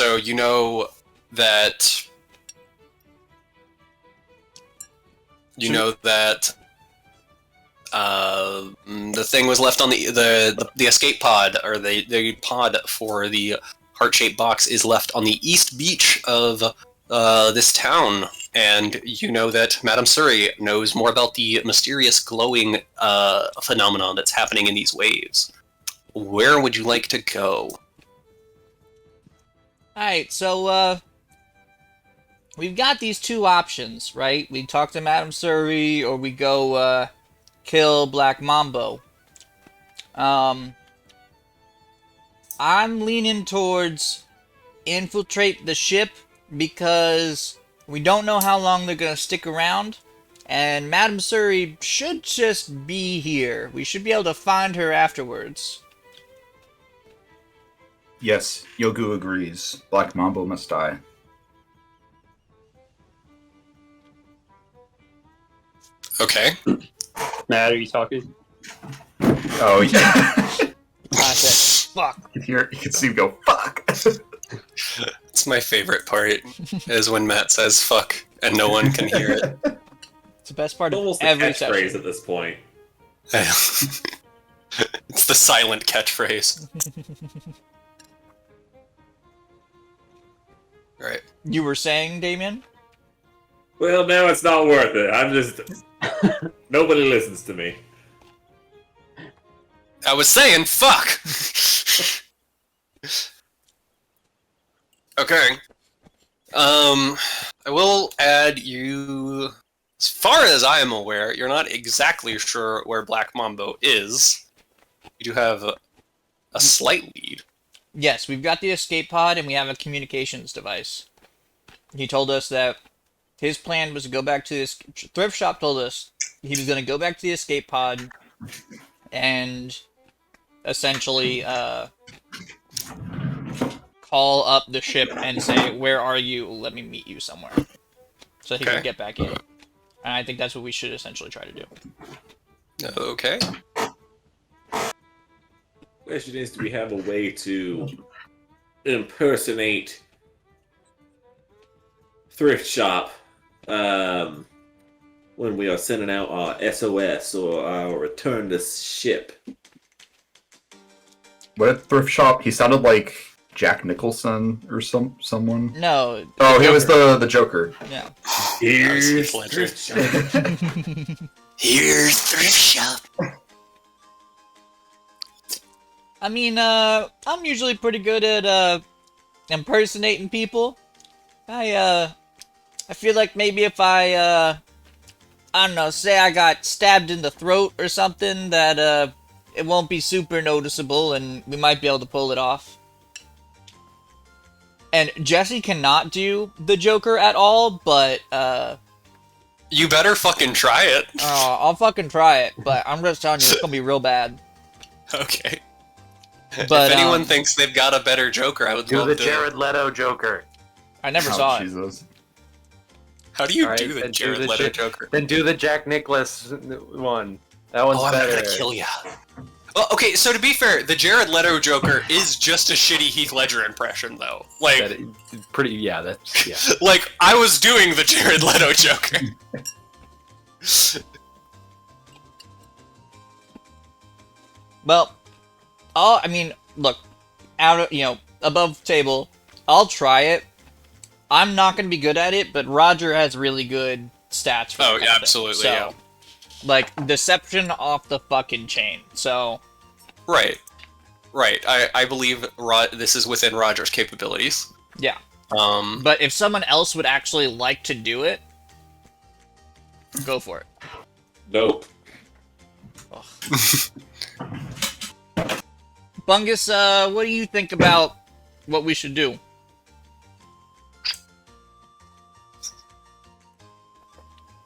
so you know that... the thing was left on the escape pod, or the pod for the heart-shaped box is left on the east beach of this town, and you know that Madame Surrey knows more about the mysterious glowing phenomenon that's happening in these waves. Where would you like to go? Alright, so, we've got these two options, right? We talk to Madame Surrey, or we go, kill Black Mambo. I'm leaning towards infiltrate the ship because we don't know how long they're gonna stick around, and Madame Surrey should just be here. We should be able to find her afterwards. Yes, Yogu agrees. Black Mambo must die. Okay. Matt, are you talking? Oh, yeah. I said, fuck. You can see him go, fuck! It's my favorite part, is when Matt says fuck, and no one can hear it. It's the best part of Almost a every catchphrase session. at this point. It's the silent catchphrase. Right. You were saying, Damien? Well, now it's not worth it. I'm just... Nobody listens to me. I was saying fuck! Okay. I will add you... As far as I am aware, you're not exactly sure where Black Mambo is. You do have a slight lead. Yes, we've got the escape pod and we have a communications device. He told us that his plan was to go back to this thrift shop. Told us he was going to go back to the escape pod and essentially call up the ship and say, "Where are you? Let me meet you somewhere," so he can get back in. And I think that's what we should essentially try to do. Okay. Question is, do we have a way to impersonate thrift shop when we are sending out our SOS or our return to ship? What thrift shop? He sounded like Jack Nicholson or someone. No. Oh, he was the Joker. Yeah. Here's thrift shop. Here's thrift shop. I mean, I'm usually pretty good at impersonating people. I feel like maybe if I don't know, say I got stabbed in the throat or something, that it won't be super noticeable and we might be able to pull it off. And Jesse cannot do the Joker at all, but You better fucking try it. I'll fucking try it, but I'm just telling you, it's gonna be real bad. Okay. But if anyone thinks they've got a better Joker, I would Do love the to. Jared Leto Joker. I never saw it. Jesus. How do you Alright, do the then do Jared the Leto shit- Joker? Then do the Jack Nicklaus one. That one's I'm better. not gonna kill ya. Well, okay, so to be fair, the Jared Leto Joker is just a shitty Heath Ledger impression, though. Like, That's yeah. like I was doing the Jared Leto Joker. Well, I mean, look, above table, I'll try it. I'm not gonna be good at it, but Roger has really good stats for that kind of thing. absolutely, So, yeah. like, deception off the fucking chain, so... Right. I believe this is within Roger's capabilities. Yeah. Um, But if someone else would actually like to do it, go for it. Nope. Bungus, what do you think about what we should do?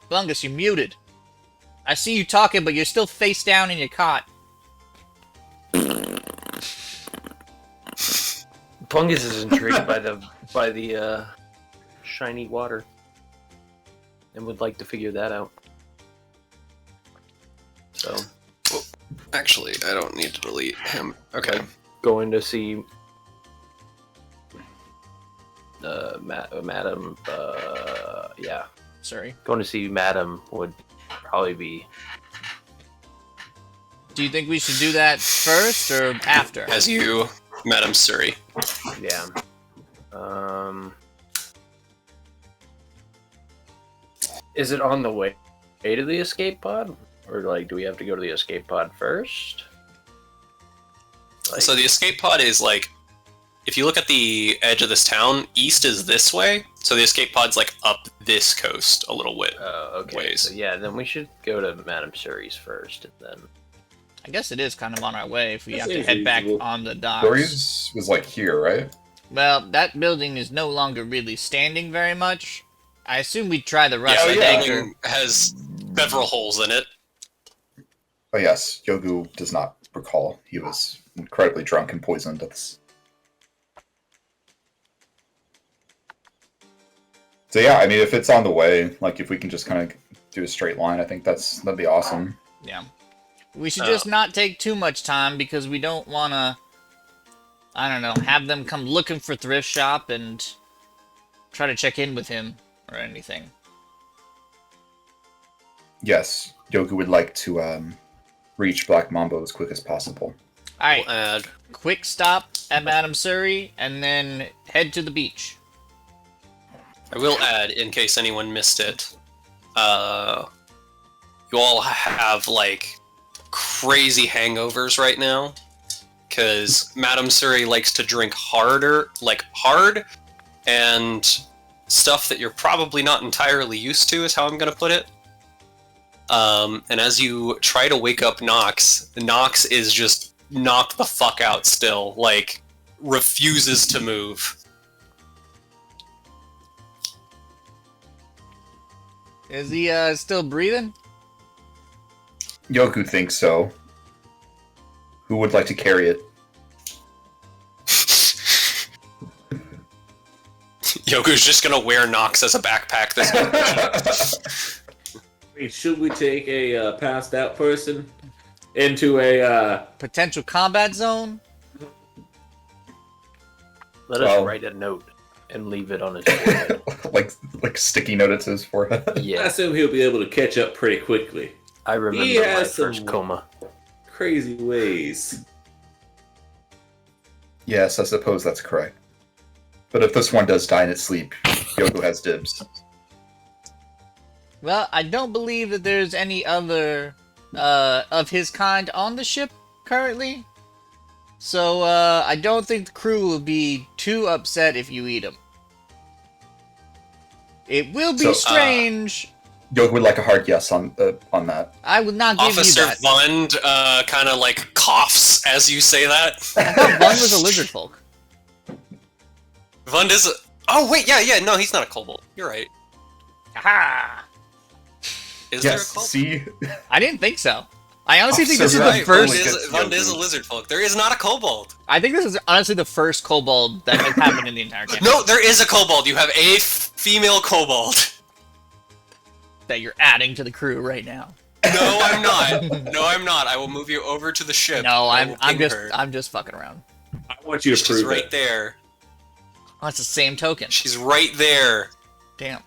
Bungus, you're muted. I see you talking, but you're still face down in your cot. Pungus is intrigued by the shiny water, and would like to figure that out. So, actually, I don't need to delete him. Okay. going to see Madam. Yeah, Sorry. going to see Madam would probably be. Do you think we should do that first or after? As you, Madam Suri. Yeah. Is it on the way to the escape pod, or like, do we have to go to the escape pod first? Like, So the escape pod is like, if you look at the edge of this town, east is this way. So the escape pod's like up this coast a little bit. okay. ways. So yeah, then we should go to Madame Suri's first, and then. I guess it is kind of on our way if we That have to seems head back reasonable. on the docks. Dory's was like here, right? Well, that building is no longer really standing very much. I assume we'd try the rust Yeah, of the anchor. building has several holes in it. Oh yes, Yogu does not recall. He was incredibly drunk and poisoned at this. So yeah, I mean, if it's on the way, like if we can just kind of do a straight line, I think that'd be awesome. Yeah. We should just not take too much time because we don't want to, I don't know, have them come looking for Thrift Shop and try to check in with him or anything. Yes, Yogu would like to reach Black Mambo as quick as possible. Alright, We'll add. quick stop at Madame Suri and then head to the beach. I will add, in case anyone missed it, you all have like crazy hangovers right now, because Madame Suri likes to drink hard, and stuff that you're probably not entirely used to, is how I'm gonna put it. And as you try to wake up Nox is just knocked the fuck out still, like refuses to move. Is he still breathing? Yogu thinks so. Who would like to carry it? Yoku's just gonna wear Nox as a backpack this game. Wait, should we take a passed out person into a? Potential combat zone? Let Well- us write a note and leave it on his forehead. like sticky note at his forehead. I Yeah, assume he'll be able to catch up pretty quickly. I remember He my has first some- coma. Crazy ways. Yes, I suppose that's correct. But if this one does die in its sleep, Yogu has dibs. Well, I don't believe that there's any other of his kind on the ship currently. So I don't think the crew will be too upset if you eat him. It will be So, strange. Yogu would like a hard yes on that. I would not give Officer you that. Vund kind of like coughs as you say that. I thought Vun was a lizard folk. Vund is a... Oh, wait, yeah, no, he's not a kobold. You're right. Aha! Is there a Yes, kobold? see? I didn't think so. I honestly think this is Officer the Right, first. Vund is a lizard folk. There is not a kobold. I think this is honestly the first kobold that has happened in the entire game. No, there is a kobold. You have a female kobold. That you're adding to the crew right now. No, I'm not. No, I'm not. I will move you over to the ship. No, I I'm will I'm ping just her. I'm just fucking around. I want you to She's prove right it. there. Oh, that's the same token. She's right there. Damn.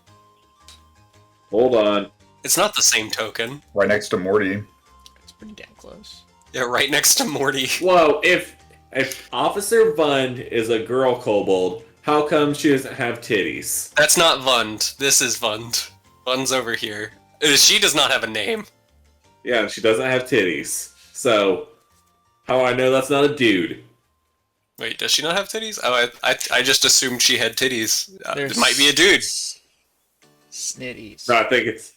Hold on. It's not the same token. Right next to Morty. It's pretty damn close. Yeah, right next to Morty. Whoa, if Officer Vund is a girl kobold, how come she doesn't have titties? That's not Vund. This is Vund. Vund's over here. She does not have a name. Yeah, she doesn't have titties. So, how do I know that's not a dude? Wait, does she not have titties? Oh, I just assumed she had titties. There's It might be a dude. Snitties. No, I think it's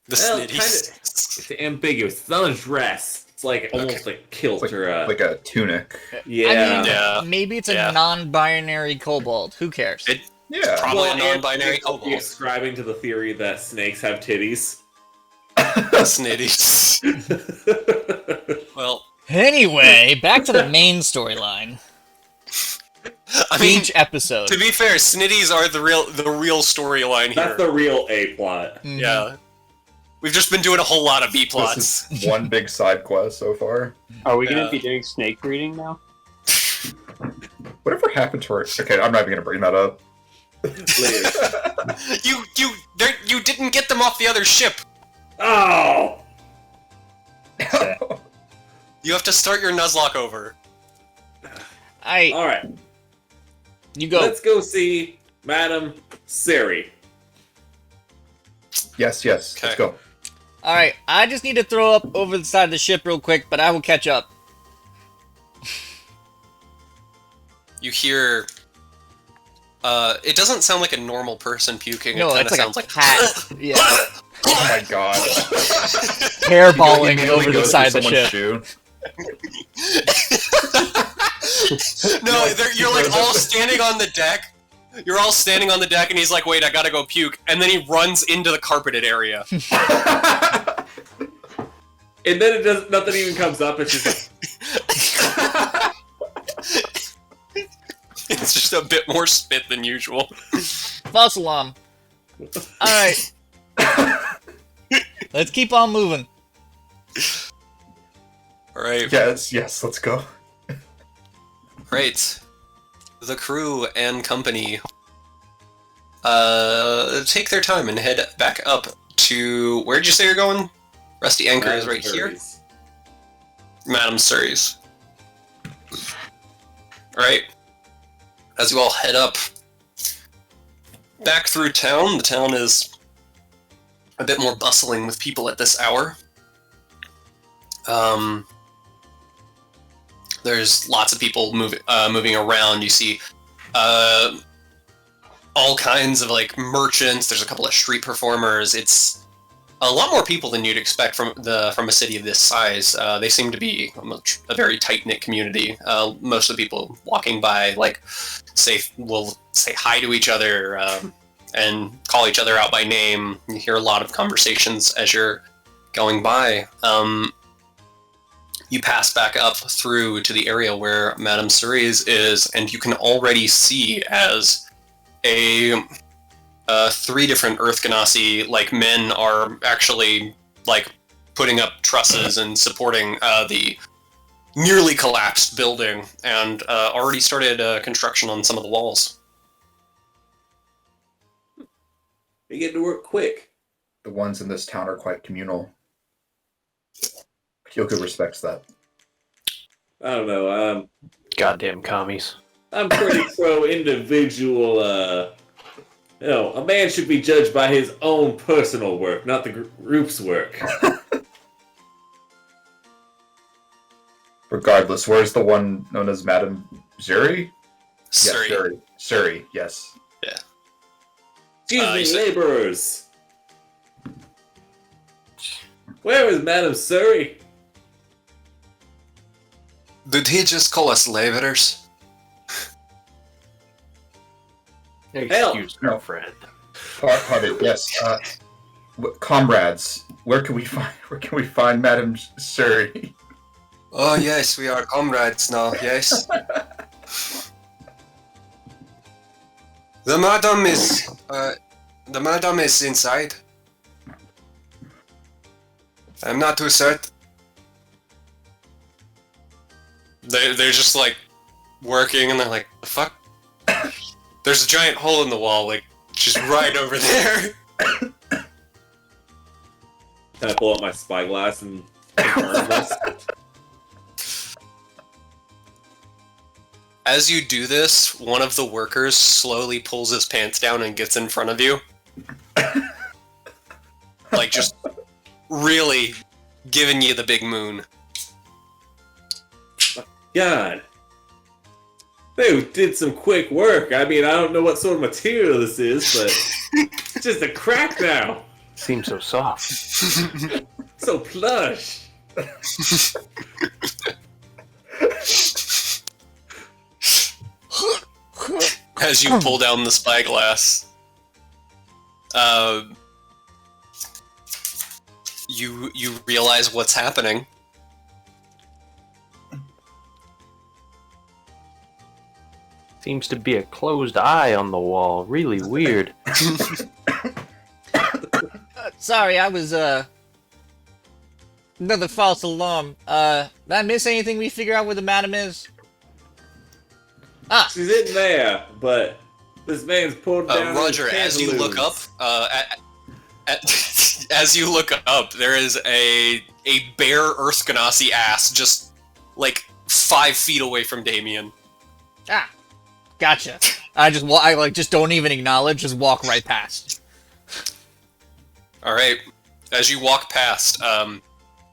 The well, snitties. it's ambiguous. It's not a dress. It's like almost like kilt Like, or a like a tunic. yeah. I mean, Yeah. maybe it's a Yeah. non-binary kobold. Who cares? It- Yeah. Probably a and non-binary it's kobold. Ascribing to the theory that snakes have titties. Snitties. Well, Anyway, back to the main storyline. I mean, Each episode. to be fair, snitties are the real storyline here. That's the real A plot. Mhm. Yeah. We've just been doing a whole lot of B plots. This is one big side quest so far. Are we going Yeah. to be doing snake breeding now? Whatever happened to her? Okay, I'm not even gonna bring that up. Clear. You didn't get them off the other ship. Oh! You have to start your Nuzlocke over. Alright, You go. let's go see Madam Siri. Yes, let's Okay. go. Alright, I just need to throw up over the side of the ship real quick, but I will catch up. You hear. It doesn't sound like a normal person puking. No, it kind it's of like sounds a like. cat. Yeah. Oh my god. Hairballing He over the goes side of through the someone's ship. shoe. No, you're like all standing on the deck. You're all standing on the deck, and he's like, "Wait, I gotta go puke," and then he runs into the carpeted area. And then it does nothing even comes up. It's just It's just a bit more spit than usual. False alarm. Alright. Let's keep on moving. All right. yes, let's go. Right. The crew and company take their time and head back up to where'd you say you're going? Rusty Anchor is right here. Madam Surrey's. Alright. As you all head up back through town, the town is a bit more bustling with people at this hour. There's lots of people moving around. You see all kinds of like merchants. There's a couple of street performers. It's a lot more people than you'd expect from a city of this size. They seem to be a very tight-knit community. Most of the people walking by will say hi to each other and call each other out by name. You hear a lot of conversations as you're going by. You pass back up through to the area where Madame Cerise is, and you can already see as three different Earth Ganassi men are actually putting up trusses and supporting the nearly collapsed building, and already started construction on some of the walls. You get to work quick. The ones in this town are quite communal. Kyoku respects that. I don't know. Goddamn commies. I'm pretty pro individual. A man should be judged by his own personal work, not the group's work. Regardless, where's the one known as Madame Zuri? Surrey. Yes, Zuri, yes. Excuse you me, said- laborers. Where is Madame Surrey? Did he just call us laborers? Excuse me, friend. Pardon, yes. Comrades, where can we find Madame Zuri? Oh yes, we are comrades now, yes. The madam is inside. I'm not too certain. They're just working, and they're like, the fuck? There's a giant hole in the wall, just right over there. Can I pull out my spyglass and confirm this? As you do this, one of the workers slowly pulls his pants down and gets in front of you. Just really giving you the big moon. God. They did some quick work. I mean, I don't know what sort of material this is, but it's just a crack now. Seems so soft. So plush. As you pull down the spyglass, you realize what's happening. Seems to be a closed eye on the wall. Really weird. Sorry, I was, another false alarm. Did I miss anything we figure out where the madam is? Ah! She's in there, but This man's pulled down. Roger, his as you look up, as you look up, there is a bare Earth Ganassi ass just like 5 feet away from Damien. Ah, gotcha. I just don't even acknowledge, just walk right past. All right, as you walk past,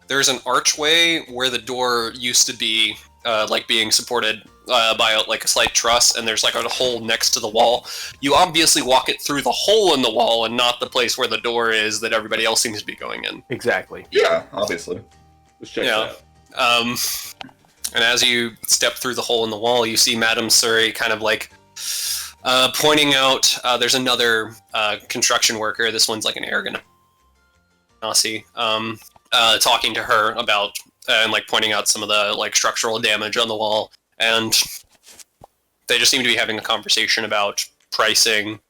there's an archway where the door used to be, like being supported by like a slight truss, and there's like a hole next to the wall. You obviously walk it through the hole in the wall and not the place where the door is that everybody else seems to be going in. Exactly. Yeah, obviously. Let's check Yeah. it out. And as you step through the hole in the wall, you see Madame Surrey kind of like pointing out, there's another construction worker, this one's like an air Ganassi, talking to her about, and like pointing out some of the like structural damage on the wall, and they just seem to be having a conversation about pricing.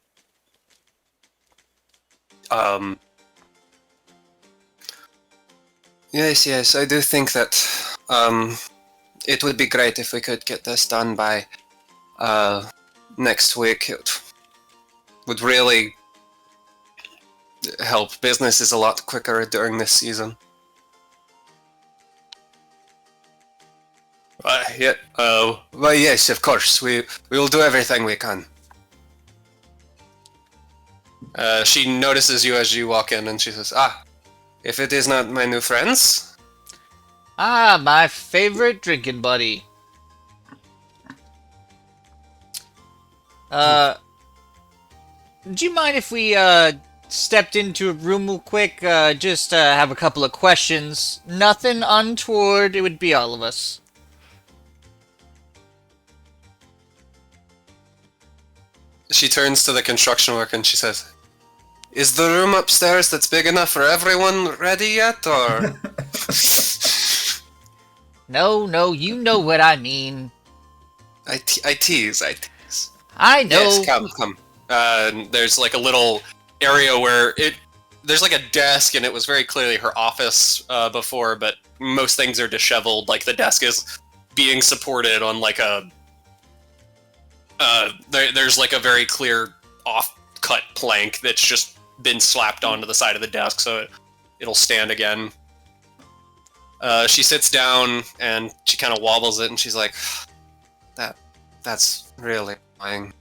Yes, I do think that it would be great if we could get this done by next week. It would really help. Business is a lot quicker during this season. Well, yes, of course. We will do everything we can. She notices you as you walk in, and she says, if it is not my new friends. Ah, my favorite drinking buddy. Do you mind if we, stepped into a room real quick, just, have a couple of questions? Nothing untoward, it would be all of us. She turns to the construction worker and she says, is the room upstairs that's big enough for everyone ready yet, or? No, you know what I mean. I tease. I know. Yes, come. There's like a little area where there's like a desk, and it was very clearly her office before, but most things are disheveled. Like the desk is being supported on like a there's like a very clear off-cut plank that's just been slapped onto the side of the desk, so it'll stand again. She sits down and she kind of wobbles it, and she's like, "That's really annoying."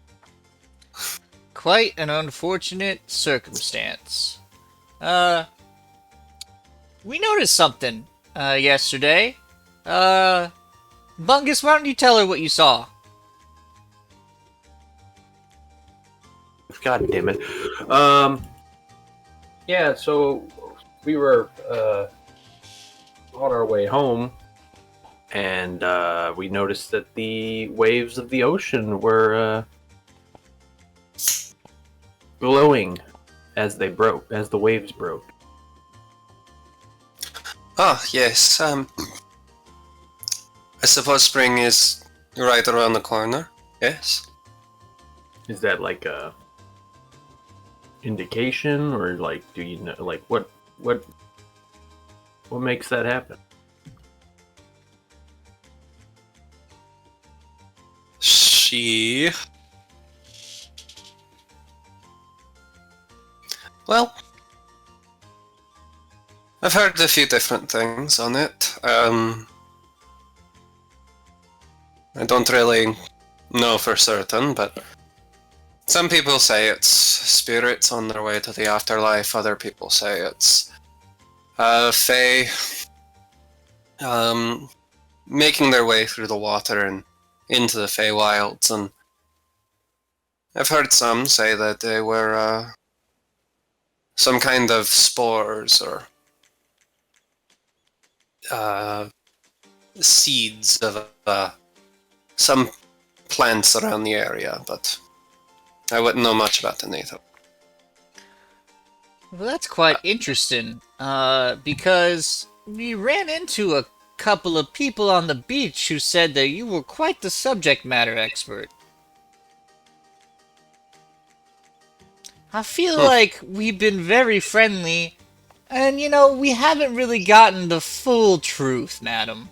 Quite an unfortunate circumstance. We noticed something, yesterday. Bungus, why don't you tell her what you saw? God damn it. Yeah, so we were on our way home, and we noticed that the waves of the ocean were glowing as the waves broke. Ah, yes. I suppose spring is right around the corner. Yes. Is that like a indication, or like, do you know, like what makes that happen? Well, I've heard a few different things on it. I don't really know for certain, but some people say it's spirits on their way to the afterlife. Other people say it's fae making their way through the water and into the Feywilds. And I've heard some say that they were some kind of spores or seeds of some plants around the area, but I wouldn't know much about the native. Well, that's quite interesting, because we ran into a couple of people on the beach who said that you were quite the subject matter expert. I feel like we've been very friendly, and, we haven't really gotten the full truth, madam.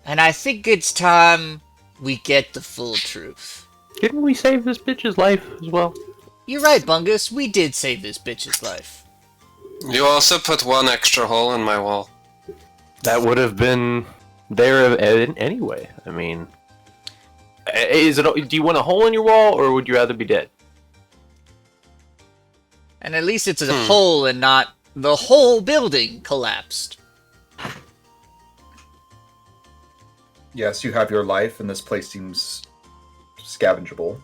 And I think it's time we get the full truth. Didn't we save this bitch's life as well? You're right, Bungus. We did save this bitch's life. You also put one extra hole in my wall. That would have been there anyway. I mean, is it? Do you want a hole in your wall, or would you rather be dead? And at least it's a hole and not the whole building collapsed. Yes, you have your life, and this place seems scavengeable.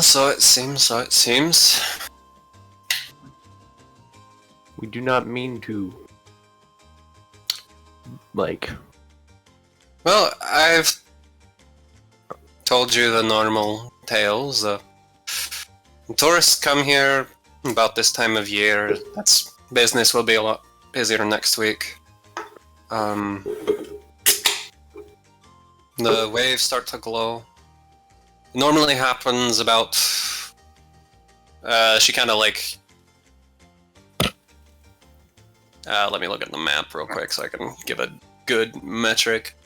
So it seems. We do not mean to, like... Well, I've told you the normal tales. Tourists come here about this time of year. Business will be a lot busier next week. The waves start to glow. It normally happens about... she kind of like... let me look at the map real quick so I can give a good metric.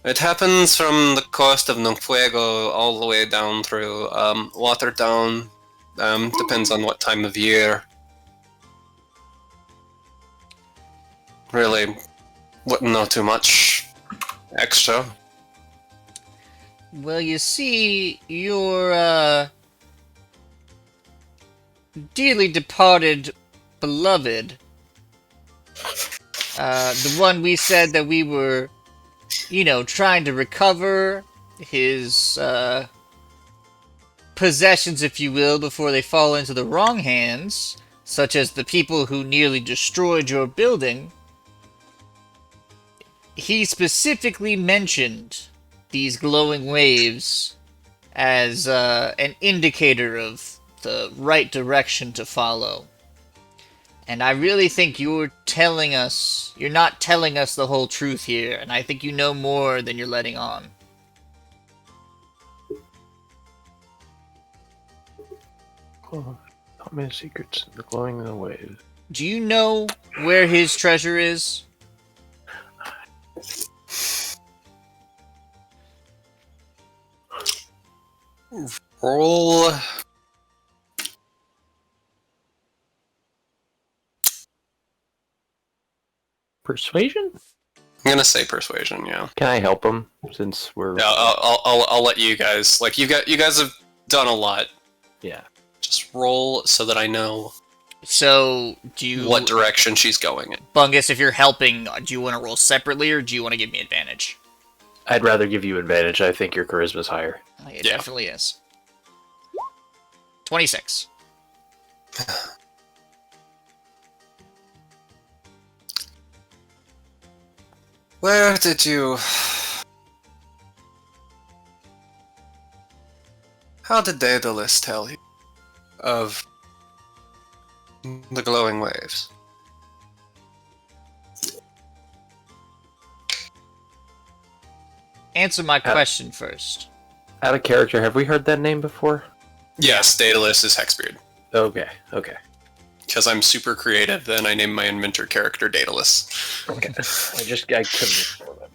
It happens from the coast of Nungfuego all the way down through Watertown. Depends on what time of year. Really wouldn't know too much extra. Well, you see, your dearly departed beloved, the one we said that we were, trying to recover his possessions, if you will, before they fall into the wrong hands, such as the people who nearly destroyed your building, he specifically mentioned these glowing waves as an indicator of the right direction to follow. And I really think you're not telling us the whole truth here, and I think you know more than you're letting on. Oh, not many secrets. The glowing in the waves. Do you know where his treasure is? Roll... Persuasion? I'm gonna say persuasion, yeah. Can I help him since we're? Yeah, I'll let you guys. Like you guys have done a lot. Yeah. Just roll so that I know So, do you... what direction she's going in. Bungus, if you're helping, do you want to roll separately, or do you want to give me advantage? I'd rather give you advantage. I think your charisma's higher. It Yeah. definitely is. 26. Where did you... How did Daedalus tell you of the glowing waves? Answer my question first. Out of character, have we heard that name before? Yes, Daedalus is Hexbeard. Okay. Because I'm super creative, then I named my inventor character Daedalus. Okay. I couldn't remember.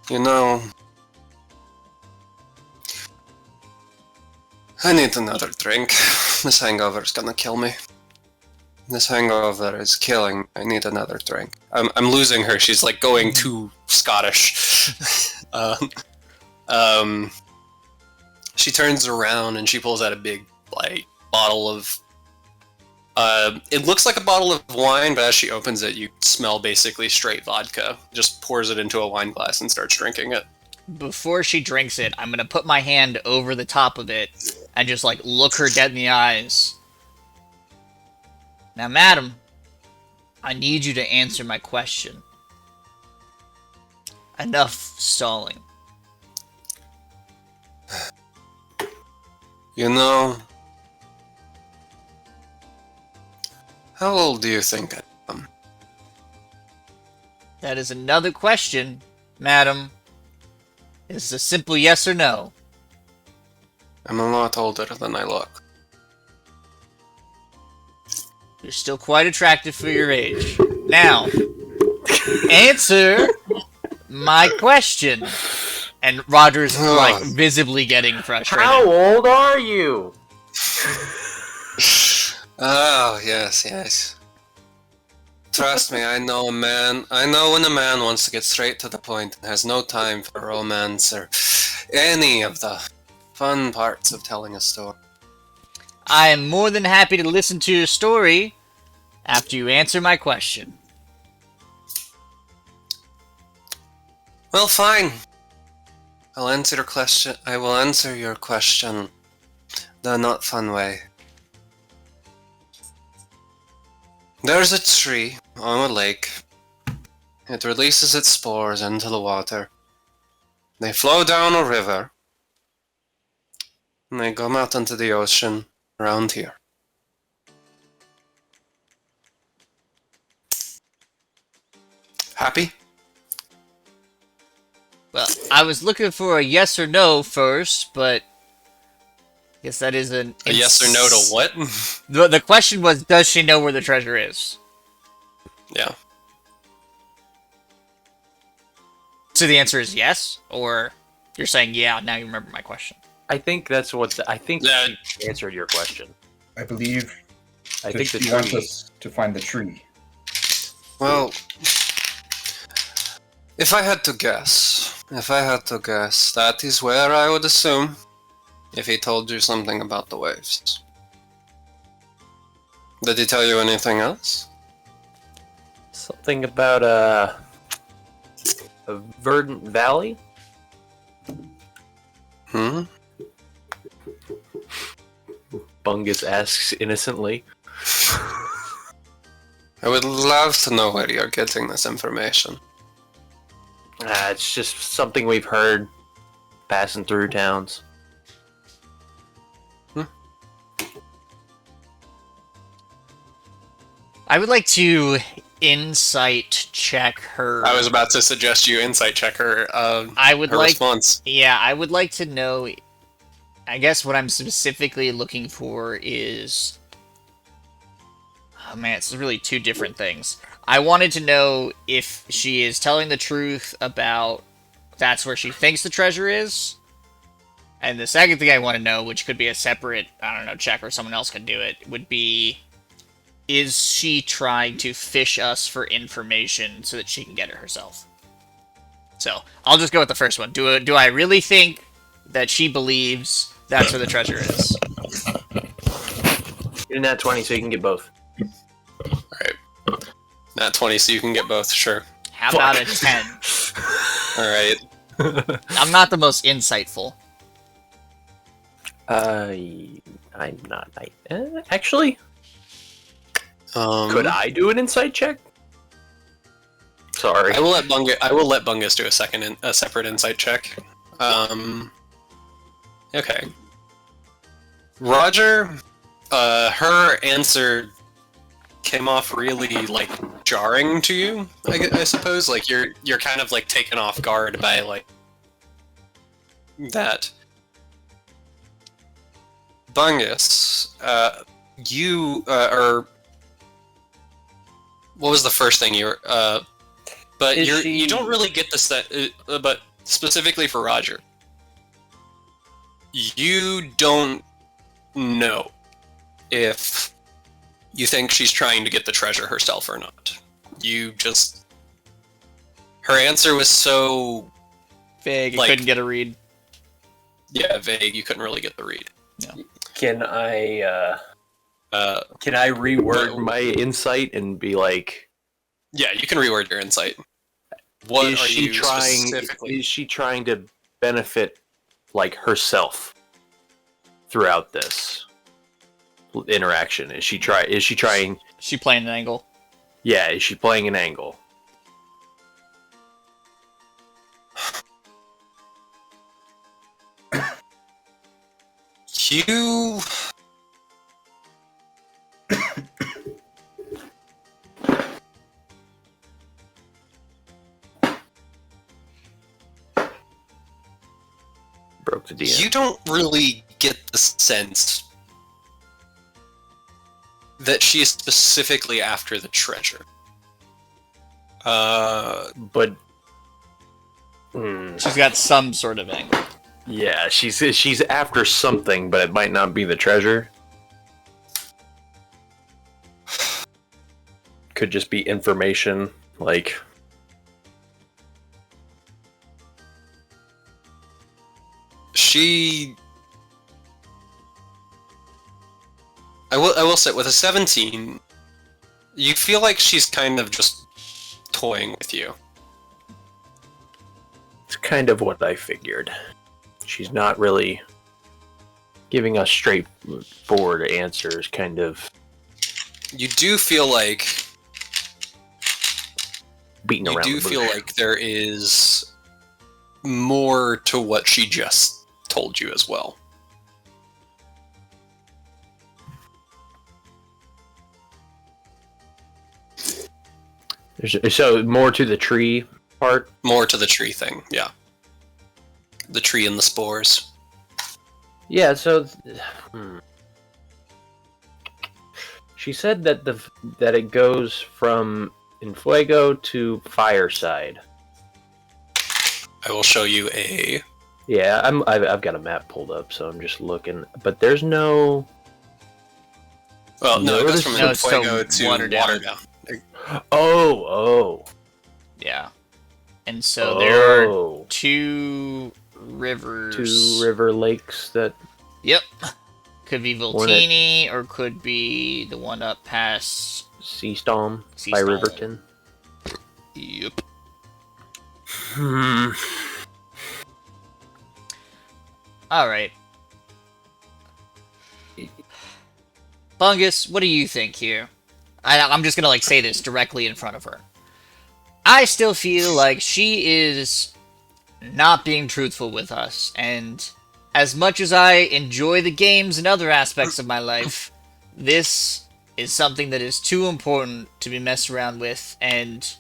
You know, I need another drink. This hangover's gonna kill me. This hangover is killing me. I need another drink. I'm losing her. She's like going too Scottish. She turns around and she pulls out a big like bottle of. It looks like a bottle of wine, but as she opens it, you smell basically straight vodka. Just pours it into a wine glass and starts drinking it. Before she drinks it, I'm gonna put my hand over the top of it and just like look her dead in the eyes. Now, madam, I need you to answer my question. Enough stalling. You know, how old do you think I am? That is another question, madam. It's a simple yes or no. I'm a lot older than I look. You're still quite attractive for your age. Now, answer my question. And Roger's like visibly getting frustrated. How old are you? Oh, yes, yes. Trust me, I know a man. I know when a man wants to get straight to the point and has no time for romance or any of the fun parts of telling a story. I am more than happy to listen to your story after you answer my question. Well, fine. I'll answer your question. I will answer your question the not fun way. There's a tree on a lake. It releases its spores into the water. They flow down a river. And they come out into the ocean around here. Happy? Well, I was looking for a yes or no first, but I guess that is a yes or no to what? The question was, does she know where the treasure is? Yeah. So the answer is yes, or you're saying yeah. Now you remember my question. I think that's what I think Yeah. she answered your question. I believe I that think the she wants tree. us to find the tree. Well, if I had to guess, that is where I would assume if he told you something about the waves. Did he tell you anything else? Something about a verdant valley. Hmm? Bungus asks innocently. I would love to know where you're getting this information. It's just something we've heard passing through towns. I would like to insight check her. I was about to suggest you insight check her, I would her like. response. Yeah, I would like to know. I guess what I'm specifically looking for is. Oh man, it's really two different things. I wanted to know if she is telling the truth about that's where she thinks the treasure is. And the second thing I want to know, which could be a separate, I don't know, check or someone else could do it, would be, is she trying to fish us for information so that she can get it herself? So, I'll just go with the first one. Do I really think that she believes that's where the treasure is? Get in that 20 so you can get both. Alright. Not 20, so you can get both, sure. How about a 10? Alright. I'm not the most insightful. I'm not. Actually, could Um, I do an insight check? Sorry. I will let Bungus do a separate insight check. Okay. Roger, her answer came off really like jarring to you. I suppose like you're kind of like taken off guard by like that. Bungus, you or what was the first thing you were? But you don't really get this but specifically for Roger, you don't know if you think she's trying to get the treasure herself or not. You just her answer was so Vague, like, couldn't get a read. vague. You couldn't really get the read. Can I Uh, reword my insight and be like, yeah, you can reword your insight. What is are she you trying? specifically? Is she trying to benefit like herself throughout this interaction? Is she trying? She playing an angle. Yeah, is she playing an angle? You Broke the DM. you don't really get the sense that she is specifically after the treasure. But She's got some sort of angle. yeah, she's after something, but it might not be the treasure. Could just be information, like she. I will say, with a 17, you feel like she's kind of just toying with you. it's kind of what I figured. She's not really giving us straightforward answers, kind of You do feel like beating around the bush. like there is more to what she just told you as well. So more to the tree part. More to the tree thing, yeah. The tree and the spores. Yeah, so she said that that it goes from Infuego to Fireside. I will show you a. Yeah, I've got a map pulled up, so I'm just looking. But there's no. Well, no, it goes from No, it's still Infuego to watered down. Waterdown. Oh. Yeah. And so there are Oh. two rivers. Two river lakes that. Yep. Could be Voltini, or could be the one up past. Sea Storm by Sea Storm. Riverton. Yep. Alright. Bungus, what do you think here? I'm just gonna say this directly in front of her. I still feel like she is not being truthful with us, and as much as I enjoy the games and other aspects of my life, this is something that is too important to be messed around with, and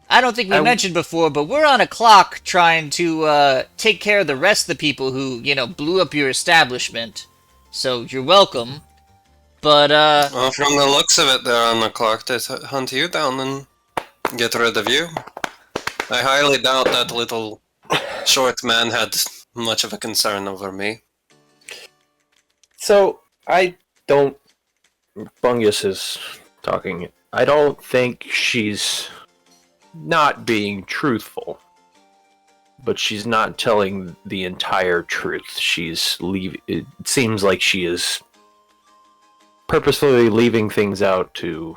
I don't think we mentioned before, but we're on a clock trying to take care of the rest of the people who, blew up your establishment. So you're welcome. But, Well, from the looks of it, they're on the clock to hunt you down and get rid of you. I highly doubt that little short man had much of a concern over me. So, Bungus is talking. I don't think she's not being truthful, but she's not telling the entire truth. It seems like she is purposefully leaving things out to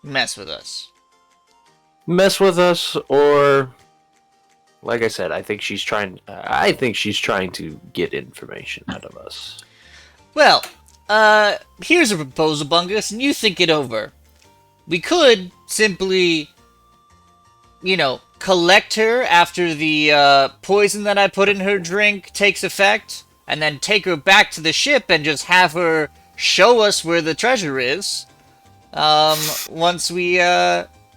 mess with us. Or, like I said, I think she's trying to get information out of us. Well, here's a proposal, Bungus, and you think it over. We could simply, collect her after the poison that I put in her drink takes effect, and then take her back to the ship and just have her show us where the treasure is, once we,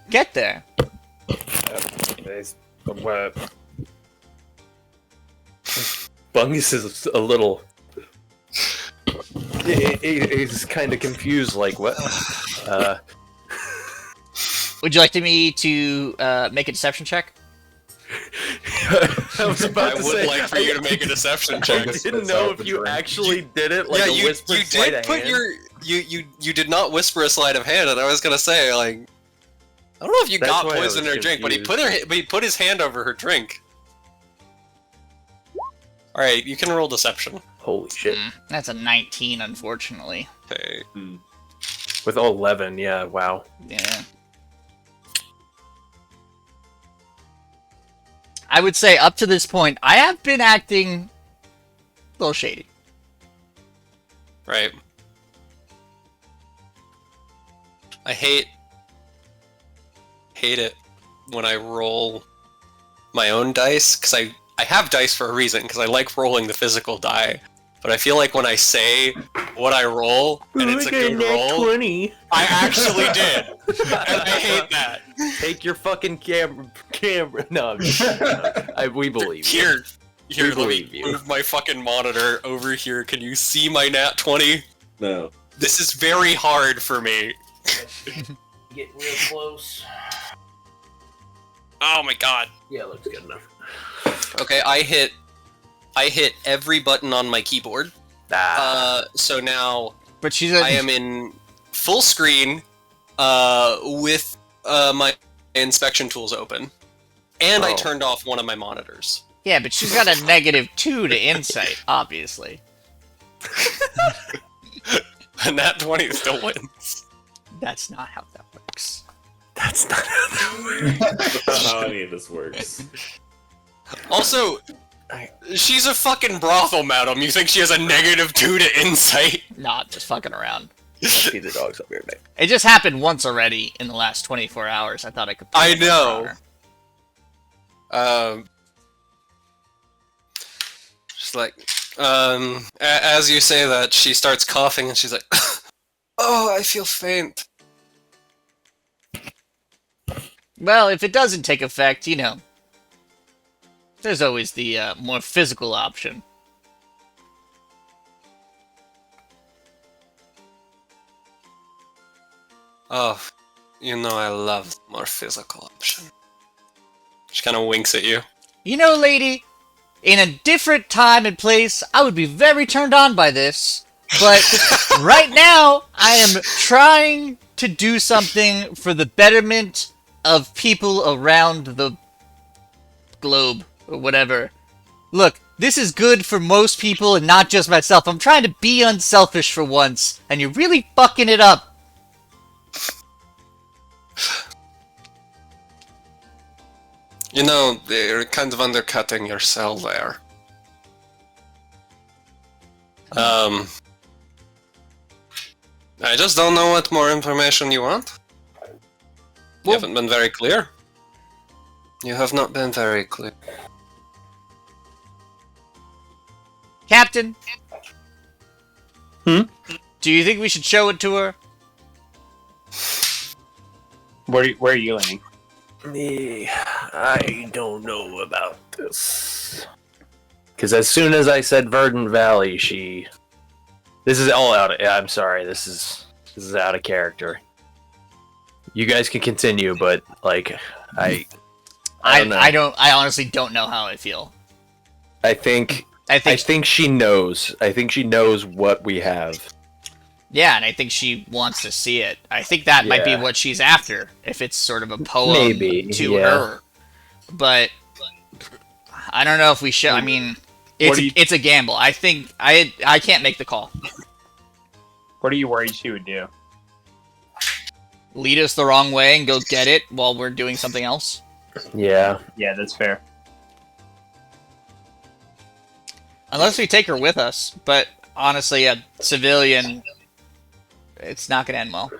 get there. Bungus is a little... He's kind of confused, like, what? Would you like me to make a deception check? I was about I to would say, like for you to make a deception I check. didn't know if you actually did it, like Yeah, a you whisper you sleight did of put hand. you did not whisper a sleight of hand, and I was gonna say, like, I don't know if you That's got why I poison in was her drink, but confused. he put his hand over her drink. All right, you can roll deception. Holy shit. That's a 19, unfortunately. Okay. With 11, yeah, wow. Yeah. I would say up to this point, I have been acting a little shady. Right. I hate it when I roll my own dice, because I have dice for a reason, because I like rolling the physical die. But I feel like when I say what I roll, and it's a good roll, 20. I actually did. And I hate that. Take your fucking camera. No, we believe you. Here, We let me believe you. move my fucking monitor over here. Can you see my nat 20? No. This is very hard for me. Get real close. Oh my god. Yeah, looks good enough. Okay, I hit every button on my keyboard. So now But she's I am in full screen with my inspection tools open. And I Oh. turned off one of my monitors. Yeah, but she's got a -2 to insight, obviously. And that 20 still wins. That's not how that works. That's not That's not how any of this works. Also, she's a fucking brothel, madam. You think she has a -2 to insight? Not just fucking around. see the dogs. I'll be right back. It just happened once already in the last 24 hours. I thought I could. put I it on know. her. Just like, as you say that, she starts coughing and she's like, oh, I feel faint. Well, if it doesn't take effect, there's always the more physical option. Oh, I love the more physical option. She kind of winks at you. Lady, in a different time and place, I would be very turned on by this. But right now, I am trying to do something for the betterment of people around the globe, or whatever. Look, this is good for most people and not just myself. I'm trying to be unselfish for once, and you're really fucking it up. They're kind of undercutting your sell there. I just don't know what more information you want. You Well- haven't been very clear. You have not been very clear. Captain? Hmm? Do you think we should show it to her? Where are you leaning? I don't know about this. Because as soon as I said Verdant Valley, this is all out of... I'm sorry, this is out of character. You guys can continue, but, like, I don't know. I honestly don't know how I feel. I think I think she knows. I think she knows what we have. Yeah, and I think she wants to see it. I think that might be Yeah. what she's after, if it's sort of a poem Maybe, to yeah. her. But I don't know if we should. I mean, it's a gamble. I think I can't make the call. What are you worried she would do? Lead us the wrong way and go get it while we're doing something else. Yeah. Yeah, that's fair. Unless we take her with us. But honestly, a civilian, it's not going to end well.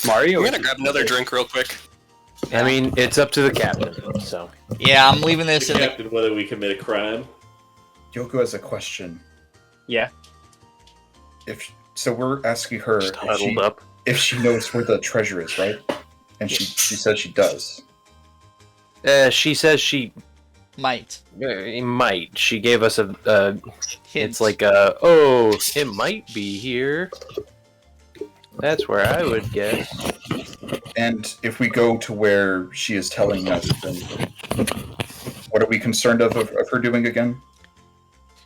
Mario? I'm gonna grab another drink real quick. I mean, it's up to the captain, so... Yeah, I'm leaving this The in the... captain, whether we commit a crime. Yoko has a question. Yeah. So we're asking her Just huddled up. if she knows where the treasure is, right? And she says she does. She says she Might. might. She gave us a Hint. it's like it might be here. That's where I would guess. And if we go to where she is telling us, then what are we concerned of her doing again?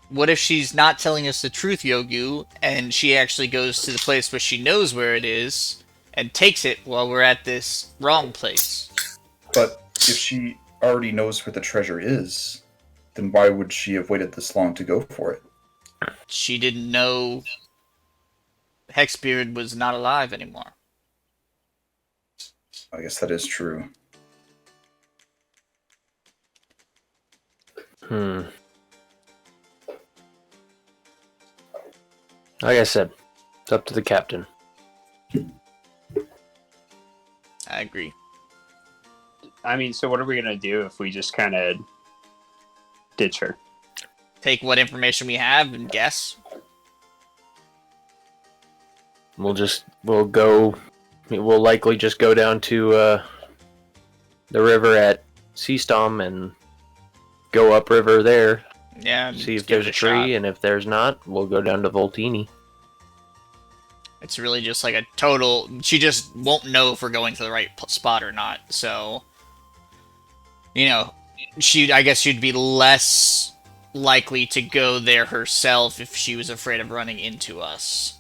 What if she's not telling us the truth, Yogu, and she actually goes to the place where she knows where it is and takes it while we're at this wrong place? But if she already knows where the treasure is, then why would she have waited this long to go for it? She didn't know Hexbeard was not alive anymore. I guess that is true. Like I said, it's up to the captain. I agree. I mean, so what are we gonna do if we just kind of ditch her? Take what information we have and guess. We'll likely just go down to the river at Seastorm and go upriver there. Yeah. See if give there's it a tree, shot. and if there's not, we'll go down to Voltini. It's really just like a total. She just won't know if we're going to the right spot or not. So, you know, I guess she'd be less likely to go there herself if she was afraid of running into us.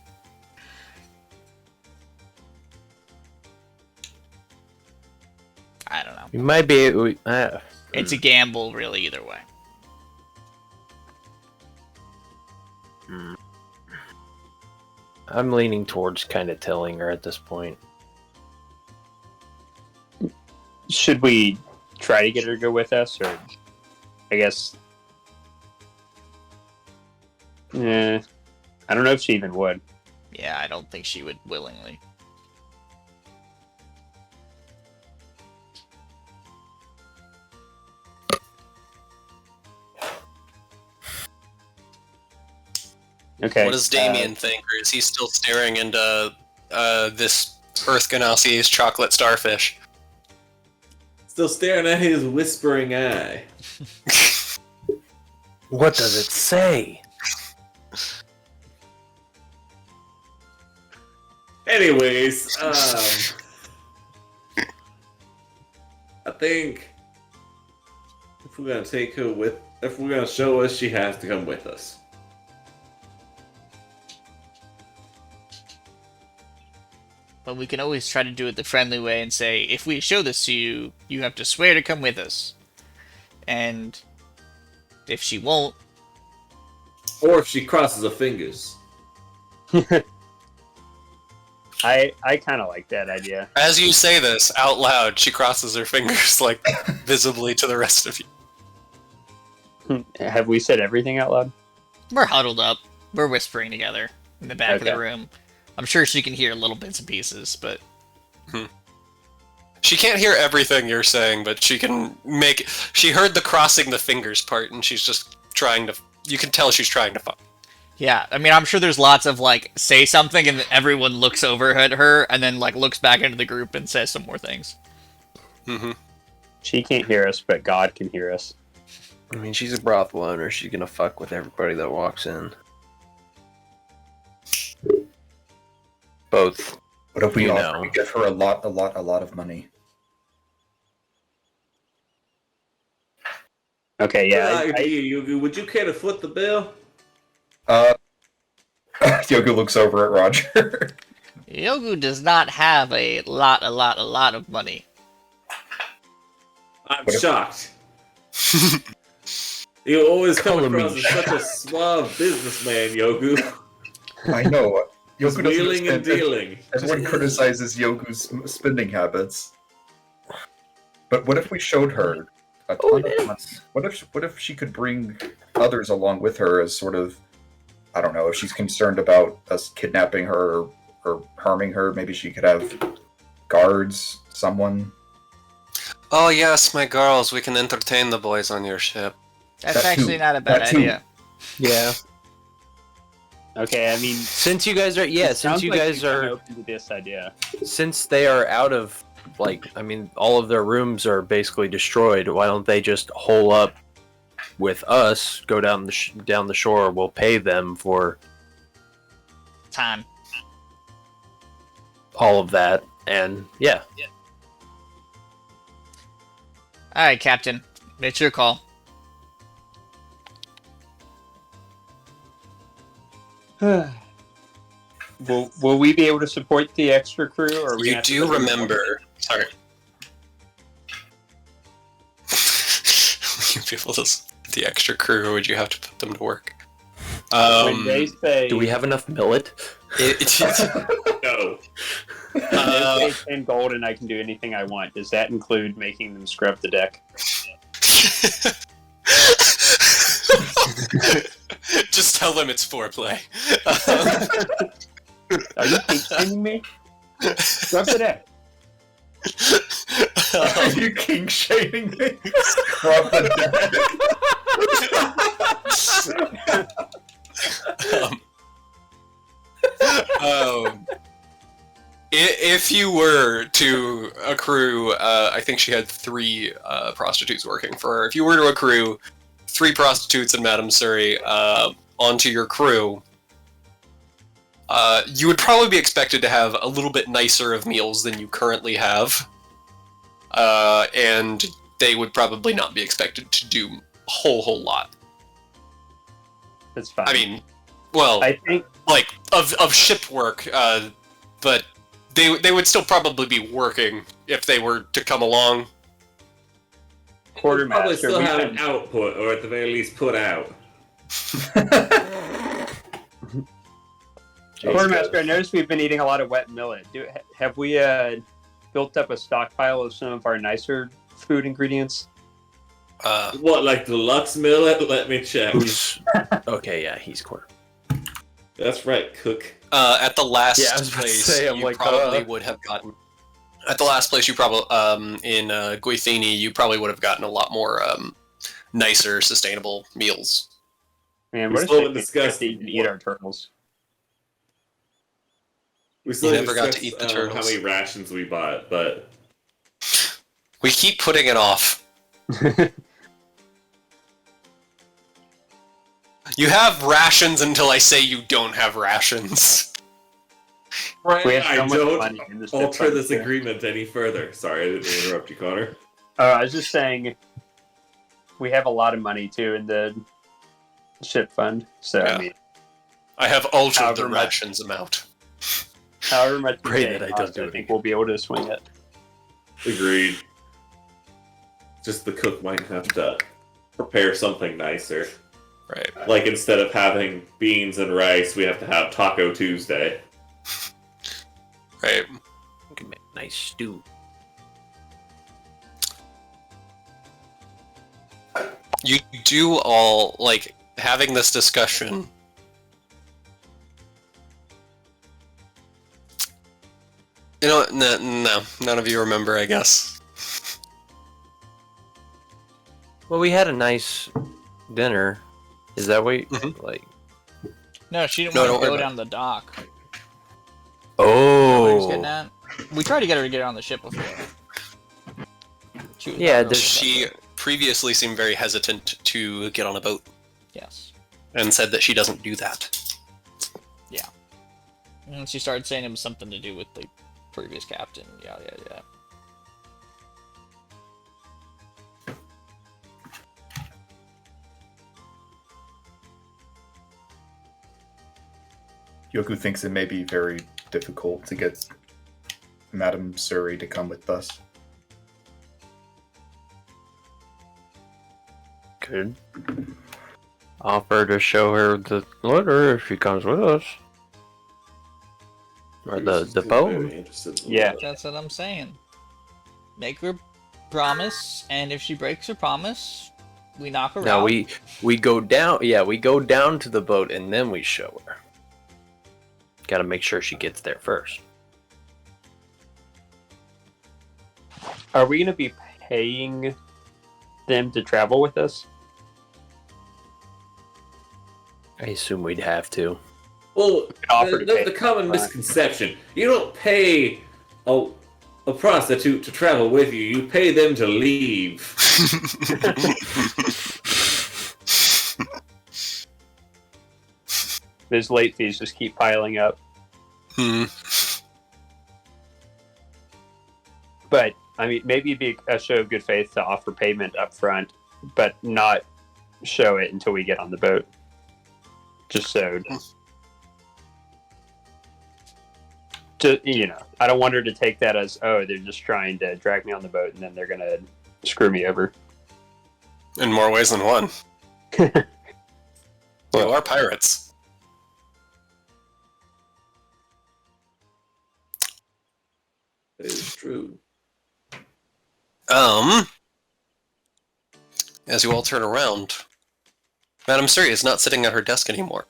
I don't know. We might be. It's a gamble, really, either way. I'm leaning towards kind of telling her at this point. Should we try to get her to go with us, or I guess? Yeah, I don't know if she even would. Yeah, I don't think she would willingly. Okay. What does Damien think, or is he still staring into this Earth Ganassi's chocolate starfish? Still staring at his whispering eye. What does it say? Anyways, I think if we're gonna take her with, if we're gonna show us, she has to come with us. But we can always try to do it the friendly way and say, if we show this to you, you have to swear to come with us. And if she won't, Or if she crosses her fingers. I kind of like that idea. As you say this out loud, she crosses her fingers like visibly to the rest of you. Have we said everything out loud? we're huddled up. We're whispering together in the back of the Okay. room. I'm sure she can hear little bits and pieces, but She can't hear everything you're saying, but she can make. She heard the crossing the fingers part, and she's just trying to. You can tell she's trying to fuck. yeah, I mean, I'm sure there's lots of, like, say something, and everyone looks over at her, and then, like, looks back into the group and says some more things. Mm-hmm. She can't hear us, but God can hear us. I mean, she's a brothel owner. She's gonna fuck with everybody that walks in. Both. What if we You offer know. to give her a lot of money? Okay, yeah. Good idea, Yugi. Would you care to foot the bill? Yoga looks over at Roger. Yogu does not have a lot of money. I'm What if- shocked. You always come Color me across as such a suave businessman, Yogu. I know. Just Yogu doesn't wheeling and understand- dealing. Everyone criticizes Yogu's spending habits. But what if we showed her a ton of money? What if she could bring others along with her as sort of, I don't know, if she's concerned about us kidnapping her or harming her, maybe she could have guards, someone. Oh yes, my girls, we can entertain the boys on your ship. That's That actually too. not a bad That too. idea. Yeah. Okay, I mean, Since you guys are, it since sounds you like guys you're kinda are, open to this idea. since they are out of, like, I mean, all of their rooms are basically destroyed. Why don't they just hole up with us? Go down the down the shore. We'll pay them for Time. all of that, and yeah. Alright, Captain. It's your call. Will we be able to support the extra crew, or are we You gonna have to do put them- remember. Sorry. You people, the extra crew, or would you have to put them to work? When they say, Do we have enough millet? No. when they say 10 gold and I can do anything I want, does that include making them scrub the deck? Just tell them it's foreplay. Are you kidding me? Scrub the deck. Are you king shaming me? Scrub the If you were to accrue, I think she had 3 prostitutes working for her. If you were to accrue 3 prostitutes and Madame Suri onto your crew, you would probably be expected to have a little bit nicer of meals than you currently have. And they would probably not be expected to do a whole lot. That's fine. I mean, well, I think like, of ship work, but they would still probably be working if they were to come along. We'll probably Quartermaster, still we've have been- an output, or at the very least put out. Quartermaster, I noticed we've been eating a lot of wet millet. Have we built up a stockpile of some of our nicer food ingredients? What, like deluxe millet? Let me check. Okay, yeah, he's quarter. That's right, cook. At the last Yeah, I was about to place, say, I'm you like, probably would have gotten. At the last place, you probably in Guithini, you probably would have gotten a lot more nicer, sustainable meals. Man, We what still a haven't shame we have discussed to eat our turtles. We still You haven't never got to discussed, eat the turtles. how many rations we bought, but We keep putting it off. You have rations until I say you don't have rations. We have I so much don't money in this alter fund, this too. agreement any further. Sorry, I didn't interrupt you, Connor. I was just saying, we have a lot of money too in the ship fund. So Yeah. I mean, I have altered However the much- rations amount. however much we Pray pay that I costs, don't do I it think again. we'll be able to swing it. Agreed. Just the cook might have to prepare something nicer. Right. Like instead of having beans and rice, we have to have Taco Tuesday. Right. We can make a nice stew. You do all, like, having this discussion. You know what? No, none of you remember, I guess. Well, we had a nice dinner. Is that what? Mhm. Like? No, she didn't No, want don't to worry go about down the dock. What he was getting Oh. at? We tried to get her to get on the ship before. She was Yeah, not real She receptive. previously seemed very hesitant to get on a boat Yes. and said that she doesn't do that. And she started saying it was something to do with the previous captain. Yeah. Yoku thinks it may be very difficult to get Madame Suri to come with us. Could offer to show her the letter if she comes with us. Or the boat. Yeah. That's what I'm saying. Make her promise, and if she breaks her promise, we knock her Now out. we go down. Yeah, we go down to the boat and then we show her. Got to make sure she gets there first. Are we going to be paying them to travel with us? I assume we'd have to. Well, offer to pay the common upfront. misconception: you don't pay a prostitute to travel with you. You pay them to leave. Those late fees just keep piling up. Hmm. But I mean, maybe it'd be a show of good faith to offer payment up front, but not show it until we get on the boat. Just so, I don't want her to take that as, oh, they're just trying to drag me on the boat, and then they're gonna screw me over. In more ways than one. You are pirates. That is true. As you all turn around, Madame Suri is not sitting at her desk anymore.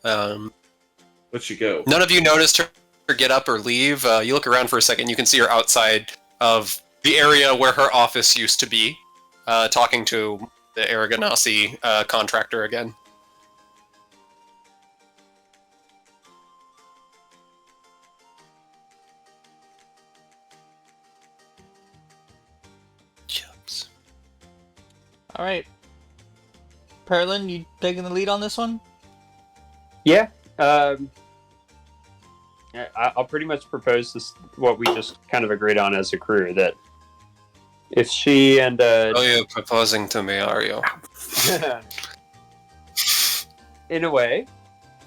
Let she go. None of you noticed her get up or leave. You look around for a second, you can see her outside of the area where her office used to be, talking to the Aragonasi contractor again. Chubbs. All right. Perlin, you taking the lead on this one? Yeah. I'll pretty much propose this what we just kind of agreed on as a crew, that if she and Oh, you're proposing to me, are you? in a way,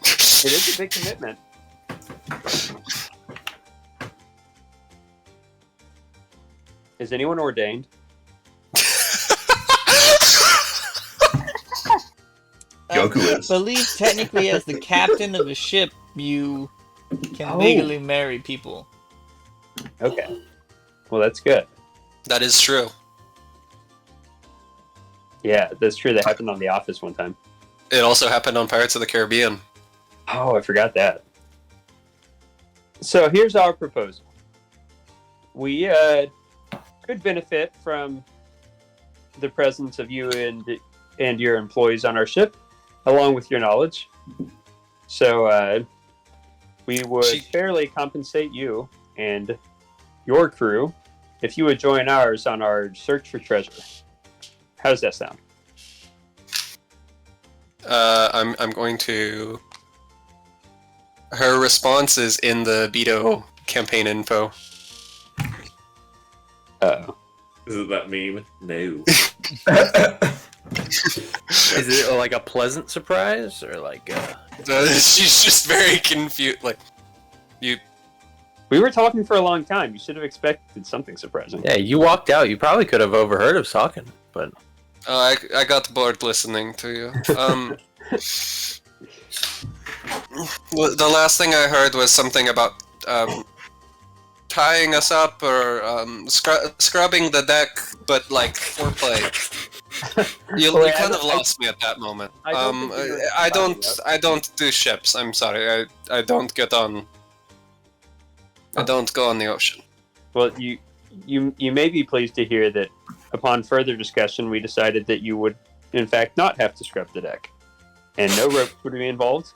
it is a big commitment. Is anyone ordained? Yoku I is. believe technically as the captain of a ship, you can legally marry people. Okay. Well, that's good. That is true. Yeah, that's true. That happened on The Office one time. It also happened on Pirates of the Caribbean. Oh, I forgot that. So here's our proposal. We could benefit from the presence of you and your employees on our ship, along with your knowledge. So we would fairly compensate you and your crew if you would join ours on our search for treasure. How does that sound? I'm going to... Her response is in the BITO campaign info. Uh-oh. Is it that meme? No. Is it like a pleasant surprise or like? She's just very confused. Like, We were talking for a long time. You should have expected something surprising. Yeah, you walked out. You probably could have overheard us talking, but I got bored listening to you. The last thing I heard was something about tying us up or scrubbing the deck, but like foreplay. You kind of lost me at that moment. I don't do ships. I'm sorry. I don't get on. I don't go on the ocean. Well, you may be pleased to hear that upon further discussion, we decided that you would, in fact, not have to scrub the deck, and no ropes would be involved.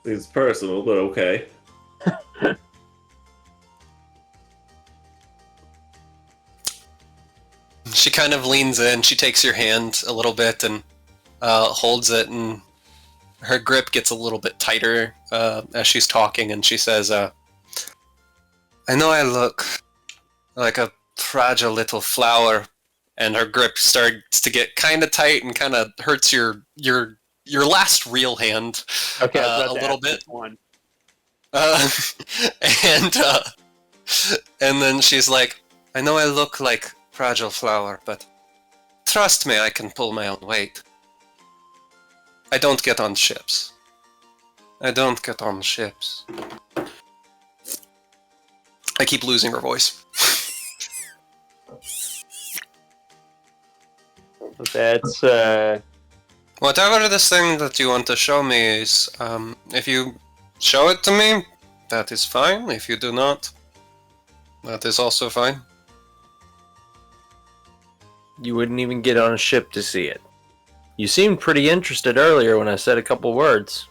It's personal, but okay. She kind of leans in. She takes your hand a little bit and holds it, and her grip gets a little bit tighter as she's talking, and she says, I know I look like a fragile little flower, and her grip starts to get kind of tight and kind of hurts your last real hand Okay, a little bit. One. And then she's like, I know I look like fragile flower, but trust me, I can pull my own weight. I don't get on ships. I don't get on ships. I keep losing her voice. That's Whatever this thing that you want to show me is, if you show it to me, that is fine. If you do not, that is also fine. you wouldn't even get on a ship to see it. You seemed pretty interested earlier when I said a couple words.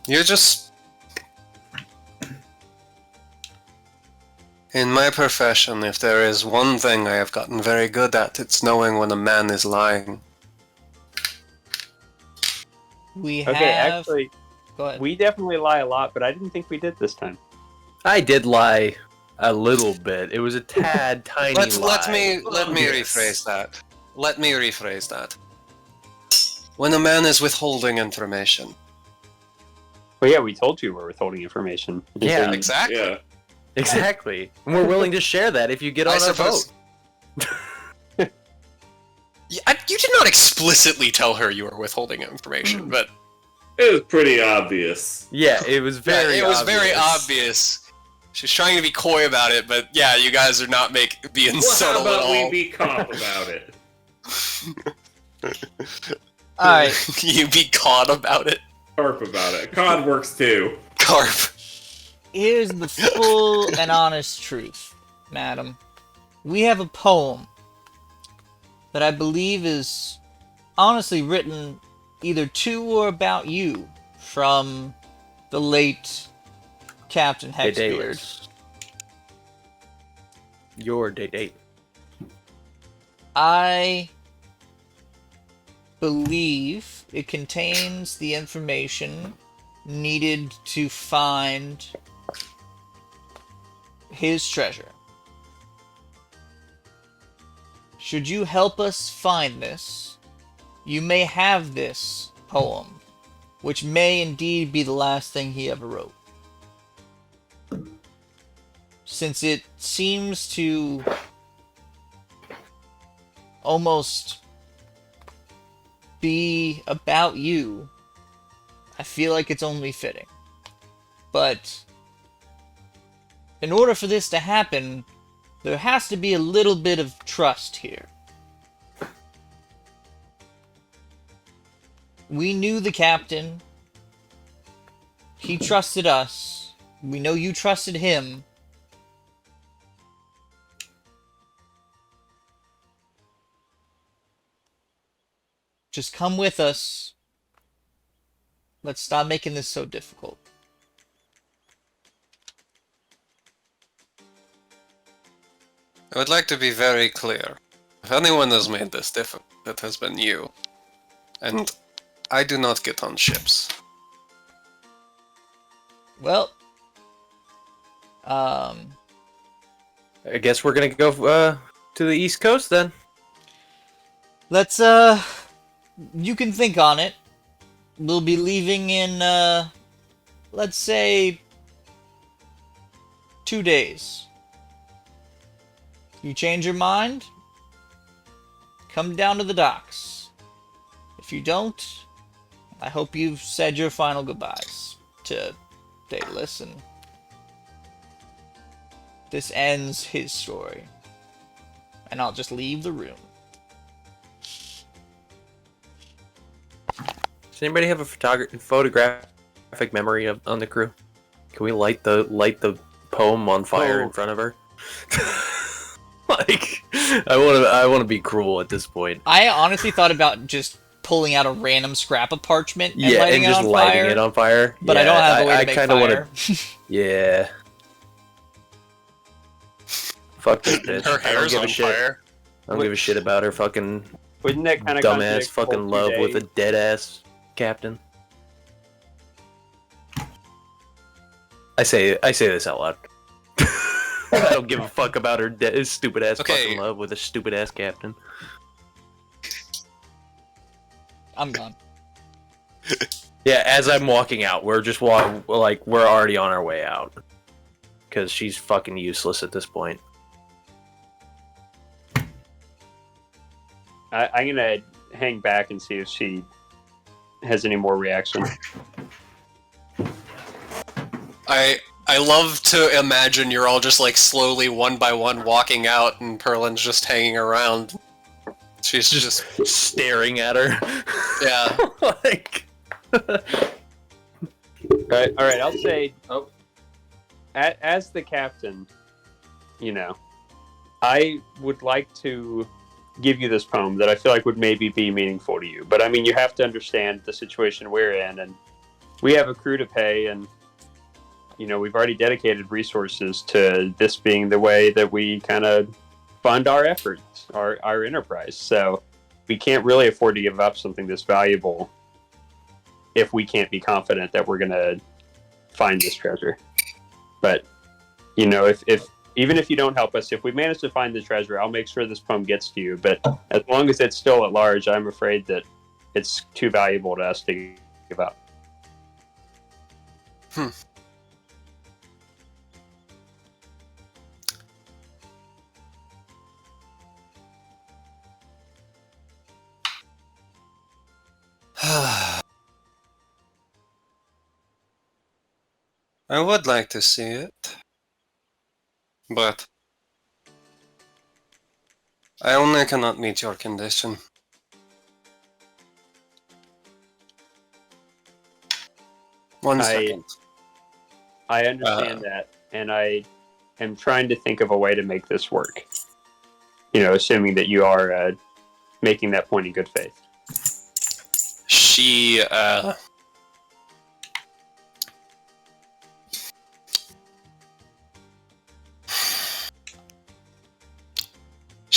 You're just... In my profession, if there is one thing I have gotten very good at, it's knowing when a man is lying. We have... okay. Actually, Go ahead. we definitely lie a lot, but I didn't think we did this time. I did lie a little bit. It was a tad tiny Let lie. me rephrase that. Let me rephrase that. When a man is withholding information. Well, yeah, we told you we're withholding information. Yeah, Exactly. Yeah. Exactly. And we're willing to share that if you get on I our suppose- boat. You did not explicitly tell her you were withholding information, but It was pretty obvious. Yeah, it was very it was obvious. very obvious. She's trying to be coy about it, but yeah, you guys are not being Well, how subtle at about all. we be cop about it? Alright. You be caught about it, Carp about it. Cod works too. Carp. Here's the full and honest truth, madam. We have a poem that I believe is honestly written either to or about you from the late Captain Hey, Hexbeard. Davis. Your date. I believe it contains the information needed to find his treasure. Should you help us find this, you may have this poem, which may indeed be the last thing he ever wrote. Since it seems to almost be about you, I feel like it's only fitting. But in order for this to happen, there has to be a little bit of trust here. We knew the captain. He trusted us. We know you trusted him. Just come with us. Let's stop making this so difficult. I would like to be very clear. If anyone has made this difficult, it has been you. And I do not get on ships. Well, I guess we're gonna go to the East Coast then. let's you can think on it. We'll be leaving in let's say 2 days. You change your mind, come down to the docks. If you don't, I hope you've said your final goodbyes to Daedalus, and this ends his story. And I'll just leave the room. Does anybody have a photographic memory on the crew? Can we light the poem on fire in front of her? Like, I want to be cruel at this point. I honestly thought about just pulling out a random scrap of parchment and Yeah, lighting and just it on lighting fire, it on fire. but Yeah, I don't have a way to make kinda fire. Yeah. Fuck this bitch. Her I don't hair's give a on shit. fire. I don't give a shit about her fucking Wouldn't that kind of dumbass fucking love with a dead ass captain. I say this out loud. I don't give a fuck about her stupid ass fucking love with a stupid ass captain. I'm gone. Yeah, as I'm walking out, we're just we're already on our way out. Because she's fucking useless at this point. I'm gonna hang back and see if she has any more reaction. I love to imagine you're all just like slowly one by one walking out and Perlin's just hanging around. She's just staring at her. Yeah. Like All right, I'll say, as the captain, you know, I would like to give you this poem that I feel like would maybe be meaningful to you. But I mean, you have to understand the situation we're in, and we have a crew to pay, and you know, we've already dedicated resources to this being the way that we kind of fund our efforts, our enterprise. So we can't really afford to give up something this valuable if we can't be confident that we're going to find this treasure. But, you know, if even if you don't help us, if we manage to find the treasure, I'll make sure this poem gets to you. But as long as it's still at large, I'm afraid that it's too valuable to us to give up. I would like to see it, but I only cannot meet your condition. One second. I understand that, and I am trying to think of a way to make this work. You know, assuming that you are making that point in good faith. She,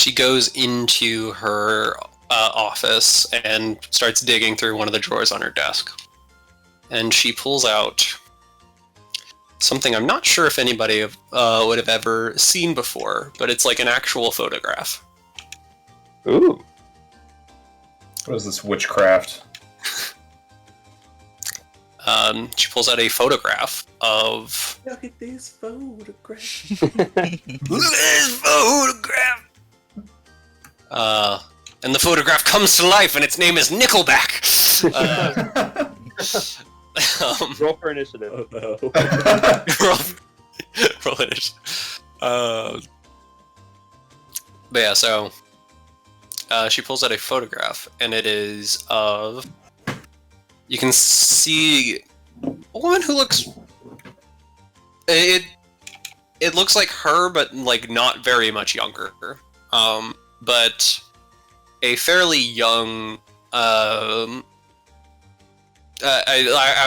she goes into her office and starts digging through one of the drawers on her desk. And she pulls out something I'm not sure if anybody would have ever seen before, but it's like an actual photograph. Ooh. What is this witchcraft? She pulls out a photograph of... Look at this photograph. This photograph! And the photograph comes to life, and its name is Nickelback! Roll for initiative. Oh no. roll initiative. But yeah, so... she pulls out a photograph, and it is of... You can see a woman who looks... It looks like her, but like not very much younger. But a fairly young... I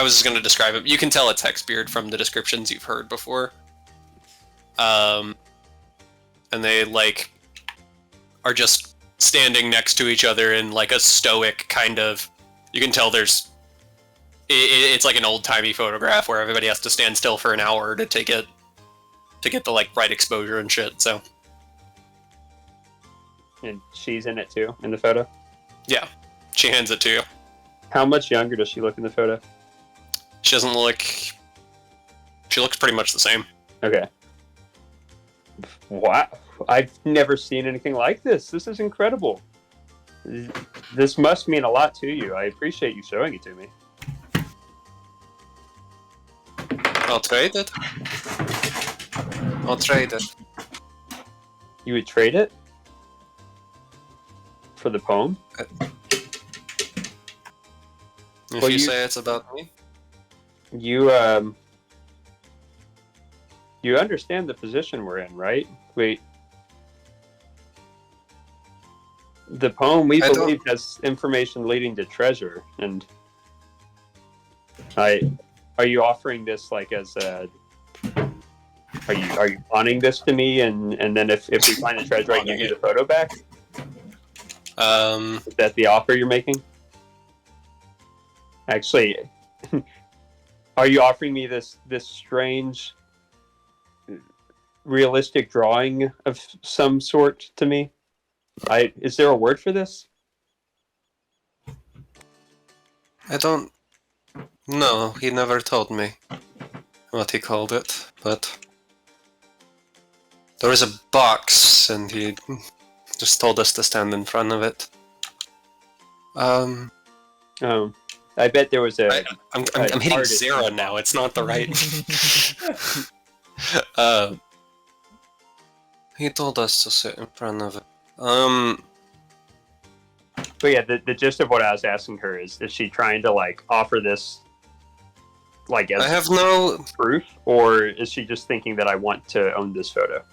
was going to describe it. You can tell it's Hexbeard from the descriptions you've heard before. And they like are just standing next to each other in like a stoic kind of... You can tell there's... It's like an old-timey photograph where everybody has to stand still for an hour to take it, to get the like right exposure and shit. So And she's in it too, in the photo. yeah, she hands it to you. How much younger does she look in the photo? She doesn't look... She looks pretty much the same. Okay. Wow. I've never seen anything like this. This is incredible. This must mean a lot to you. I appreciate you showing it to me. I'll trade it. I'll trade it. You would trade it? For the poem? If Well, you you- say it's about me. You you understand the position we're in, right? Wait. The poem we I don't- believe has information leading to treasure, and are you offering this like as a... Are you pawning this to me, and then if we find the treasure, I give you the photo back? Is that the offer you're making? Actually, are you offering me this strange, realistic drawing of some sort to me? Is there a word for this? I don't... No, he never told me what he called it, but... There was a box, and he just told us to stand in front of it. Oh, I bet there was a... I'm hitting artist. 0 now, it's not the right... He told us to sit in front of it. But yeah, the gist of what I was asking her is she trying to like offer this like as I have no... proof, or is she just thinking that I want to own this photo?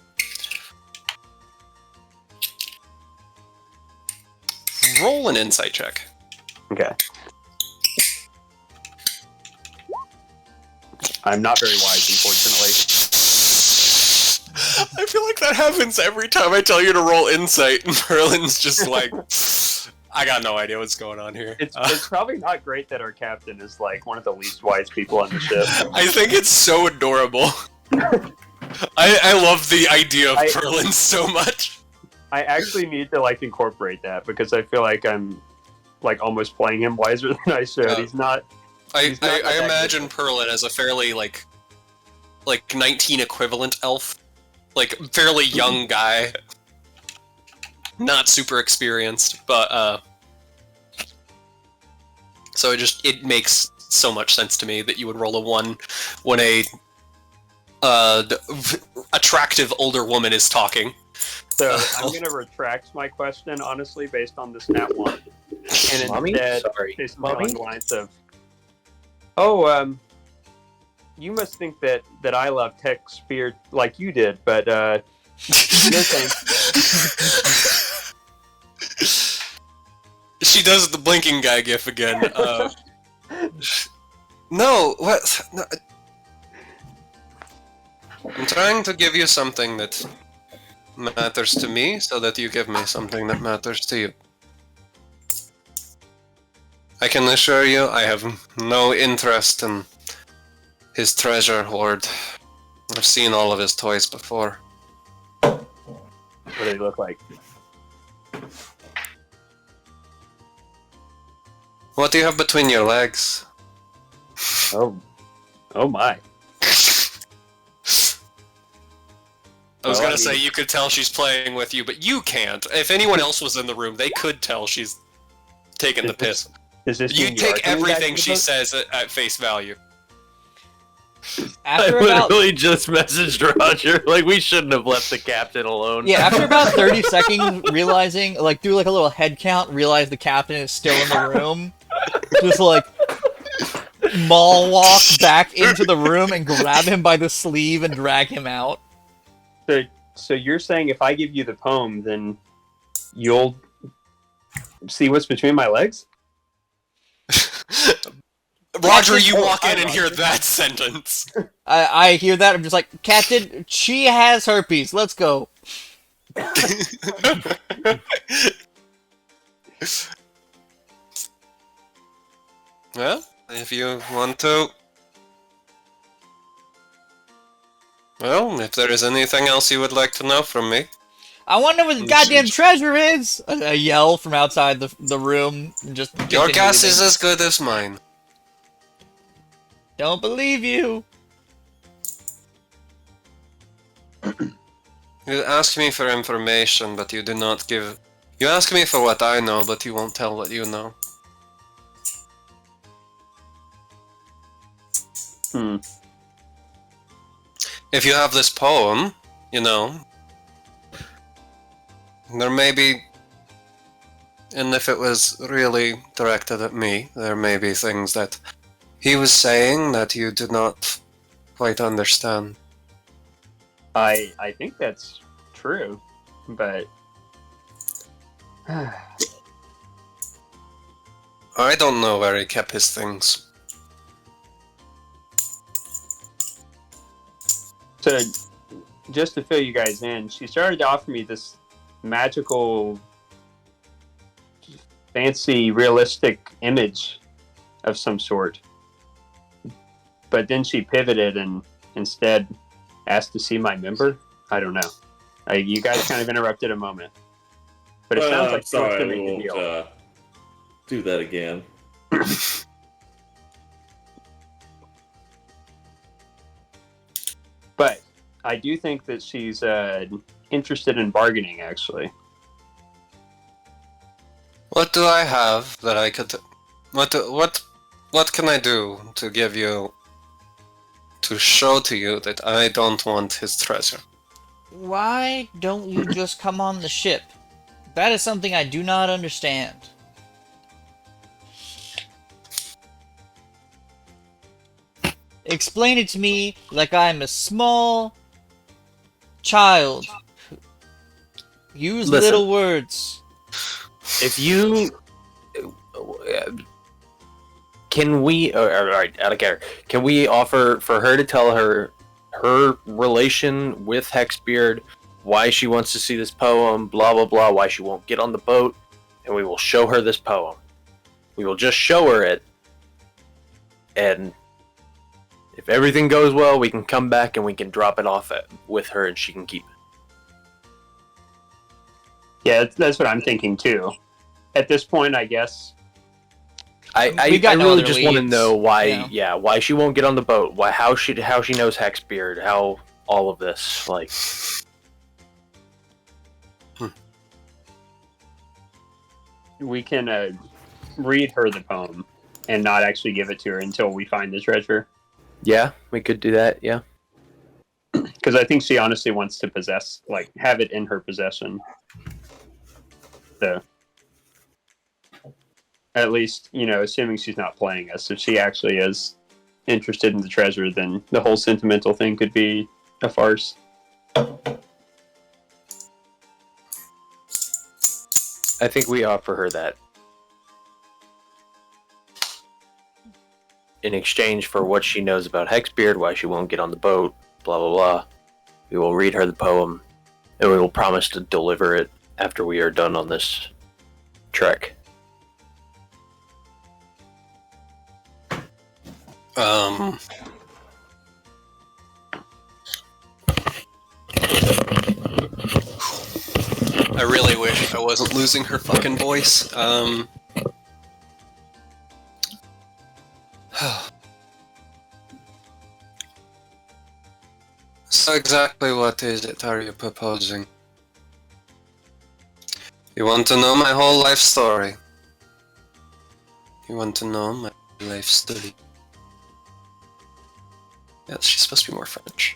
Roll an insight check. Okay. I'm not very wise, unfortunately. I feel like that happens every time I tell you to roll insight, and Merlin's just like, I got no idea what's going on here. It's probably not great that our captain is like one of the least wise people on the ship. I think it's so adorable. I love the idea of Merlin so much. I actually need to like incorporate that because I feel like I'm like almost playing him wiser than I should. Yeah. He's not. I that imagine Perlin as a fairly like 19 equivalent elf, like fairly young guy, not super experienced, but so it makes so much sense to me that you would roll a 1 when a attractive older woman is talking. So I'm gonna retract my question honestly based on this nat 1, and Mommy? instead Sorry. say something Mommy? along the lines of, "Oh, you must think that I love tech spear like you did, but no thanks." She does the blinking guy gif again. No, what? No. I'm trying to give you something that matters to me, so that you give me something that matters to you. I can assure you, I have no interest in his treasure hoard. I've seen all of his toys before. What do they look like? What do you have between your legs? Oh my. I was Well, gonna I say mean- you could tell she's playing with you, but you can't. If anyone else was in the room, they could tell she's taking the piss. Does this You mean take are coming back everything to she the boat? says at face value. I After about literally just messaged Roger. Like, we shouldn't have left the captain alone. yeah, after about 30 seconds, realizing like do like a little head count, realize the captain is still in the room, just like mall walk back into the room and grab him by the sleeve and drag him out. So you're saying if I give you the poem, then you'll see what's between my legs? Roger, you Oh, walk hi, in and hear Roger. that sentence. I hear that. I'm just like, Captain, she has herpes. Let's go. Well, if you want to. Well, if there is anything else you would like to know from me. I want to know where the goddamn treasure is. A yell from outside the room. And just Your continue guess leaving. is as good as mine. Don't believe you. You ask me for information, but you do not give. You ask me for what I know, but you won't tell what you know. Hmm. If you have this poem, you know, there may be. And if it was really directed at me, there may be things that he was saying that you do not quite understand. I think that's true, but I don't know where he kept his things. so just to fill you guys in, she started to offer me this magical, fancy, realistic image of some sort, but then she pivoted and instead asked to see my member. I don't know. You guys kind of interrupted a moment, but it sounds I'm like sorry, to I make a won't deal. do that again. But I do think that she's interested in bargaining, actually. What do I have that I could? What can I do to give you? To show to you that I don't want his treasure. Why don't you just come on the ship? That is something I do not understand. Explain it to me like I'm a small child. Use Listen. little words. If you can we all right, I don't care. Can we offer for her to tell her relation with Hexbeard, why she wants to see this poem, blah blah blah, why she won't get on the boat, and we will show her this poem. We will just show her it, and if everything goes well, we can come back and we can drop it off with her, and she can keep it. Yeah, that's what I'm thinking too. At this point, I guess. We've I got no really other just want to leads, know why, yeah. why she won't get on the boat, why how she knows Hexbeard, how all of this, like. We can read her the poem and not actually give it to her until we find the treasure. Yeah, we could do that. Yeah. Because I think she honestly wants to possess, like, have it in her possession. So, at least, you know, assuming she's not playing us, if she actually is interested in the treasure, then the whole sentimental thing could be a farce. I think we offer her that in exchange for what she knows about Hexbeard, why she won't get on the boat, blah blah blah. We will read her the poem, And we will promise to deliver it after we are done on this trek. I really wish I wasn't losing her fucking voice. So exactly what is it are you proposing? You want to know my whole life story? You want to know my life story? Yeah, she's supposed to be more French.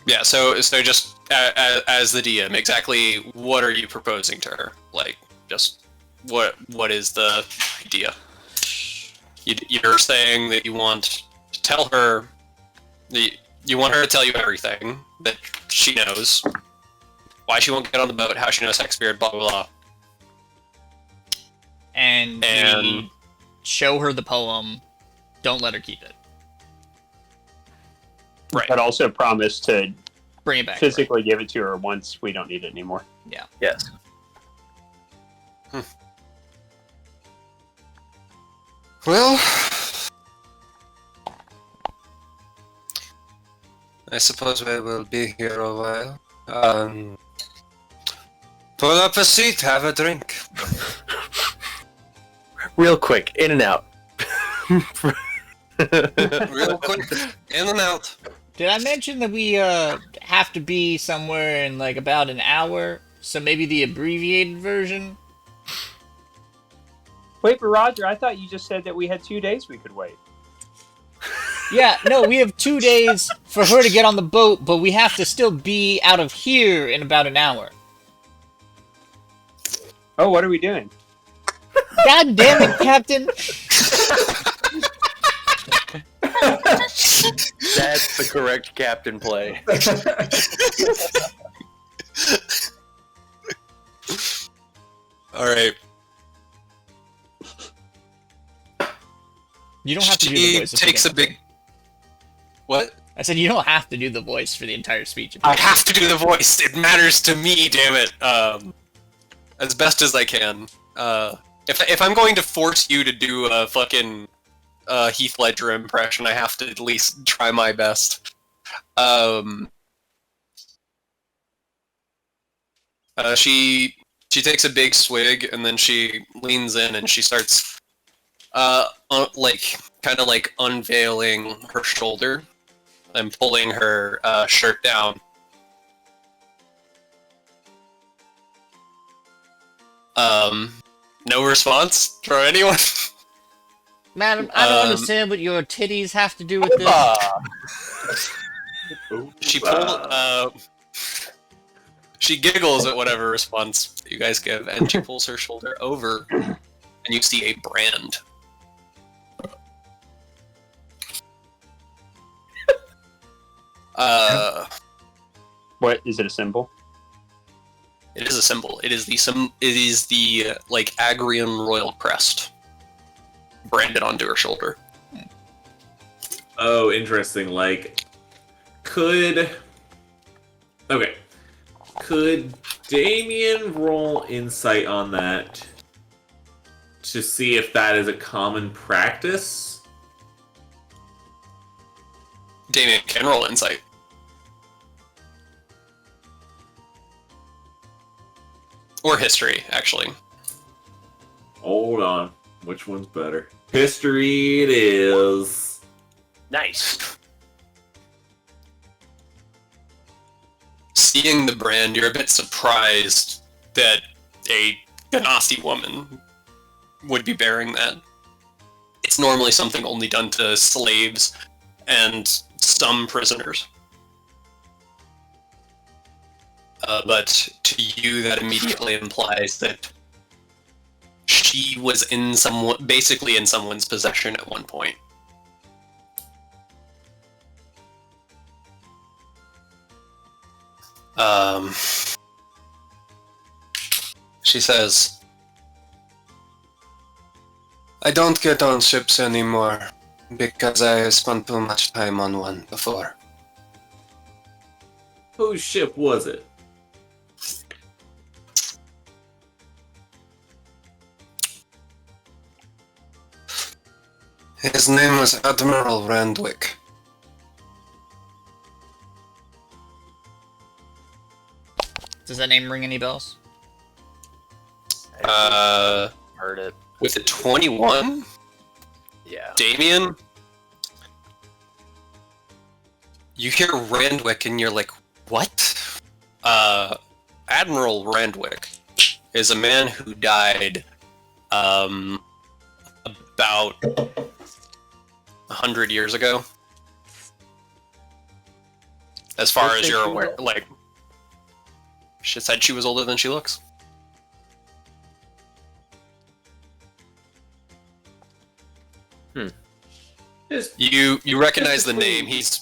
Yeah, so just as the DM, exactly what are you proposing to her? Like, just what is the idea? You're saying that you want to tell her, you want her to tell you everything that she knows, why she won't get on the boat, how she knows Hexbeard, blah blah blah. And we show her the poem. Don't let her keep it. Right. But also promise to Bring it back. physically give it to her once we don't need it anymore. Yeah. Yes. Well, I suppose we will be here a while. Pull up a seat, have a drink. Real quick, in and out. Real quick, in and out. Did I mention that we have to be somewhere in like about an hour? So maybe the abbreviated version? Wait, but Roger, I thought you just said that we had 2 days we could wait. Yeah, no, we have 2 days for her to get on the boat, but we have to still be out of here in about an hour. Oh, what are we doing? God damn it, Captain! That's the correct captain play. Alright. You don't have to do the She voice. takes a big... What? I said you don't have to do the voice for the entire speech. I have to do the voice. It matters to me, damn it. As best as I can. If I'm going to force you to do a fucking Heath Ledger impression, I have to at least try my best. She takes a big swig and then she leans in and she starts kind of unveiling her shoulder and pulling her shirt down. No response from anyone. Madam, I don't understand what your titties have to do with this. She she giggles at whatever response you guys give, and she pulls her shoulder over, and you see a brand. What is it? A symbol? It is a symbol. It is the Agrian royal crest branded onto her shoulder. Oh, interesting. Could Damien roll insight on that to see if that is a common practice? Damien can roll insight. Or history, actually. Hold on. Which one's better? History it is. Nice. Seeing the brand, you're a bit surprised that a Ganassi woman would be bearing that. It's normally something only done to slaves and some prisoners. But to you, that immediately implies that she was basically in someone's possession at one point. She says, "I don't get on ships anymore. Because I spent too much time on one before. Whose ship was it? His name was Admiral Randwick. Does that name ring any bells? Heard it. With a 21? Yeah. Damien? You hear Randwick and you're like, what? Admiral Randwick is a man who died, about 100 years ago. As far as you're aware, like, she said she was older than she looks. Just You recognize the name. He's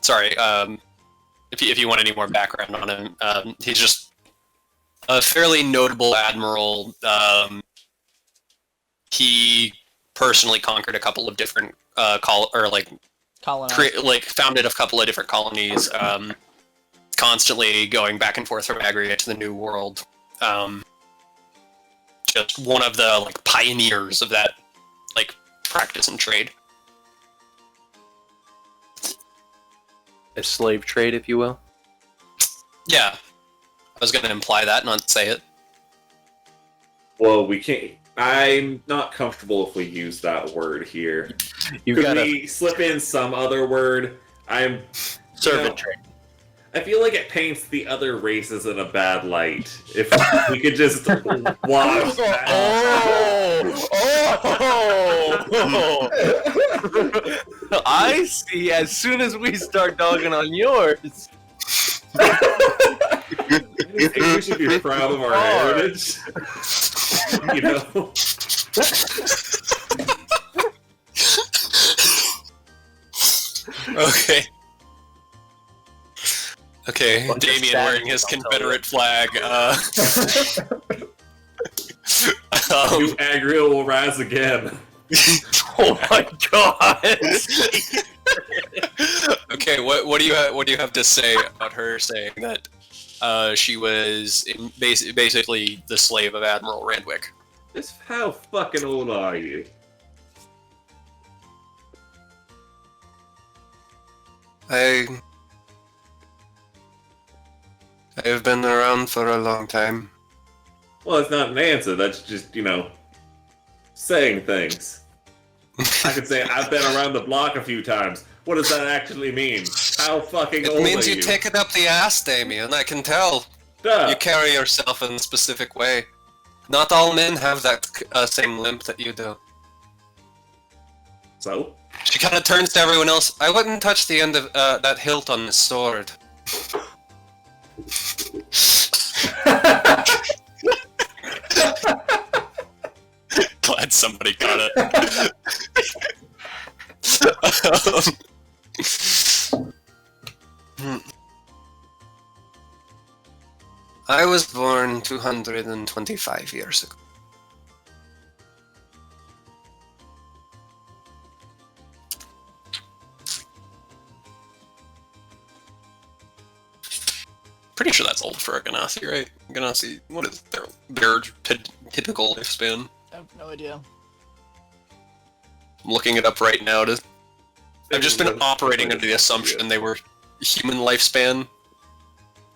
sorry. If you want any more background on him, he's just a fairly notable admiral. He personally conquered a couple of different Colonized. founded a couple of different colonies. Constantly going back and forth from Agria to the New World. Just one of the pioneers of that practice and trade. A slave trade, if you will. Yeah, I was going to imply that, not say it. well, we can't. I'm not comfortable if we use that word here. You Could gotta we slip in some other word? servant trade. I feel like it paints the other races in a bad light. If we could just wash that. I see. As soon as we start dogging on yours, I think we should be proud of our heritage. You know? Okay. Okay, Bunch of Damien savages, wearing his I'll tell Confederate flag. New Agriel will rise again. oh my god! Okay, what do you have to say about her saying that she was basically the slave of Admiral Randwick? Just how fucking old are you? I have been around for a long time. Well, it's not an answer. That's just, saying things. I could say I've been around the block a few times. What does that actually mean? How fucking old It means are you you? take it up the ass, Damien. I can tell. Duh. You carry yourself in a specific way. Not all men have that same limp that you do. So? She kind of turns to everyone else. I wouldn't touch the end of that hilt on this sword. Glad somebody got it. I was born 225 years ago. Pretty sure that's old for a Ganassi, right? Ganassi, what is their typical lifespan? I have no idea. I'm looking it up right now. I've just been operating under the assumption they were human lifespan.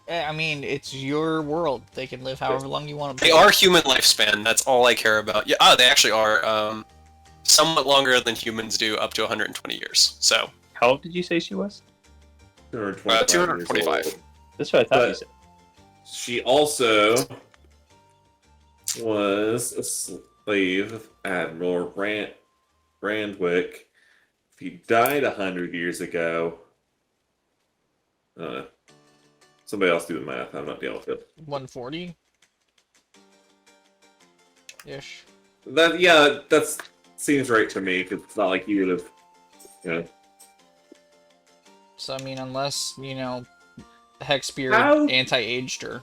I mean, it's your world. They can live however long you want them They to. are human lifespan. That's all I care about. Yeah, they actually are. Somewhat longer than humans do, up to 120 years. So, How old did you say she was? 225. years old. That's what I thought But- you said. She also was a slave of Admiral Randwick. If he died 100 years ago, somebody else do the math. I'm not dealing with it. 140 ish. That seems right to me because it's not like you would have, So I mean, unless Hexbeard How- anti-aged her.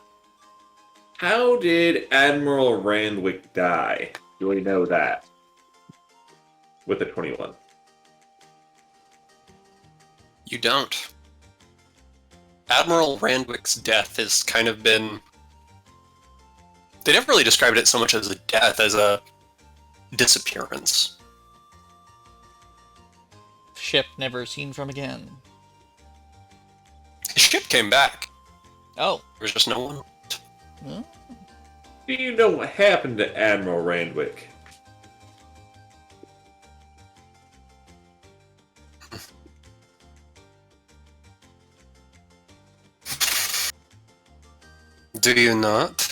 How did Admiral Randwick die? Do we know that? with a 21. You don't. Admiral Randwick's death has kind of been... They never really described it so much as a death as a disappearance. Ship never seen from again. His ship came back. Oh. There was just no one. Hmm? Do you know what happened to Admiral Randwick? Do you not?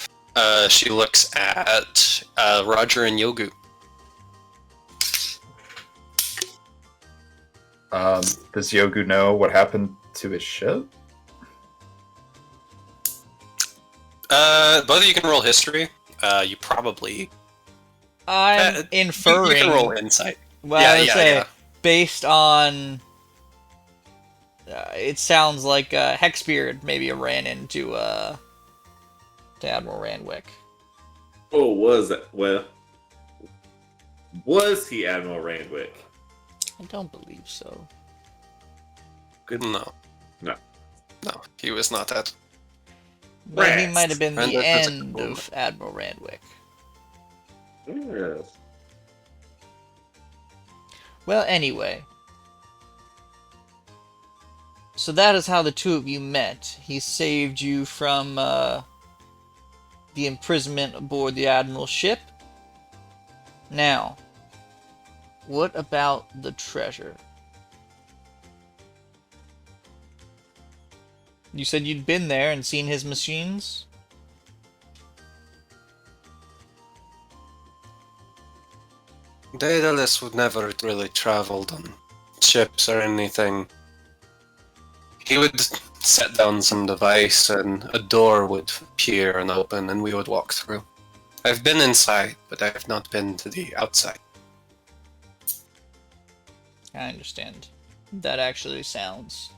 She looks at Roger and Yogu. Does Yogu know what happened to his ship? Both of you can roll history. You probably... I'm inferring. You can roll insight. Well, Yeah, I would yeah, say, yeah. based on... it sounds like Hexbeard maybe ran into to Admiral Randwick. Oh, was that? Well, was he Admiral Randwick? I don't believe so. Good. No. No. No, he was not that. But he Rats. might have been And the that's a end cool of Admiral Randwick. Yes. Well, anyway. So that is how the two of you met. He saved you from the imprisonment aboard the Admiral's ship. Now, what about the treasure? You said you'd been there and seen his machines? Daedalus would never really traveled on ships or anything. He would set down some device and a door would appear and open and we would walk through. I've been inside, but I have not been to the outside. I understand. That actually sounds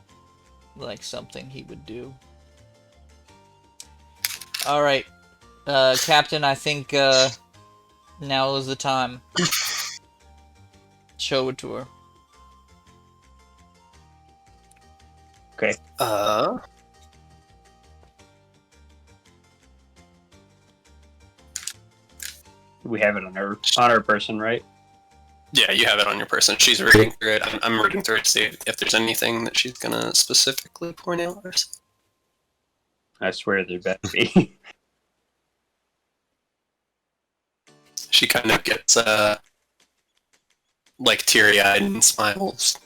like something he would do. Alright, Captain, I think now is the time. Show it to her. Okay. We have it on our person, right? Yeah, you have it on your person. She's reading through it. I'm reading through it to see if there's anything that she's gonna specifically point out. Or something. I swear there better be. She kind of gets like teary-eyed and smiles.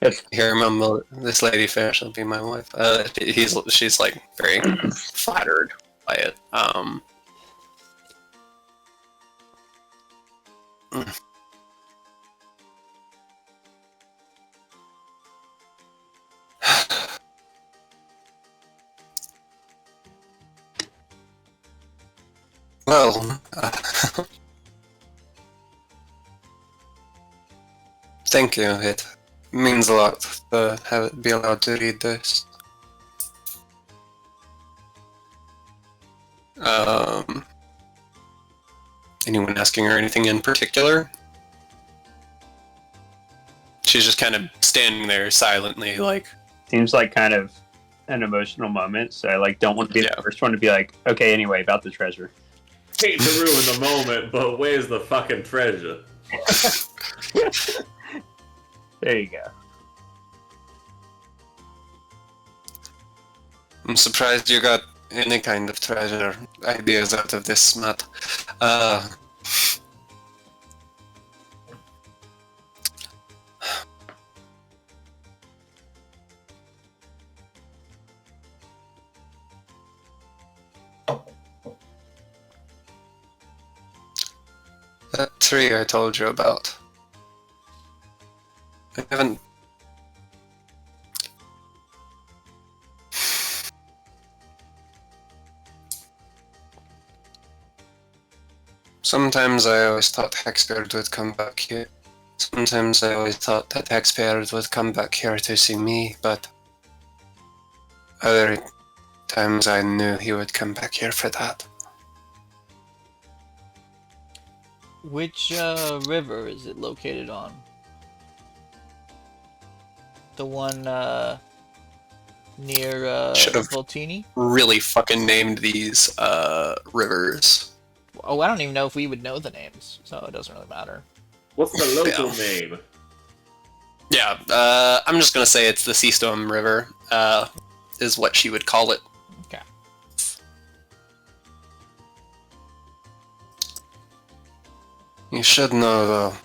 Yes. Here, remember, this lady fair shall be my wife. She's like very flattered by it. Well, thank you. It means a lot to be allowed to read this. Anyone asking her anything in particular? She's just kind of standing there silently, like... Seems like kind of an emotional moment, so I don't want to be the first one to be like, okay, anyway, about the treasure. Hate to ruin the moment, but where's the fucking treasure? There you go. I'm surprised you got any kind of treasure ideas out of this, Matt. That tree I told you about. I haven't... Sometimes I always thought Hexbeard would come back here. Sometimes I always thought that Hexbeard would come back here to see me, but... Other times I knew he would come back here for that. Which river is it located on? The one near Should've- Voltini? Really fucking named these rivers. Oh, I don't even know if we would know the names, so it doesn't really matter. What's the local Yeah. name? Yeah, I'm just gonna say it's the Seastorm River, is what she would call it. Okay. You should know, though.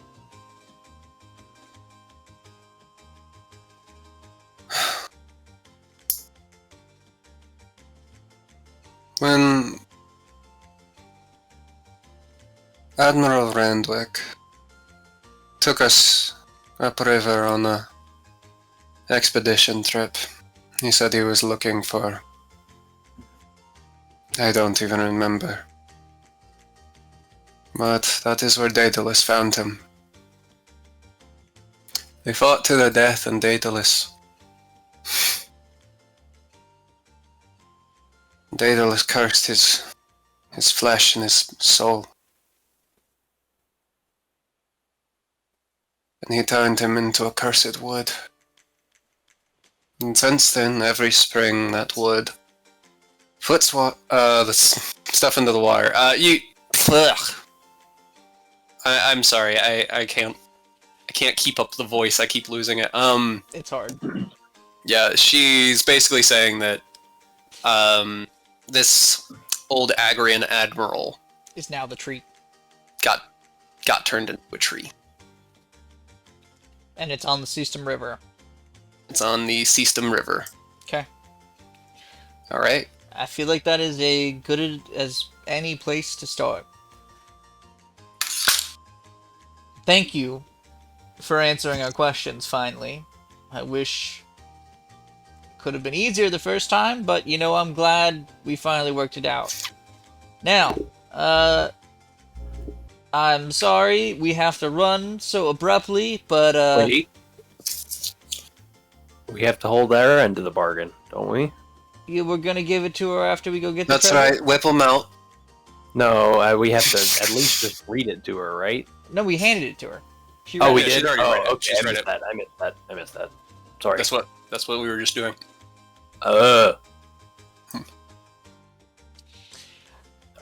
When Admiral Randwick took us upriver on a expedition trip, he said he was looking for... I don't even remember. But that is where Daedalus found him. They fought to the death, and Daedalus cursed his flesh and his soul. And he turned him into a cursed wood. And since then, every spring, that wood puts the stuff into the water. Ugh. I'm sorry, I can't keep up the voice, I keep losing it. It's hard. Yeah, she's basically saying that, this old Agrian admiral Is now the tree. got turned into a tree. And it's on the Seastum River. It's on the Seastum River. Okay. Alright. I feel like that is a good as any place to start. Thank you for answering our questions, finally. I wish it could have been easier the first time, but you know, I'm glad we finally worked it out. Now, I'm sorry we have to run so abruptly, but Wait. We have to hold our end of the bargain, don't we? you were gonna give it to her after we go get the That's credit? right, whip 'em out. No, we have to at least just read it to her, right? No, we handed it to her. She Oh, read we it. she's did? already Oh, read it. okay, She's I read missed it. that. I missed that. Sorry. That's what we were just doing.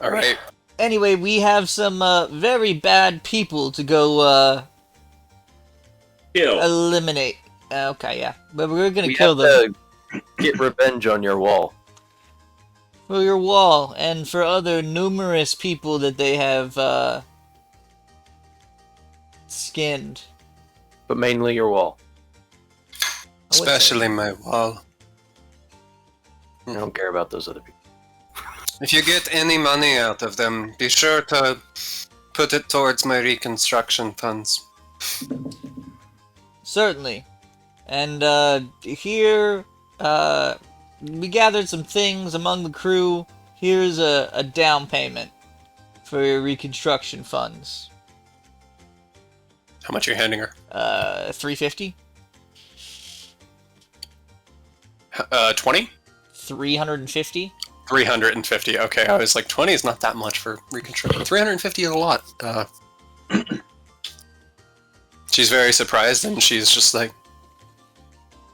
Alright. Anyway, we have some very bad people to go Kill. eliminate. Okay, yeah. But we're gonna We kill have them to get revenge on your wall. for your wall and for other numerous people that they have skinned. But mainly your wall. I would say. Especially my wall. I don't care about those other people. If you get any money out of them, be sure to put it towards my reconstruction funds. Certainly. And here we gathered some things among the crew. Here's a down payment for your reconstruction funds. How much are you handing her? $350? 20? $350? 350. Okay, I was like, 20 is not that much for reconstruction. 350 is a lot. She's very surprised, and she's just like,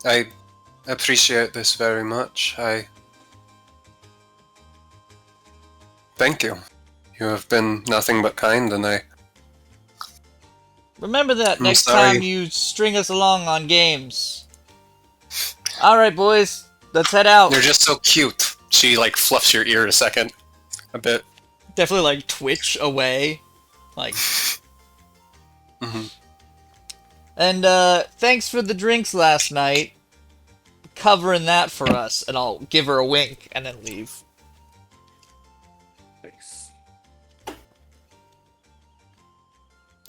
I appreciate this very much. Thank you. You have been nothing but kind, and I... Remember that I'm next sorry. time you string us along on games. Alright, boys. Let's head out. You're just so cute. She, like, fluffs your ear a bit. Definitely, like, twitch away. Like... Mhm. And, thanks for the drinks last night. Covering that for us. And I'll give her a wink and then leave. Thanks.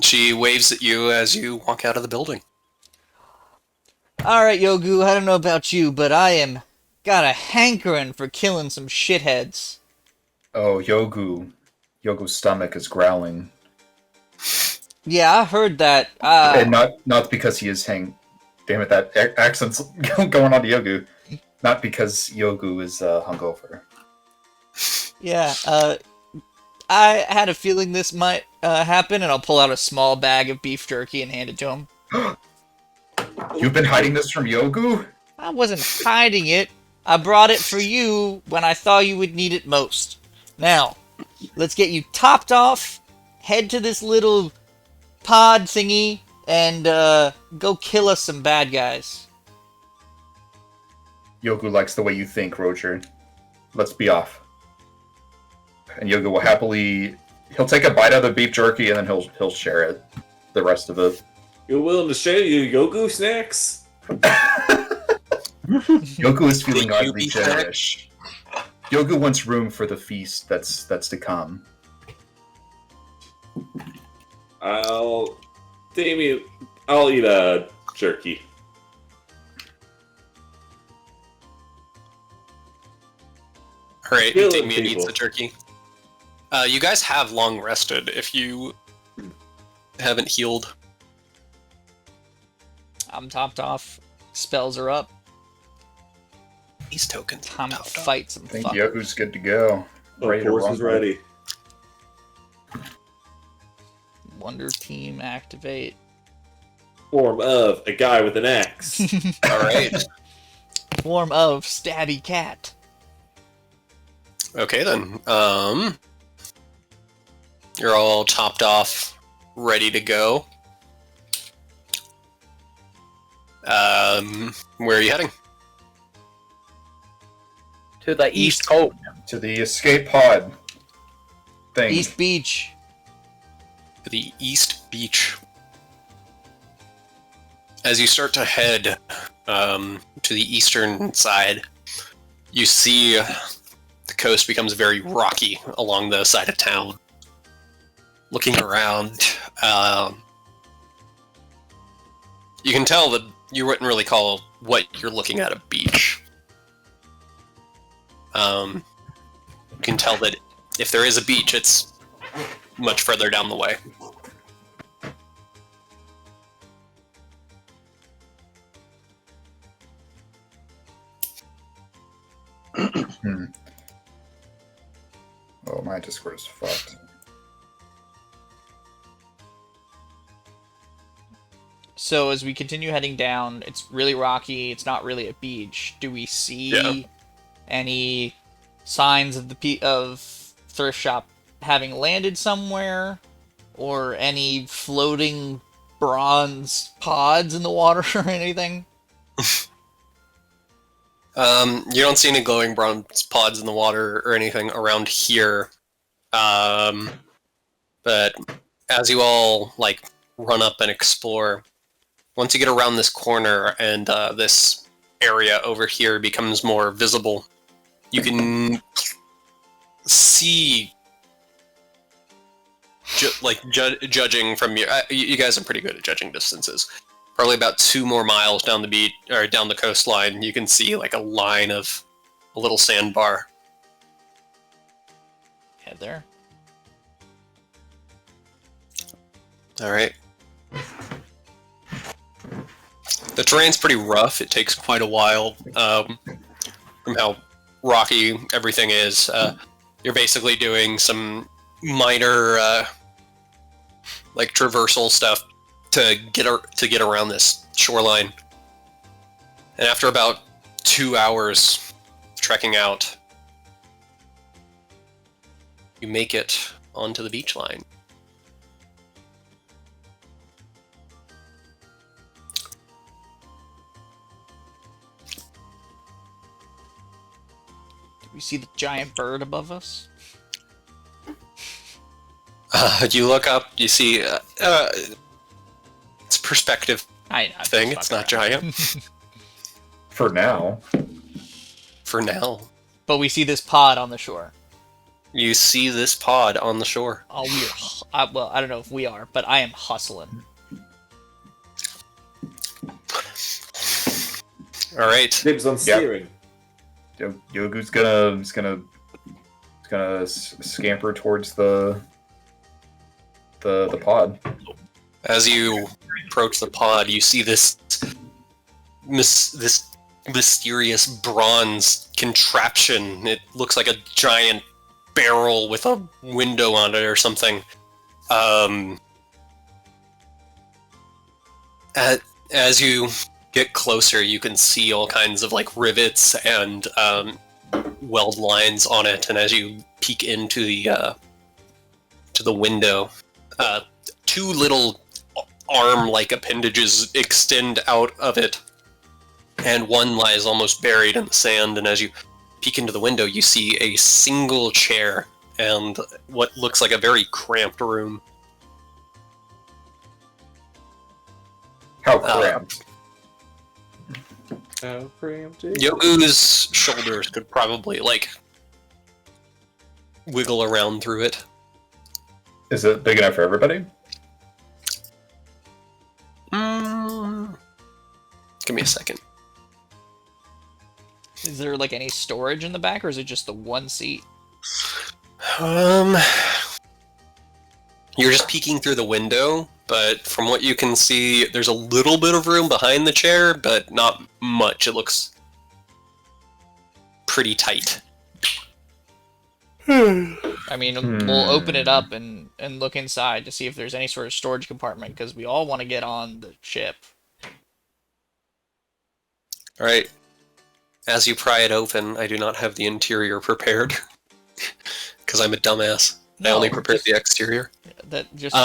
She waves at you as you walk out of the building. Alright, Yogu, I don't know about you, but I am... got a hankering for killing some shitheads. Oh, Yogu's stomach is growling. Yeah, I heard that. And not because he is damn it, that accent's going on to Yogu. Not because Yogu is hungover. Yeah, I had a feeling this might happen, and I'll pull out a small bag of beef jerky and hand it to him. You've been hiding this from Yogu? I wasn't hiding it. I brought it for you when I thought you would need it most. Now, let's get you topped off, head to this little pod thingy, and go kill us some bad guys. Yogu likes the way you think, Roger. Let's be off. And Yogu will happily... He'll take a bite out of the beef jerky, and then he'll share it. The rest of it. You're willing to share your Yogu snacks? Yogu is feeling Thank you, oddly beef generous. Yogu wants room for the feast that's to come. I'll eat a jerky. Alright, Killing Damien people. eats the turkey. You guys have long rested if you haven't healed. I'm topped off. Spells are up. These tokens. Time to topped up. fight some I think fuck. Yogu's good to go. Of course, is ready. Wonder Team activate. Form of a guy with an axe. Alright. Form of Stabby Cat. Okay then. You're all topped off, ready to go. Where are you heading? To the East Coast. To the escape pod thing. East Beach. To the East Beach. As you start to head to the eastern side, you see the coast becomes very rocky along the side of town. Looking around, you can tell that you wouldn't really call what you're looking at a beach. You can tell that if there is a beach, it's much further down the way. Oh, my Discord is fucked. So as we continue heading down, it's really rocky. It's not really a beach. Do we see Yeah. any signs of of thrift shop having landed somewhere, or any floating bronze pods in the water or anything? You don't see any glowing bronze pods in the water or anything around here. But as you all run up and explore, once you get around this corner and this area over here becomes more visible, you can see, judging from your, you guys are pretty good at judging distances. Probably about 2 more miles down the beach or down the coastline, you can see a line of a little sandbar. Head there. All right. The terrain's pretty rough. It takes quite a while from how rocky everything is. You're basically doing some minor traversal stuff to get around this shoreline. And after about 2 hours trekking out, you make it onto the beach line. Do we see the giant bird above us? You look up, you see it's a perspective I thing. It's not giant For now. for now. But we see this pod on the shore. You see this pod on the shore. Oh, well, I don't know if we are, but I am hustling. All right. Dibs on steering. Yogu's gonna scamper towards the pod. As you approach the pod, you see this mysterious bronze contraption. It looks like a giant barrel with a window on it or something. As you get closer, you can see all kinds of like rivets and weld lines on it, and as you peek into the window, two little arm-like appendages extend out of it, and one lies almost buried in the sand. And as you peek into the window, you see a single chair and what looks like a very cramped room. How cramped? How preemptive? Yogu's shoulders could probably, like, wiggle around through it. Is it big enough for everybody? Give me a second. Is there like any storage in the back, or is it just the one seat? You're just peeking through the window, but from what you can see, there's a little bit of room behind the chair, but not much. It looks pretty tight. I mean, we'll open it up and look inside to see if there's any sort of storage compartment, because we all want to get on the ship. Alright. As you pry it open, I do not have the interior prepared. Because I'm a dumbass. I only prepared the exterior. That just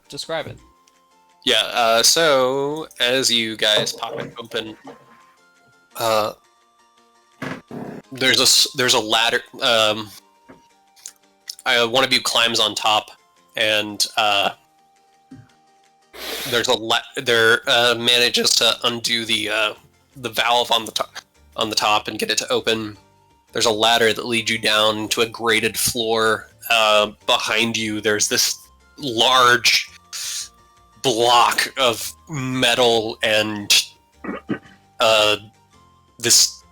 describe it. Yeah, so as you guys pop it open, there's a ladder. One of you climbs on top, and manages to undo the valve on the top and get it to open. There's a ladder that leads you down to a grated floor. Behind you, there's this large block of metal and this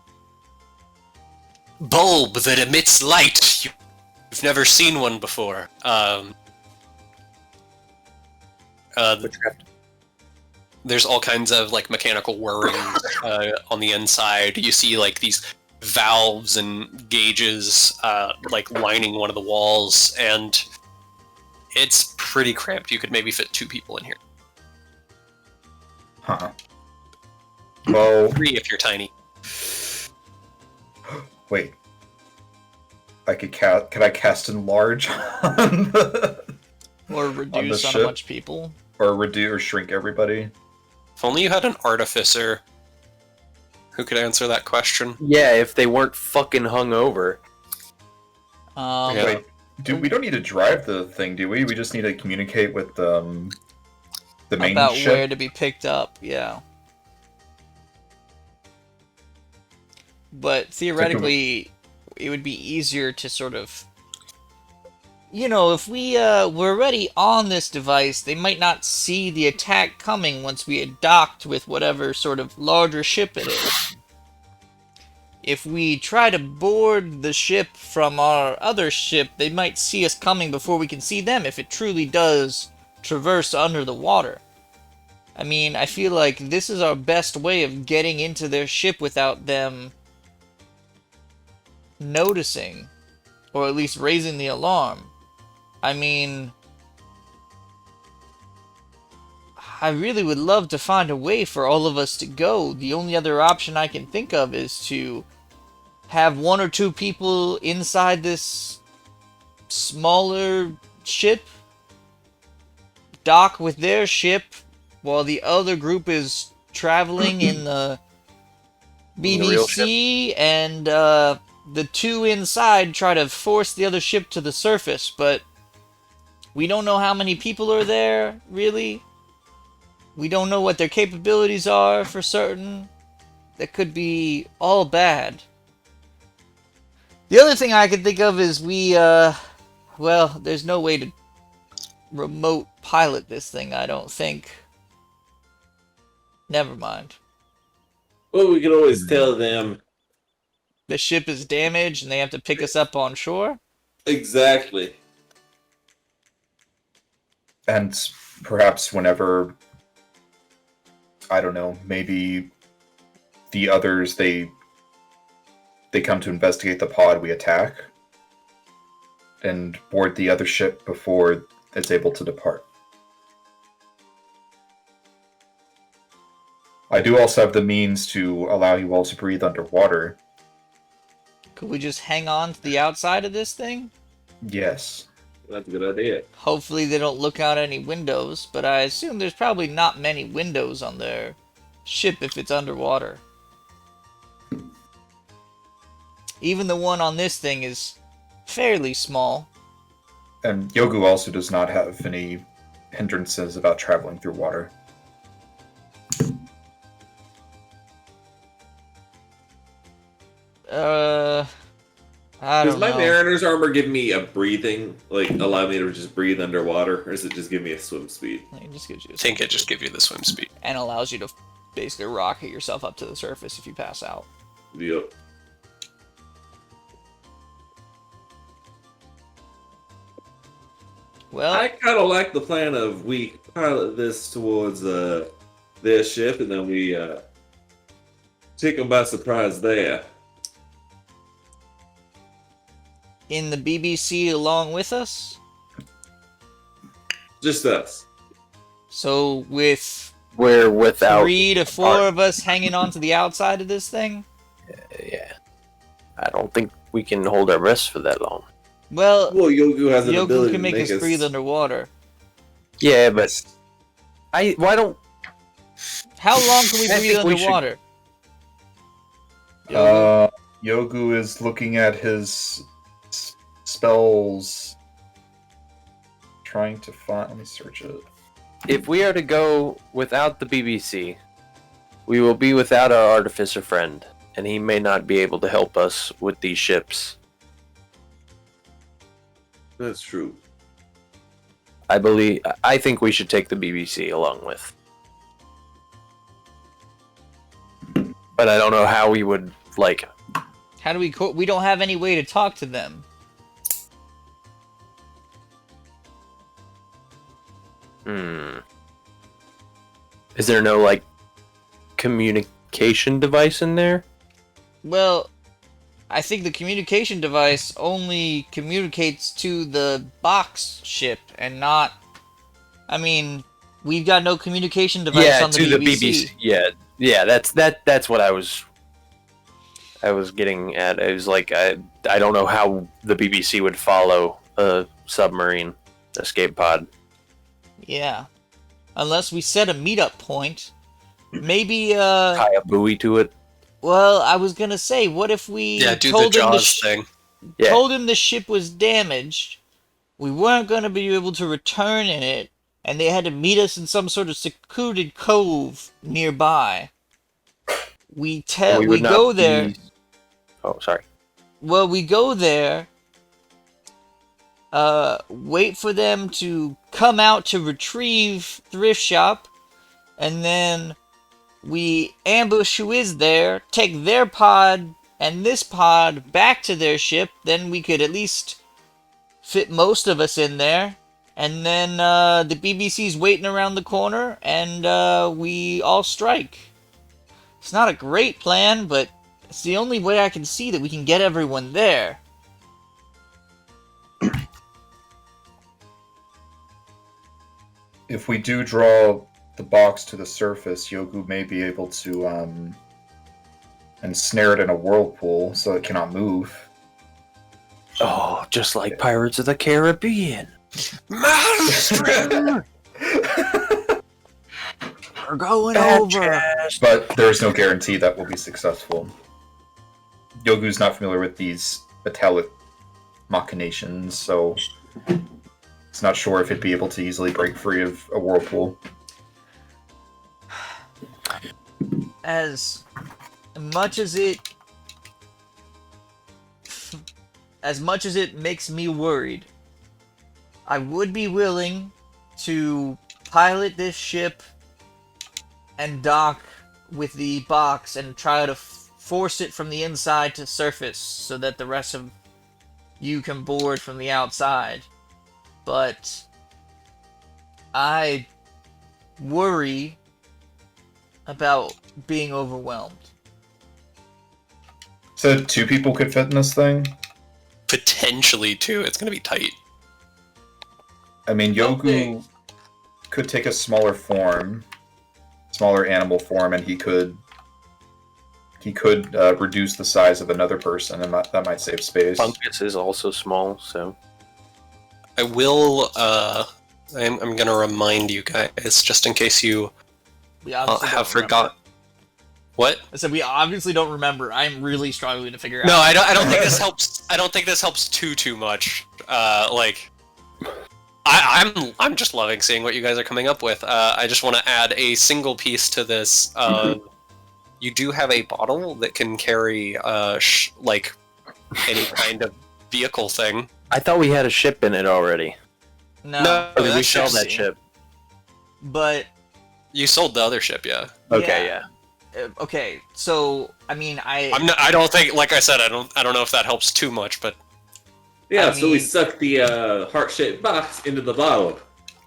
bulb that emits light. You've never seen one before. There's all kinds of like mechanical whirring on the inside. You see like these valves and gauges like lining one of the walls, and it's pretty cramped. You could maybe fit 2 people in here. Huh. Well, 3 if you're tiny. wait. Can I cast enlarge on the, Or reduce on ship? a bunch of people. or reduce or shrink everybody? If only you had an artificer who could answer that question. Yeah, if they weren't fucking hungover. Yeah. Wait, we don't need to drive the thing, do we? We just need to communicate with the main About ship. where to be picked up, yeah. But theoretically, it would be easier to sort of... You know, if we were already on this device, they might not see the attack coming once we had docked with whatever sort of larger ship it is. If we try to board the ship from our other ship, they might see us coming before we can see them if it truly does traverse under the water. I mean, I feel like this is our best way of getting into their ship without them noticing, or at least raising the alarm. I mean, I really would love to find a way for all of us to go. The only other option I can think of is to have 1 or 2 people inside this smaller ship, dock with their ship, while the other group is traveling in the real BBC, and the 2 inside try to force the other ship to the surface, but we don't know how many people are there, really. We don't know what their capabilities are for certain. That could be all bad. The other thing I could think of is well, there's no way to remote pilot this thing, I don't think. Never mind. Well, we can always tell them The ship is damaged and they have to pick us up on shore? exactly. And perhaps whenever, I don't know, maybe the others, they come to investigate the pod, we attack. and board the other ship before it's able to depart. I do also have the means to allow you all to breathe underwater. Could we just hang on to the outside of this thing? Yes. That's a good idea. Hopefully they don't look out any windows, but I assume there's probably not many windows on their ship if it's underwater. Even the one on this thing is fairly small. And Yogu also does not have any hindrances about traveling through water. I Does don't my know. mariner's armor give me a breathing, like allow me to just breathe underwater, or does it just give me a swim speed? It just gives you a I think it just gives you the swim speed. and allows you to basically rocket yourself up to the surface if you pass out. Yep. Well, I kind of like the plan of we pilot this towards their ship, and then we take them by surprise there. in the BBC along with us. Just us. So with We're without. 3 to 4 of us hanging on to the outside of this thing. Yeah. I don't think we can hold our breaths for that long. Well, Well, Yogu has an Yogu ability can make to us breathe underwater. Yeah, but why don't How long can we I breathe think we should- underwater? Yogu? Yogu is looking at his spells, trying to find. Let me search it. if we are to go without the BBC, we will be without our artificer friend, and he may not be able to help us with these ships. That's true. I think we should take the BBC along with. But I don't know how we would, like... How do we don't have any way to talk to them. Is there no, like, communication device in there? Well, I think the communication device only communicates to the box ship and not... I mean, we've got no communication device on the BBC. Yeah, that's what I was getting at. It was like I don't know how the BBC would follow a submarine escape pod. Yeah. Unless we set a meetup point. Maybe, Tie a buoy to it. well, I was gonna say, what if we Yeah, do the told him Jaws thing. Yeah. told him the ship was damaged, we weren't gonna be able to return in it, and they had to meet us in some sort of secluded cove nearby. We would not go there. be- Oh, sorry. Well, we go there, wait for them to come out to retrieve Thrift Shop, and then we ambush who is there, take their pod and this pod back to their ship, then we could at least fit most of us in there, and then the BBC's waiting around the corner, and we all strike. It's not a great plan, but it's the only way I can see that we can get everyone there. If we do draw the box to the surface, Yogu may be able to ensnare it in a whirlpool so it cannot move. Oh, just like Pirates of the Caribbean. Maelstrom! We're going over. But there is no guarantee that will be successful. Yogu's not familiar with these metallic machinations, so he's not sure if it'd be able to easily break free of a whirlpool. As much as it makes me worried, I would be willing to pilot this ship and dock with the box and try to force it from the inside to surface so that the rest of you can board from the outside. But I worry about being overwhelmed. So 2 people could fit in this thing? potentially 2. It's gonna be tight. I mean, Yogu Okay. could take a smaller animal form, and he could reduce the size of another person, and that might save space. Fungus is also small, so I will. I'm gonna remind you guys, just in case you We obviously have don't forgotten. remember. What? I said we obviously don't remember. I'm really struggling to figure No, out. I don't think this helps. I don't think this helps too much. I'm just loving seeing what you guys are coming up with. I just want to add a single piece to this. You do have a bottle that can carry any kind of vehicle thing. I thought we had a ship in it already. No, Or did we that's sell just- that ship? but You sold the other ship, yeah. Okay, yeah. Okay, so I mean, I don't think, like I said, I don't know if that helps too much, but Yeah, I so we mean- suck the heart-shaped box into the bottle.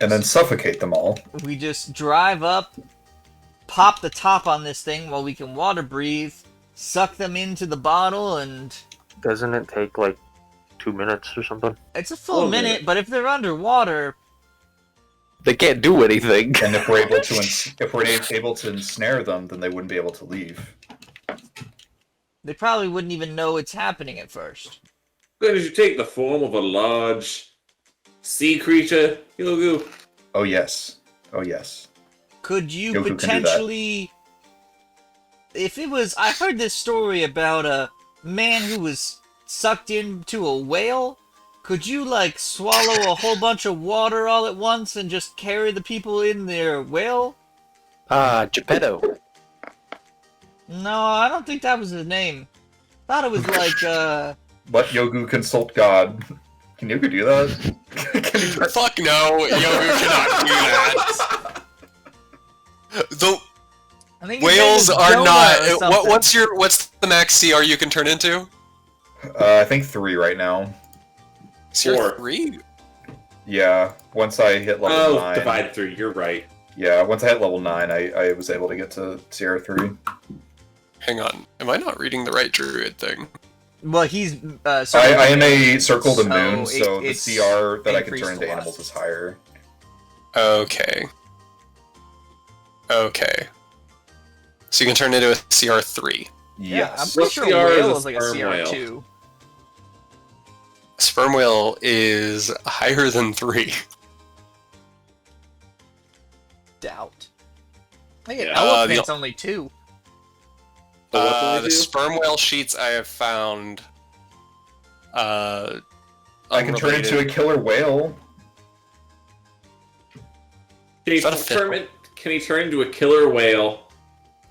And then suffocate them all. we just drive up, pop the top on this thing while we can water breathe, suck them into the bottle, and Doesn't it take like 2 minutes or something? it's a full Full minute. minute. But if they're underwater, They can't do anything. And if we're able to ensnare them, then they wouldn't be able to leave. they probably wouldn't even know it's happening at first. Then you take the form of a large sea creature, Yogu. Oh yes. Oh yes. Could you Yoku can do that. potentially, if it was, I heard this story about a man who was sucked into a whale. Could you like swallow a whole bunch of water all at once and just carry the people in their whale? Geppetto. No, I don't think that was his name. Thought it was like Let Yogu consult God. Can Yogu do that? Can he try- fuck no, Yogu cannot do that. The I think his name whales was are Jonah not. or something. What's the max CR you can turn into? I think 3 right now. CR 4. 3? Yeah. Once I hit level Oh, 9. divide 3, you're right. Yeah, once I hit level 9, I was able to get to CR3. Hang on, am I not reading the right druid thing? Well, he's. I am a Circle of the So Moon, so the it's CR that I can increased turn into a lot. animals is higher. Okay. Okay. So you can turn into a CR3. Yeah, I'm Yes. pretty What sure CR a is whale a is like a sperm whale? CR2. Sperm whale is higher than 3. Doubt. I think an Yeah, elephant's only 2. So what's only The 2? sperm whale sheets I have found. I can turn unrelated. into a killer whale. Can Is that a fish? can he turn into a killer whale?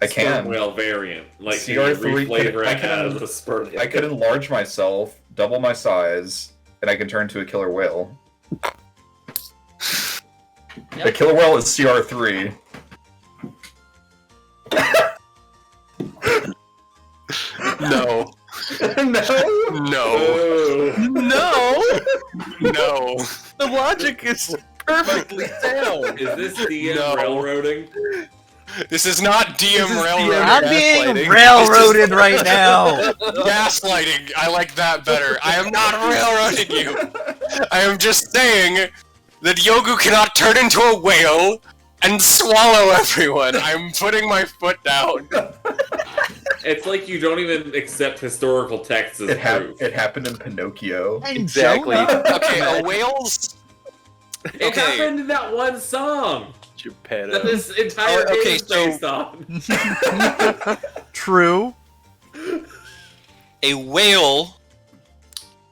I Sperm can. whale variant. Like, can CR3 you reflavor I it can- as a sperm whale? I can enlarge myself, double my size, and I can turn into a killer whale. Yep. The killer whale is CR3. No. No! No. Oh. No. No. The logic is perfectly sound. Is this DM No. railroading? This is not DM This is railroading. DM. I'm being gaslighting. railroaded right now. Gaslighting. I like that better. I am not railroading you. I am just saying that Yogu cannot turn into a whale and swallow everyone. I'm putting my foot down. It's like you don't even accept historical texts as proof. It happened in Pinocchio. And Exactly. Jonah? Okay, a whale's. It Okay. happened in that one song that Geppetto. this entire game Okay, is so- based on. True. A whale.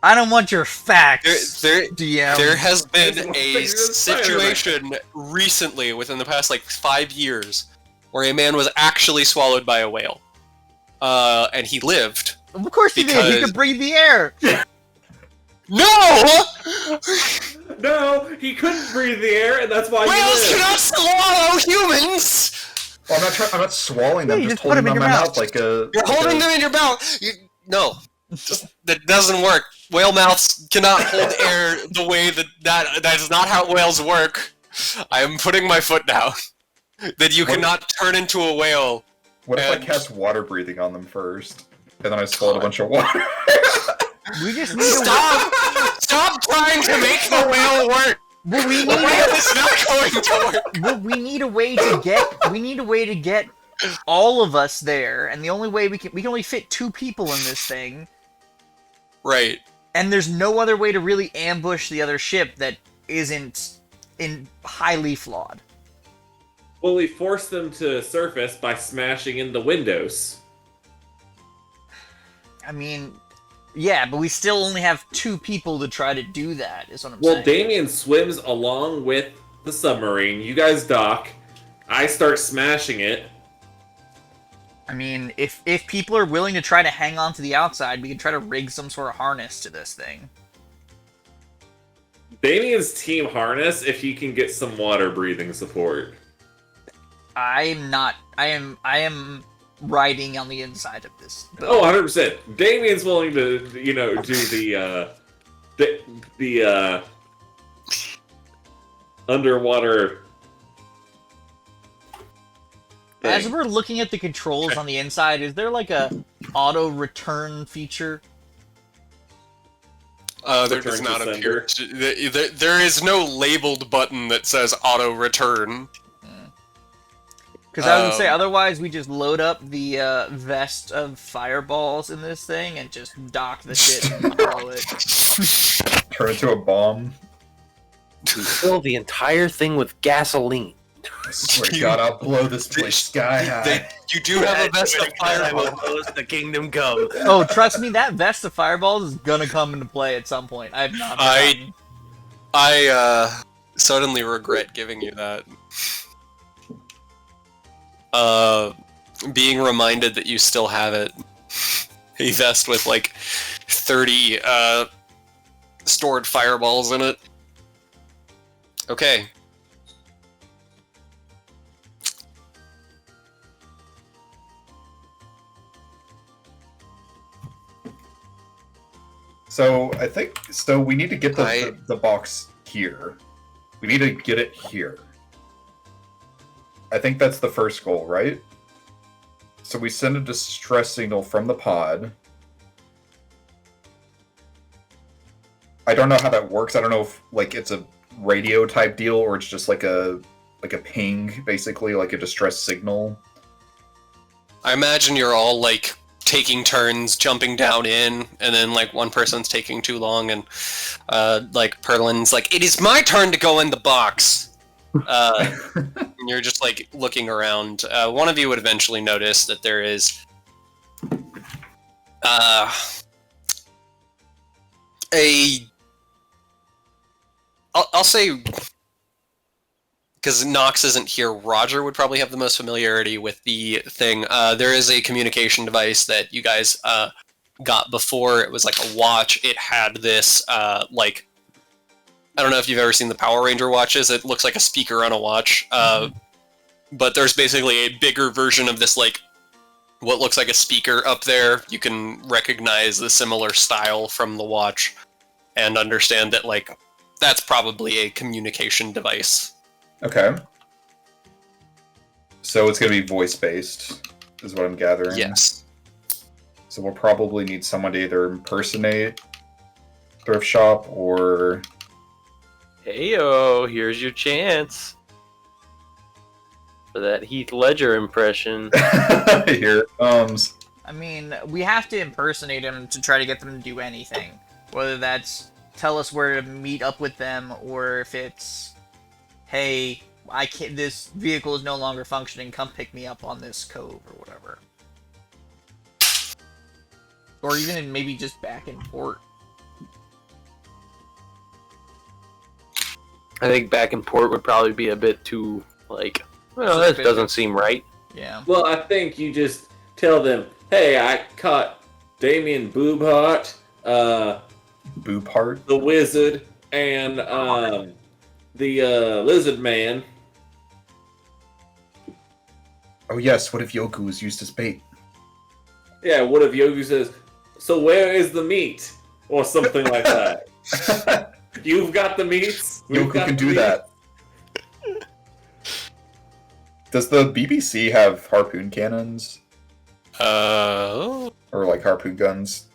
I don't want your facts, There DM. There has been It's a bigger than Spider-Man. situation recently, within the past like 5 years, where a man was actually swallowed by a whale, and he lived. Of course he did. He because- could breathe the air. No! No, he couldn't breathe the air, and that's why Whales he lived. cannot swallow humans. Well, I'm not swallowing them, Yeah, you just just put holding them them in in my your mouth like a... You're holding them in your mouth. No, that doesn't work. Whale mouths cannot hold air the way that is not how whales work. I am putting my foot down. That you What? cannot turn into a whale. What if I and- cast water breathing on them first? And then I swallowed a bunch of water? We just need to Stop trying to make the whale work. Well, we The need whale is not going to work. well, we need a way to get all of us there, and the only way we can only fit 2 people in this thing, Right. and there's no other way to really ambush the other ship that isn't highly flawed. Well, we force them to surface by smashing in the windows. I mean, yeah, but we still only have 2 people to try to do that, is what I'm Well, saying. Damien swims along with the submarine. You guys dock. I start smashing it. I mean, if people are willing to try to hang on to the outside, we can try to rig some sort of harness to this thing. Damien's team harness if he can get some water breathing support. I am riding on the inside of this boat. Oh, 100%. Damien's willing to, do the underwater As thing. we're looking at the controls on the inside, is there like a auto return feature? There Return does to not sender. appear. There is no labeled button that says auto return. Because I was gonna say, otherwise we just load up the vest of fireballs in this thing and just dock the shit and blow it. Turn it into a bomb. We fill the entire thing with gasoline. I swear to God, I'll blow this place sky high. You do have a vest of fireball. The kingdom come. Oh, trust me, that vest of fireballs is gonna come into play at some point. I have not forgotten. I suddenly regret giving you that. Being reminded that you still have it. A vest with like 30 stored fireballs in it. Okay. So I think we need to get the box here. We need to get it here. I think that's the first goal, right? So we send a distress signal from the pod. I don't know how that works. I don't know if like it's a radio type deal or it's just like a ping, basically, like a distress signal. I imagine you're all like taking turns jumping down in, and then like one person's taking too long, and like Perlin's like, "It is my turn to go in the box." And you're just like looking around. One of you would eventually notice that there is I'll say, because Nox isn't here, Roger would probably have the most familiarity with the thing. There is a communication device that you guys got before. It was like a watch. It had this, like, I don't know if you've ever seen the Power Ranger watches. It looks like a speaker on a watch. But there's basically a bigger version of this, like, what looks like a speaker up there. You can recognize the similar style from the watch and understand that, like, that's probably a communication device. Okay. So it's going to be voice-based, is what I'm gathering. Yes. So we'll probably need someone to either impersonate Thrift Shop or... Heyo, here's your chance. For that Heath Ledger impression. Here it comes. I mean, we have to impersonate him to try to get them to do anything. Whether that's tell us where to meet up with them, or if it's, hey, I can't. This vehicle is no longer functioning. Come pick me up on this cove or whatever. Or even maybe just back in port. I think back in port would probably be a bit too, like, well, that doesn't seem right. Yeah. Well, I think you just tell them, hey, I caught Damien Boobhart, Boopart? the wizard, and the lizard man. Oh yes, what if Yoku was used as bait? Yeah, what if Yogi says, so where is the meat? Or something like that. You've got the meats? We've Yoku got can the do meats? that. Does the BBC have harpoon cannons? Oh. Or like harpoon guns?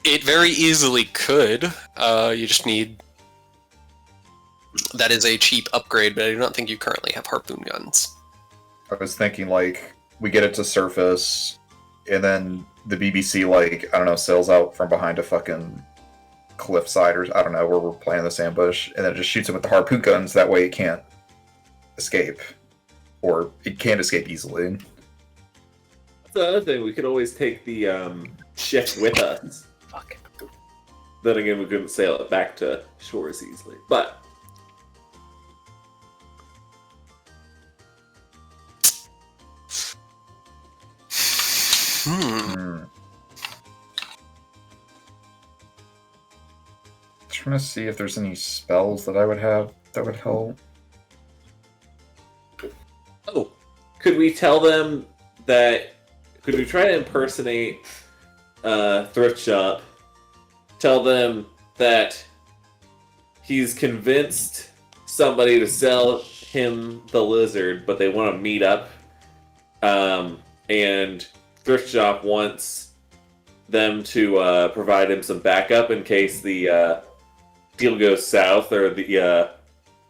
It very easily could. You just need... That is a cheap upgrade, but I do not think you currently have harpoon guns. I was thinking, like, we get it to surface, and then the BBC, like, I don't know, sails out from behind a fucking cliffside, or I don't know, where we're playing this ambush, and then it just shoots it with the harpoon guns, that way it can't escape. Or it can't escape easily. That's the other thing. We could always take the ship with us. Fuck. Then again, we couldn't sail it back to shore as easily. But Trying to see if there's any spells that I would have that would help. oh, could we tell them that? Could we try to impersonate thrift shop? Tell them that he's convinced somebody to sell him the lizard, but they want to meet up. And thrift shop wants them to provide him some backup in case the deal goes south or the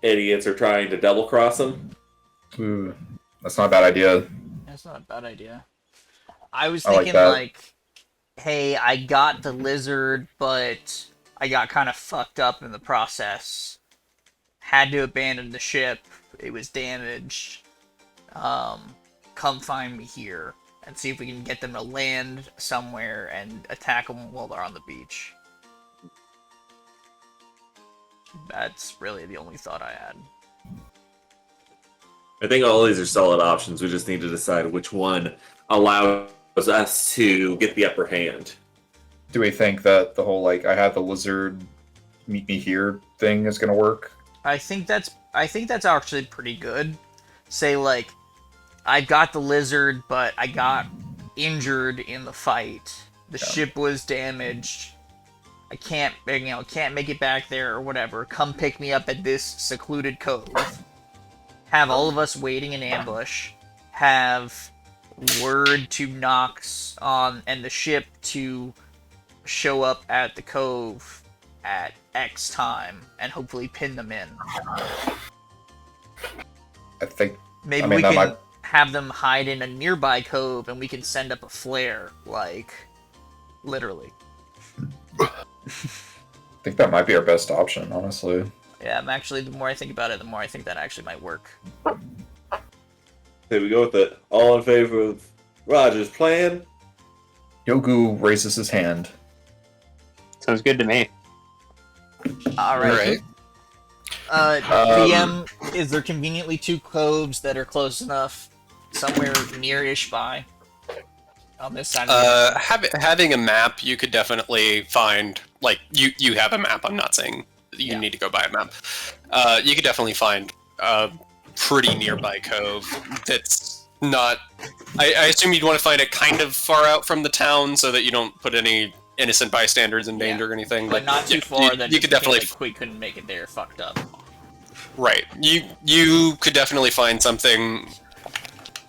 idiots are trying to double cross him. Ooh, that's not a bad idea. That's not a bad idea. I was I like thinking, that. like, hey, I got the lizard, but I got kind of fucked up in the process. Had to abandon the ship. It was damaged. Come find me here. And see if we can get them to land somewhere and attack them while they're on the beach. That's really the only thought I had. I think all these are solid options. We just need to decide which one allows us to get the upper hand. Do we think that the whole, like, I have the lizard, meet me here thing is going to work? I think that's actually pretty good. Say, like, I got the lizard, but I got injured in the fight. The ship was damaged. I can't make it back there or whatever. Come pick me up at this secluded cove. Have all of us waiting in ambush. Have word to Nox on and the ship to show up at the cove at X time and hopefully pin them in. I think Maybe that we can might- have them hide in a nearby cove and we can send up a flare, like, literally. I think that might be our best option, honestly. Yeah, I'm actually, the more I think about it, the more I think that actually might work. There we go with it. All in favor of Roger's plan? Yogu raises his hand. Sounds good to me. Alright. DM, is there conveniently two coves that are close enough, somewhere near-ish by, on this side of the Having a map, you could definitely find, like, you have a map, I'm not saying you need to go buy a map. You could definitely find a pretty nearby cove that's not... I assume you'd want to find it kind of far out from the town so that you don't put any innocent bystanders in danger or anything. but not too yeah, far that you could definitely... like, we couldn't make it there, fucked up. Right. You could definitely find something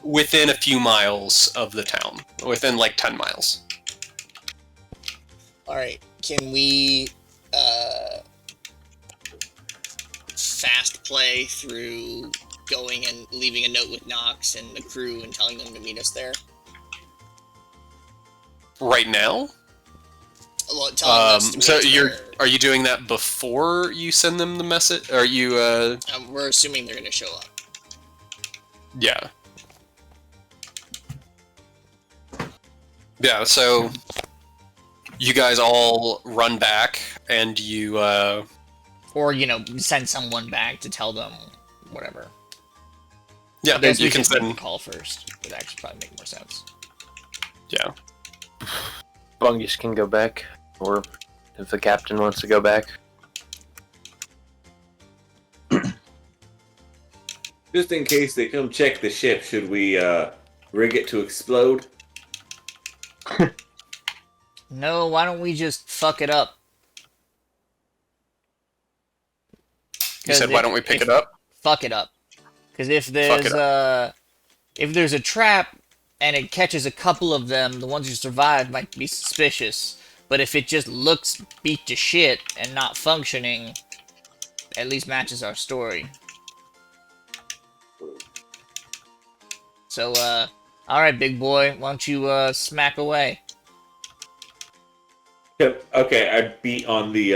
within a few miles of the town. Within, like, 10 miles. Alright, can we fast play through going and leaving a note with Nox and the crew and telling them to meet us there? Right now? Well, telling us to meet So us there. are you doing that before you send them the message? Are you, We're assuming they're gonna show up. Yeah. Yeah, so you guys all run back and you, Or, send someone back to tell them whatever. yeah, I guess you we can should make send, a call first. Would actually probably make more sense. yeah. Bungus can go back, or if the captain wants to go back. Just in case they come check the ship, should we rig it to explode? No, why don't we just fuck it up? You said, why don't we pick it up? Fuck it up. Because if Fuck it there's a trap and it catches a couple of them, the ones who survive might be suspicious. But if it just looks beat to shit and not functioning, at least matches our story. So, alright, big boy, why don't you, smack away? Okay, I beat on the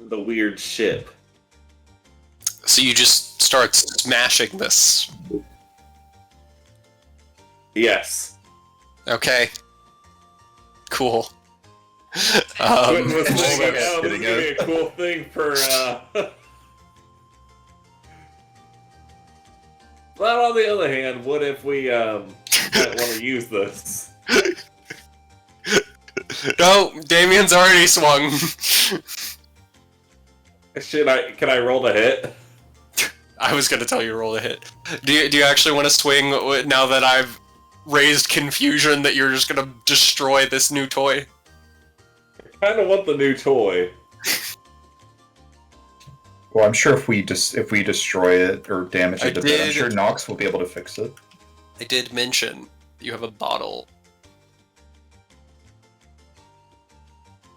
weird ship. So you just start smashing this. Yes. Okay. Cool. Was just like, like oh, this is hitting gonna be a cool thing for. But on the other hand, what if we might want to use this? No, Damien's already swung. Can I roll the hit? I was gonna tell you to roll a hit. Do you actually want to swing now that I've raised confusion that you're just gonna destroy this new toy? I kind of want the new toy. Well, I'm sure if we destroy it or damage it a bit, I'm did- sure Nox will be able to fix it. I did mention you have a bottle.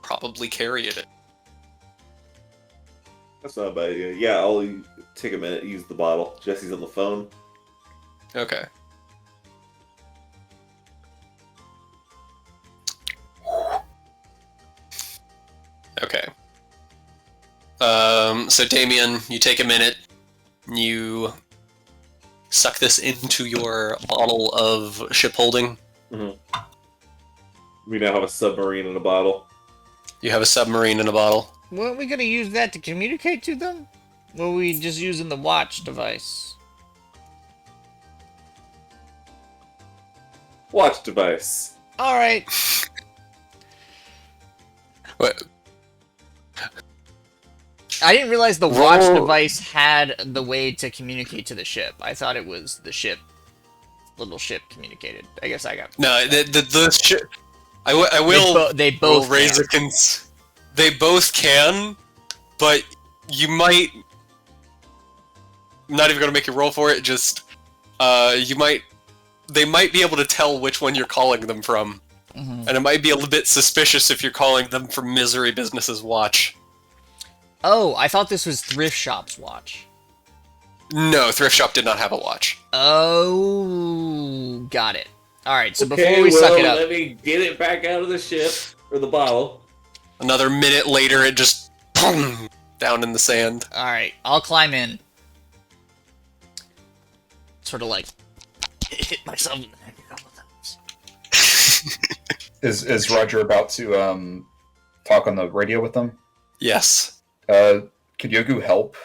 Probably carry it. That's not a bad idea. Yeah, I'll take a minute, use the bottle. Jesse's on the phone. Okay. Okay. So Damien, you take a minute, you suck this into your bottle of ship holding. We now have a submarine in a bottle. You have a submarine in a bottle. Weren't we gonna use that to communicate to them? Or were we just using the watch device? Watch device. Alright. What? I didn't realize the watch Roll. device had the way to communicate to the ship. I thought it was the ship, little ship communicated. I guess I got... No, the ship. I will. They both will raise can. They both can, but you might. I'm not even gonna make you roll for it. Just, you might. They might be able to tell which one you're calling them from, and it might be a little bit suspicious if you're calling them from Misery Business's watch. Oh, I thought this was Thrift Shop's watch. No, Thrift Shop did not have a watch. Oh, got it. Alright, so Okay, before we suck it up... let me get it back out of the ship, or the bottle. Another minute later, it just boom, down in the sand. Alright, I'll climb in. Sort of like hit myself in the neck a couple times. Is Roger about to talk on the radio with them? Yes. Could Yogu help?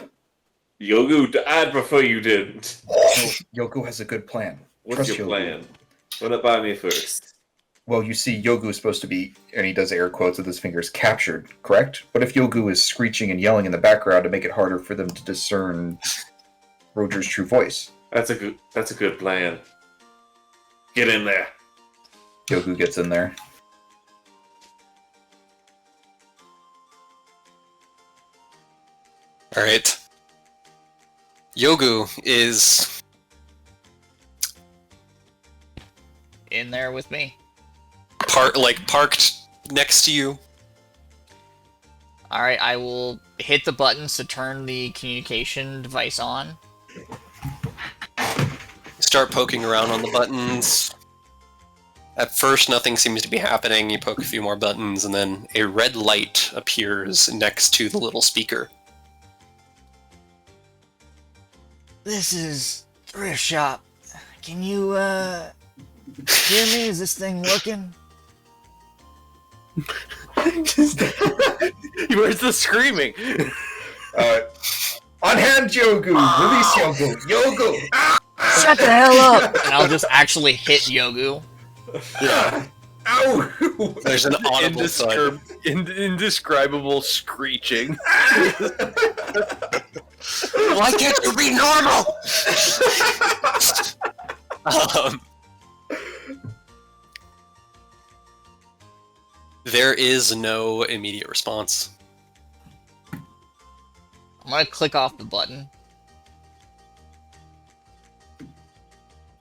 Yogu, I'd prefer you didn't. Yogu has a good plan. What's Trust your Yogu. plan? Run it by me first. Well, you see, Yogu is supposed to be, and he does air quotes with his fingers, captured, correct? But if Yogu is screeching and yelling in the background to make it harder for them to discern Roger's true voice. That's a good plan. Get in there. Yogu gets in there. Alright. Yogu is In there with me. parked next to you. Alright, I will hit the buttons to turn the communication device on. Start poking around on the buttons. At first, nothing seems to be happening. You poke a few more buttons, and then a red light appears next to the little speaker. This is Thrift Shop. Can you, hear me? Is this thing working? Where's the screaming? On hand, Yogu! Release Yogu! Yogu! Shut the hell up! And I'll just actually hit Yogu. Yeah. Ow! There's an audible thud. Indescribable screeching. Why can't you be normal? There is no immediate response. I'm gonna click off the button.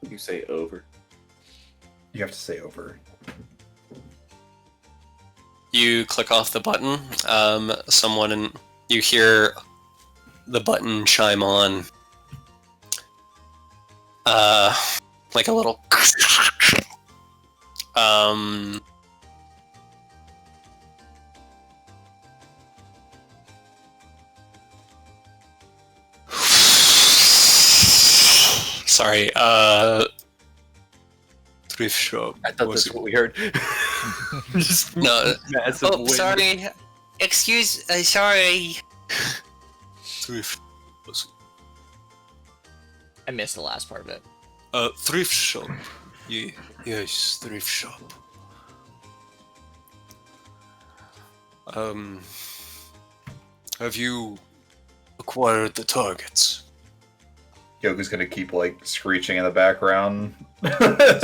You say over. You have to say over. You click off the button. You hear the button chime on. Like a little. Sorry. Thrift shop. I thought that's what we heard. Just No. massive Oh, wind. sorry. Sorry. Thrift. I missed the last part of it. Thrift shop. Yeah, yes, thrift shop. Have you acquired the targets? Yogu's gonna keep like screeching in the background.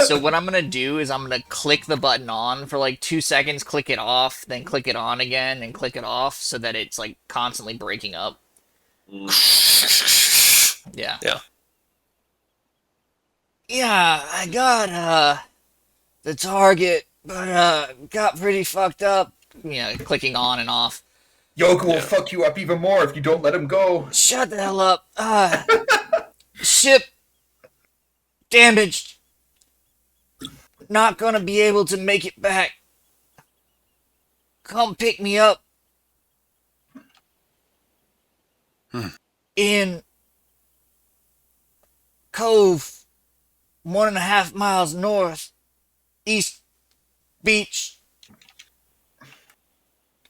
So what I'm gonna do is I'm gonna click the button on for like 2 seconds, click it off, then click it on again, and click it off so that it's like constantly breaking up. Yeah. Yeah. Yeah, I got the target, but got pretty fucked up. You know, clicking on and off. Yogu will fuck you up even more if you don't let him go. Shut the hell up. Ship damaged. Not gonna be able to make it back. Come pick me up. In Cove, 1.5 miles north, East Beach.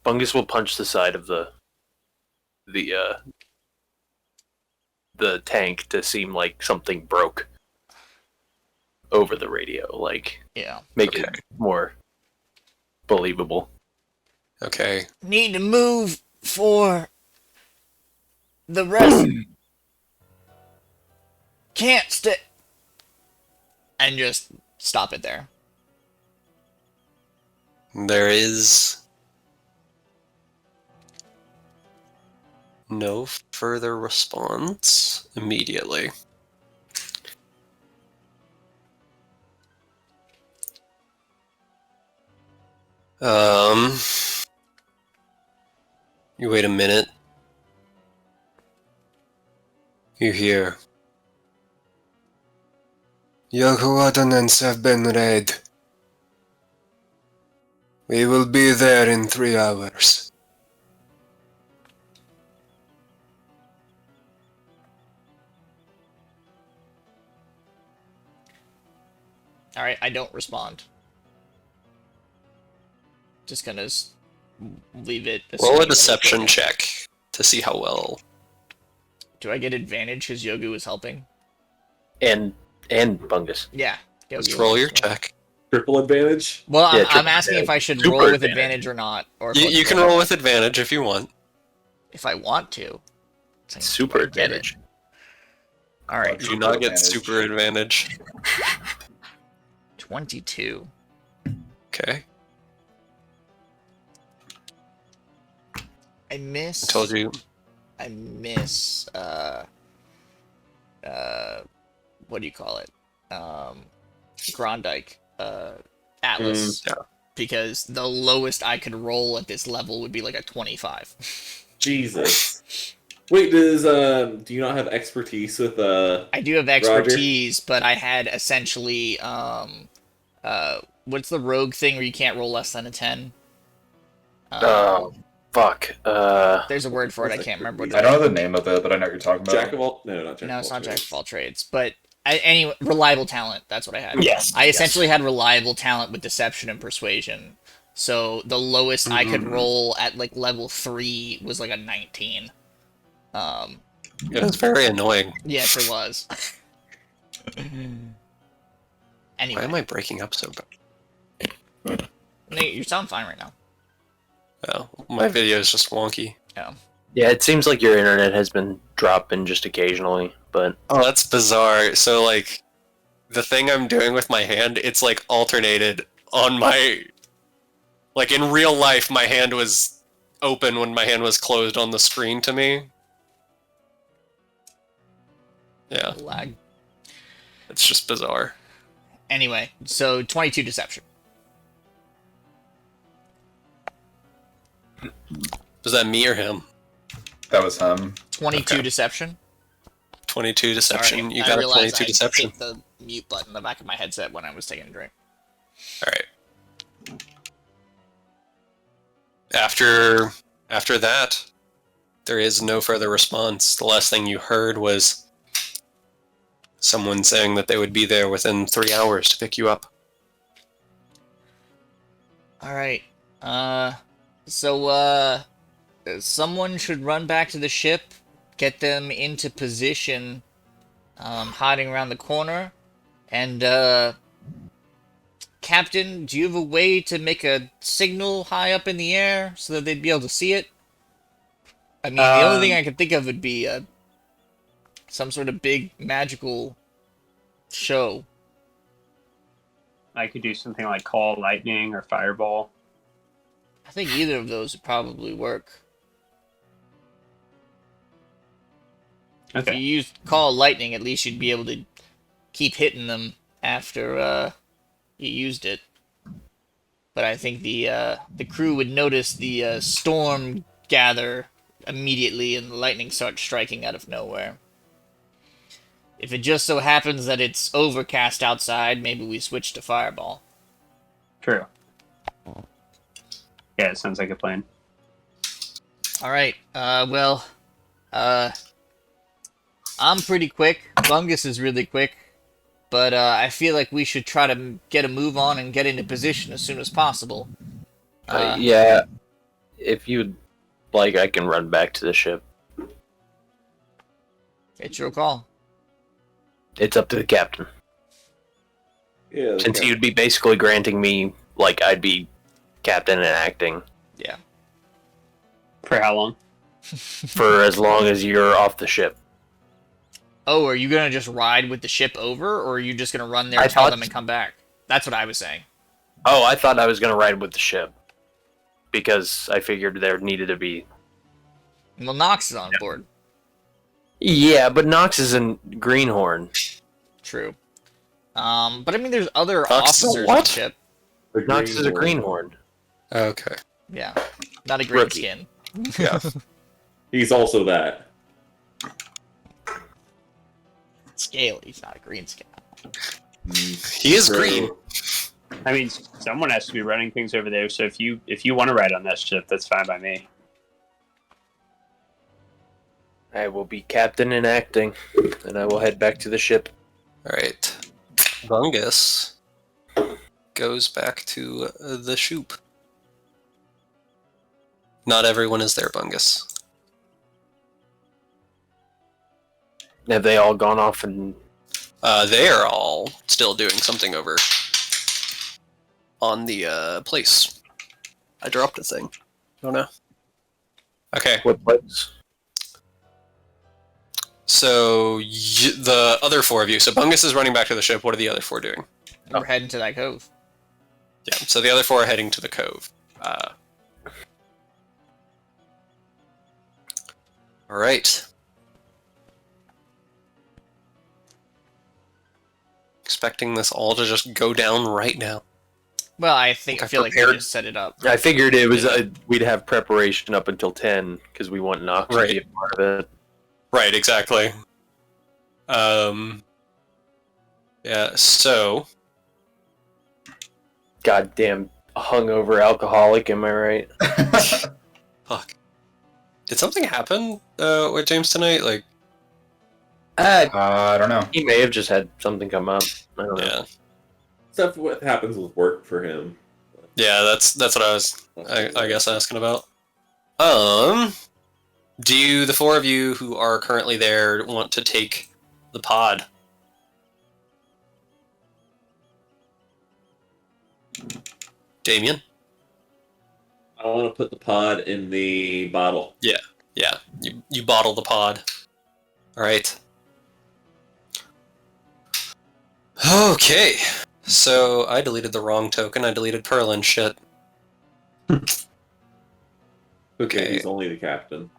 Bungus will punch the side of the tank to seem like something broke over the radio, like Yeah. make it more believable. Okay. Need to move for the rest. Can't stay. And just stop it there. There is no further response immediately. You wait a minute. You hear. Your coordinates have been read. We will be there in 3 hours. Alright, I don't respond. Just gonna leave it. Roll assuming a that it's deception okay. check to see how well. Do I get advantage because Yogu is helping? And Bungus. Yeah. Let's Yogu roll is, your yeah. check. Triple advantage. Well, Yeah, I'm triple asking if I should super roll with advantage. advantage or not. Or if You can roll with advantage if you want. if I want to. Super I get it. advantage. Alright, Do not get Advantage. super advantage. 22. Okay. I miss. I told you. I miss. What do you call it? Grondike. Atlas. Yeah. Because the lowest I could roll at this level would be like a 25. Jesus. Wait, do you not have expertise with I do have expertise, but I had essentially what's the rogue thing where you can't roll less than a 10? Fuck. There's a word for it. I can't remember what I it don't is. know the name of it, but I know what you're talking about. Jack of all? No, not Jack. No, of it's all not jack trades. of all trades. But anyway, reliable talent. That's what I had. Yes. I essentially had reliable talent with deception and persuasion. So the lowest I could roll at like level 3 was like a 19. It was very annoying. Yes, it was. Anyway, Why am I breaking up so bad? no, you sound fine right now. Oh, my video is just wonky. Yeah, it seems like your internet has been dropping just occasionally, but Oh, that's bizarre. So, like, the thing I'm doing with my hand, it's, like, alternated on my... Like, in real life, my hand was open when my hand was closed on the screen to me. Yeah, Lag. it's just bizarre. Anyway, so 22 deception. Was that me or him? That was him. 22 Okay. deception. 22 deception. Sorry, You I got a realized 22 I deception. hit the mute button In the back of my headset when I was taking a drink. All right. After that, there is no further response. The last thing you heard was someone saying that they would be there within 3 hours to pick you up. All right. Someone should run back to the ship, get them into position, hiding around the corner, and Captain, do you have a way to make a signal high up in the air so that they'd be able to see it? I mean, the only thing I could think of would be some sort of big magical show. I could do something like call lightning or fireball. I think either of those would probably work. If you Okay. use call lightning, at least you'd be able to keep hitting them after you used it. But I think the crew would notice the storm gather immediately and the lightning start striking out of nowhere. If it just so happens that it's overcast outside, maybe we switch to fireball. True. Yeah, it sounds like a plan. All right. I'm pretty quick. Bungus is really quick. But I feel like we should try to get a move on and get into position as soon as possible. Yeah, if you'd like, I can run back to the ship. It's your call. It's up to the captain. Yeah. Since you'd be basically granting me, like, I'd be captain and acting Yeah. For how long? for as long as you're off the ship. Oh, are you gonna just ride with the ship over, or are you just gonna run there I and tell thought- them and come back? That's what I was saying. Oh, I thought I was going to ride with the ship. Because I figured there needed to be... Well, Nox is on board. Yeah, but Nox is in Greenhorn. True. But I mean, there's other Nox is a officers on the what? ship. Nox is a Greenhorn. Okay. Yeah. Not a green Rookie. skin. Yeah. He's also that. Scaly. He's not a green skin. He is So- green. I mean, someone has to be running things over there. So if you want to ride on that ship, that's fine by me. I will be captain and acting, and I will head back to the ship. Alright. Bungus goes back to the shoop. Not everyone is there, Bungus. Have they all gone off and... They are all still doing something over on the place. I dropped a thing. Oh no. Okay, What place? so the other four of you. So Bungus is running back to the ship. What are the other four doing? We're heading to that cove. Yeah, so the other four are heading to the cove. Alright. Expecting this all to just go down right now. Well, I Think I feel like we prepared. just set it up. I figured it was we'd have preparation up until 10, because we want Nox to be a part of it. Right, exactly. Yeah, so Goddamn hungover alcoholic, am I right? fuck. Did something happen with James tonight? Like, I don't know. He may have just had something come up. I don't know. yeah. Stuff what happens with work for him. Yeah, that's what I was I guess asking about. Do the four of you who are currently there want to take the pod? Damien? I want to put the pod in the bottle. Yeah, you bottle the pod. Alright. Okay. So I deleted the wrong token. I deleted Perlin shit. Okay, he's only the captain.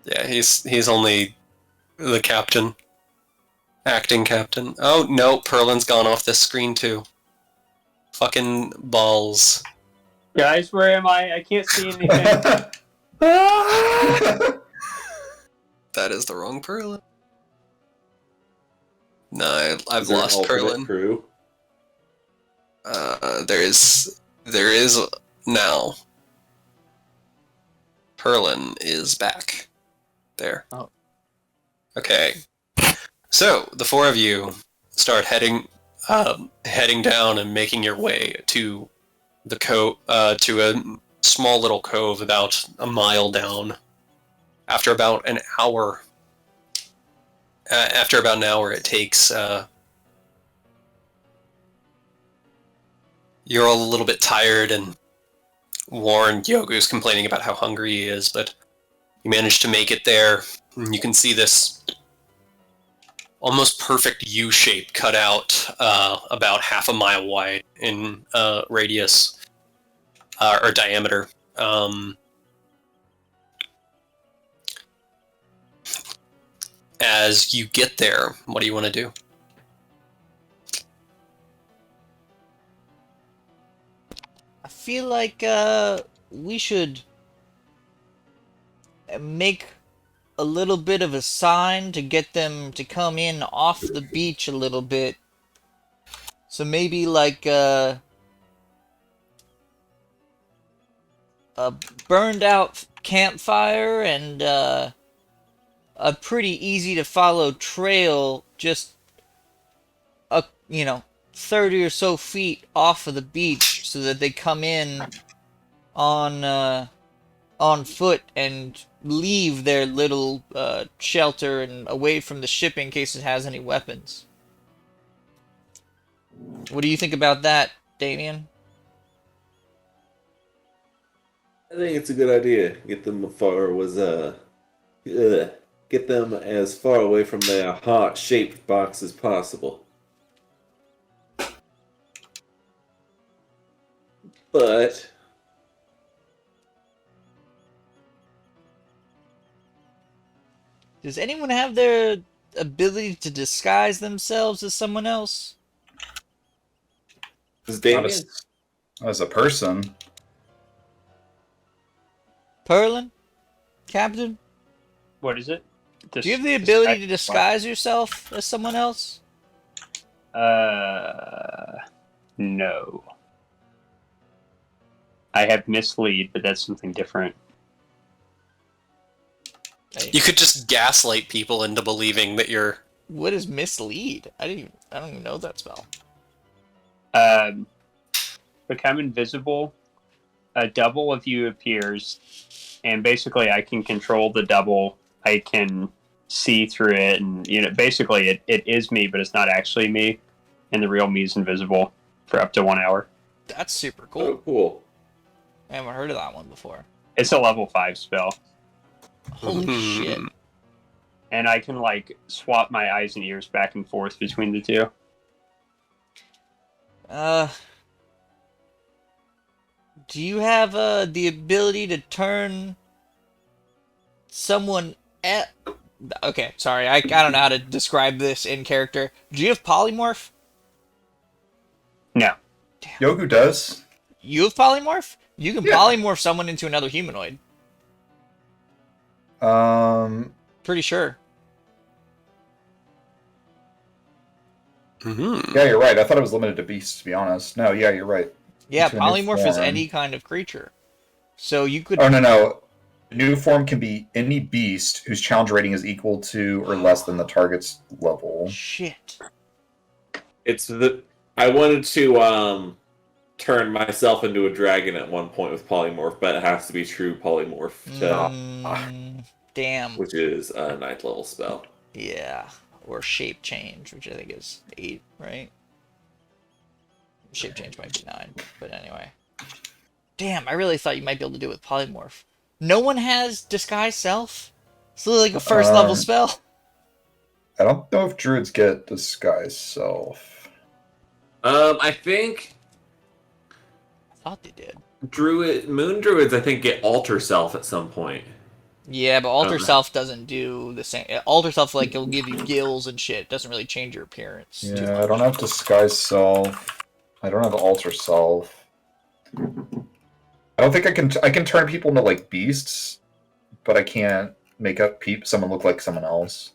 Yeah, he's only the captain. Acting captain. Oh, no, Perlin's gone off this screen too. Fucking balls. Guys, where am I? I can't see anything. That is the wrong Perlin. No, I've Is there an lost alternate Perlin. crew? There is now. Perlin is back. There. Oh. Okay. So the four of you start heading down and making your way to the to a small little cove about a mile down. After about an hour, it takes. You're all a little bit tired and worn. Yogu's complaining about how hungry he is, but you manage to make it there. And you can see this almost perfect U shape cut out about half a mile wide in radius or diameter. As you get there, what do you want to do? I feel like we should make a little bit of a sign to get them to come in off the beach a little bit. So maybe like a burned out campfire and a pretty easy to follow trail, just 30 or so feet off of the beach, so that they come in on foot and leave their little shelter and away from the ship in case it has any weapons. What do you think about that, Damien? I think it's a good idea. Get them as far away from their heart-shaped box as possible. But Does anyone have their ability to disguise themselves as someone else? is Not Damien? as a person. Perlin? Captain? What is it? Do you have the ability to disguise yourself as someone else? No. I have mislead, but that's something different. You could just gaslight people into believing that you're... What is mislead? I don't even know that spell. Become invisible. A double of you appears, and basically I can control the double. I can see through it, and basically it is me, but it's not actually me, and the real me is invisible for up to 1 hour. That's super Oh, cool. cool. I haven't heard of that one before. It's a level 5 spell, Holy shit. and I can swap my eyes and ears back and forth between the two. Do you have the ability to turn someone Okay, sorry, I don't know how to describe this in character. Do you have polymorph? No. Yogu does. You have polymorph? You can Yeah. polymorph someone into another humanoid. Pretty sure. Yeah, you're right. I thought it was limited to beasts, to be honest. No, yeah, you're right. Yeah, Into a new polymorph is form. any kind of creature. So you could... Oh, no. New form can be any beast whose challenge rating is equal to or less than the target's level. Shit. I wanted to turn myself into a dragon at one point with polymorph, but it has to be true polymorph, Damn. which is a 9th level spell. Yeah. Or shape change, which I think is 8, right? Shape change might be 9, but anyway. Damn, I really thought you might be able to do it with polymorph. No one has disguise self? It's literally like a first level spell. I don't know if druids get disguise self. I think I thought they did. moon druids, I think, get alter self at some point. Yeah, but Alter Self doesn't do the same. Alter Self, like, it'll give you gills and shit. It doesn't really change your appearance. too Yeah, I much. don't have Disguise Self. I don't have Alter Self. I don't think I can. I can turn people into like beasts, but I can't make up someone look like someone else.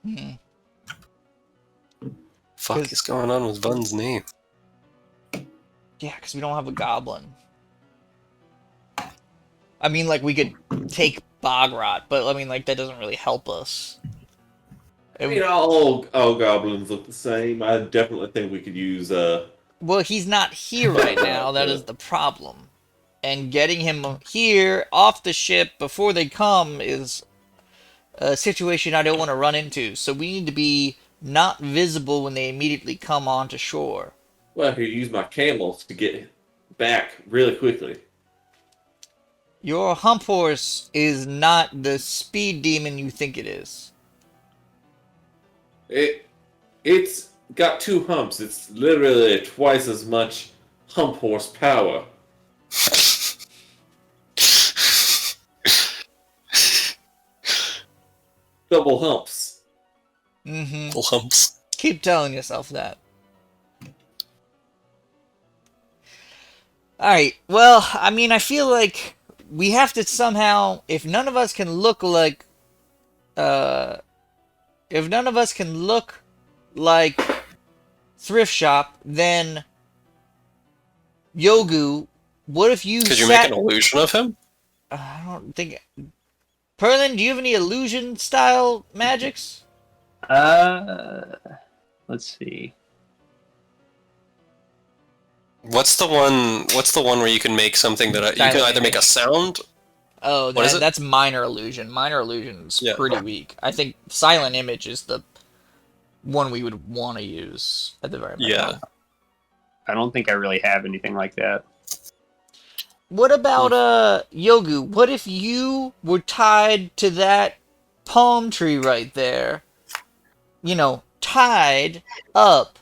Hmm. Fuck is going on with Vun's name? Yeah, because we don't have a goblin. I mean, like, we could take Bogrot, but, I mean, like, that doesn't really help us. I mean, all goblins look the same. I definitely think we could use Well, he's not here right now. That is the problem. And getting him here, off the ship, before they come is a situation I don't want to run into. So we need to be not visible when they immediately come onto shore. well, I could use my camels to get back really quickly. Your hump horse is not the speed demon you think it is. It's got 2 humps. It's literally twice as much hump horsepower. Double humps. Mm-hmm. Little humps. Keep telling yourself that. Alright, well, I mean, I feel like we have to somehow, if none of us can look like, if none of us can look like Thrift Shop, then Yogu, what if you Could you make an illusion of him? I don't think... Perlin, do you have any illusion style magics? Let's see. What's the one where you can make something that you can Silent either make a image. sound? Oh, What is it? that's minor illusion. Minor illusion is Yeah. pretty weak. I think silent image is the one we would want to use at the very minimum. Yeah. I don't think I really have anything like that. What about Yogu? What if you were tied to that palm tree right there? You know, tied up.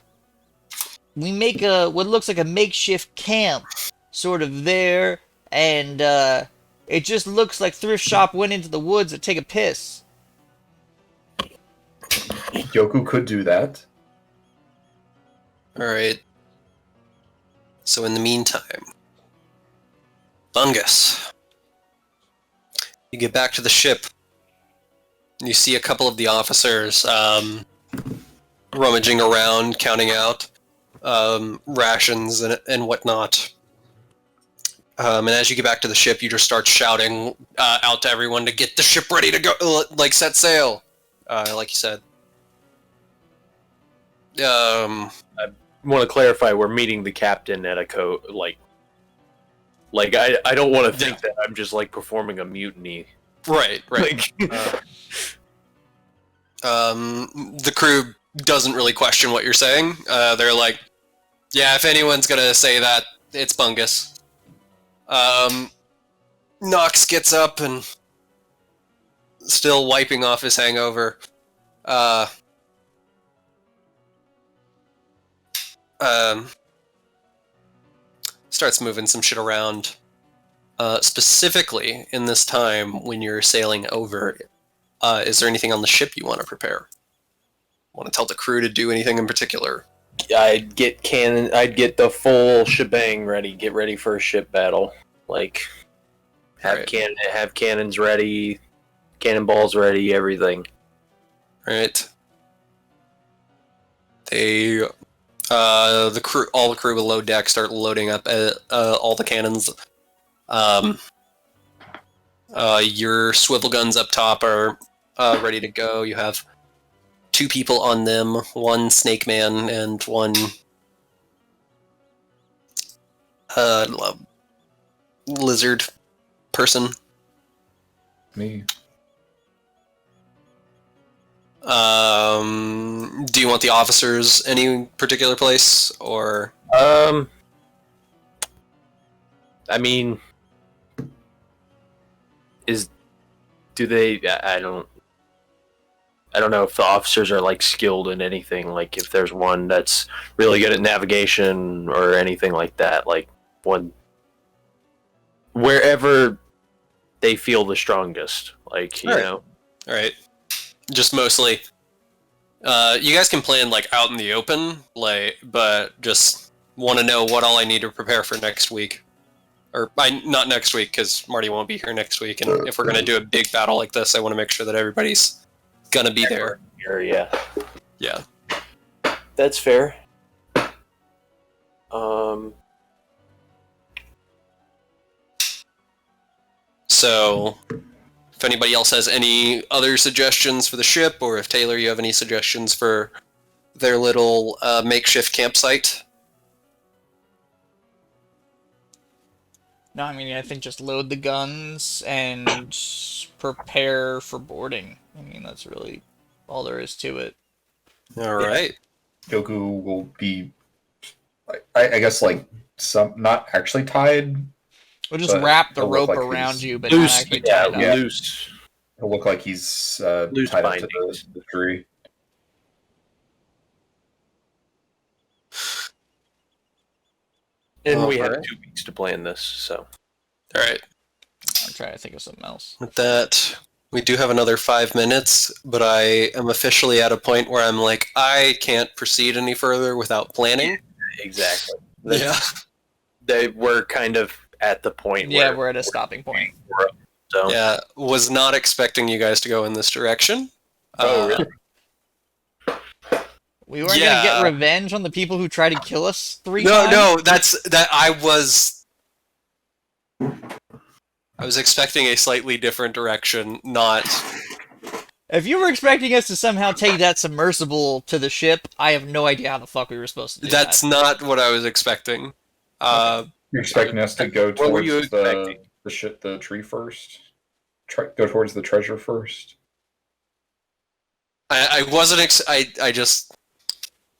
We make what looks like a makeshift camp sort of there, and it just looks like Thrift Shop went into the woods to take a piss. Yoku could do that. Alright. So in the meantime, Bungus, you get back to the ship. You see a couple of the officers rummaging around, counting out rations and whatnot. And as you get back to the ship, you just start shouting out to everyone to get the ship ready to go, like set sail, like you said. I want to clarify, we're meeting the captain at a I don't want to think that I'm just like performing a mutiny. Right. Like, The crew doesn't really question what you're saying. They're like, yeah, if anyone's gonna say that, it's Bungus. Nox gets up and still wiping off his hangover. Starts moving some shit around. Specifically, in this time when you're sailing over, is there anything on the ship you want to prepare? Want to tell the crew to do anything in particular? I'd get the full shebang ready. Get ready for a ship battle. Like, have Right. have cannons ready, cannonballs ready, everything. Right. They, all the crew below deck start loading up all the cannons. Your swivel guns up top are ready to go. You have 2 people on them, one snake man and one lizard person. Me. Do you want the officers any particular place, or? I mean, do they? I don't know if the officers are like skilled in anything. Like, if there's one that's really good at navigation or anything like that. Like, wherever they feel the strongest. Like, you Alright. know. All right. Just mostly. You guys can plan like out in the open, like, but just want to know what all I need to prepare for next week, or not next week because Marty won't be here next week, and if we're gonna do a big battle like this, I want to make sure that everybody's gonna be there. Yeah. Yeah. That's fair. So, if anybody else has any other suggestions for the ship, or if Taylor, you have any suggestions for their little makeshift campsite. No, I mean, I think just load the guns and prepare for boarding. I mean, that's really all there is to it. All right. Yoku will be, I guess, like some not actually tied. We'll just But wrap the it'll look rope like around he's you, but not Loose, actually yeah, tied up. Yeah. loose. He'll look like he's Loose tied up to bindings. the tree. And we have Alright. 2 weeks to plan this, so. All right. I'm trying to think of something else. With that, we do have another 5 minutes, but I am officially at a point where I'm like, I can't proceed any further without planning. Exactly. Yeah. We're kind of at the point Yeah, where we're at a stopping point. so. Yeah. Was not expecting you guys to go in this direction. Oh, really? We weren't gonna Yeah. get revenge on the people who tried to kill us 3 No, times? no, I was expecting a slightly different direction, not. If you were expecting us to somehow take that submersible to the ship, I have no idea how the fuck we were supposed to do That's that. not what I was expecting. You're expecting us to go What were towards you expecting? the tree first? Go towards the treasure first? I wasn't. I just.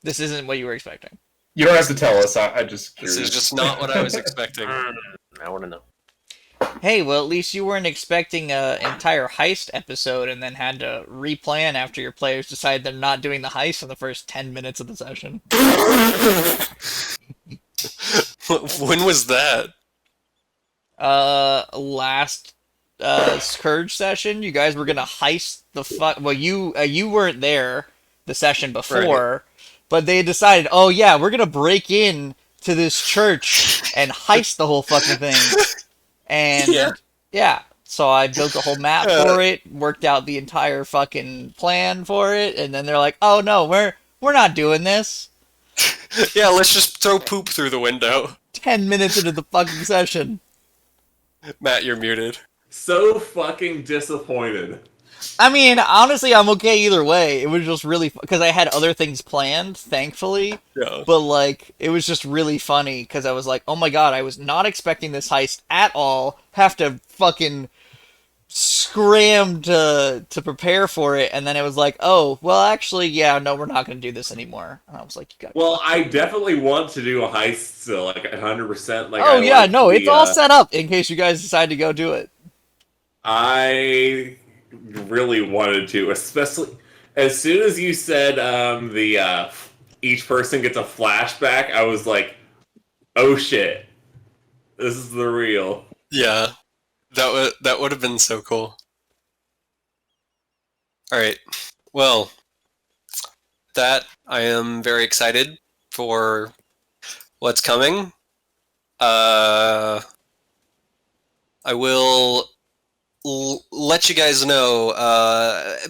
This isn't what you were expecting. You don't have to tell us. I just This curious. is just not what I was expecting. I want to know. Hey, well, at least you weren't expecting an entire heist episode and then had to replan after your players decided they're not doing the heist in the first 10 minutes of the session. When was that? Last Scourge session, you guys were gonna heist the well, you weren't there the session before, but they decided, oh yeah, we're gonna break in to this church and heist the whole fucking thing. And yeah, so I built a whole map for it, worked out the entire fucking plan for it, and then they're like, oh no, we're not doing this. Yeah, let's just throw poop through the window. 10 minutes into the fucking session. Matt, you're muted. So fucking disappointed. I mean, honestly, I'm okay either way. It was just really because I had other things planned, thankfully. Yeah. But like, it was just really funny because I was like, "Oh my god, I was not expecting this heist at all. Have to fucking scram to prepare for it." And then it was like, "Oh, well, actually, yeah, no, we're not going to do this anymore." And I was like, "You got." Well, I definitely want to do a heist still, like 100%. Like, Oh I yeah, like no, the, it's all set up in case you guys decide to go do it. I really wanted to, especially as soon as you said each person gets a flashback. I was like, "Oh shit, this is the real." Yeah. That would have been so cool. All right. Well, that I am very excited for what's coming. I will let you guys know.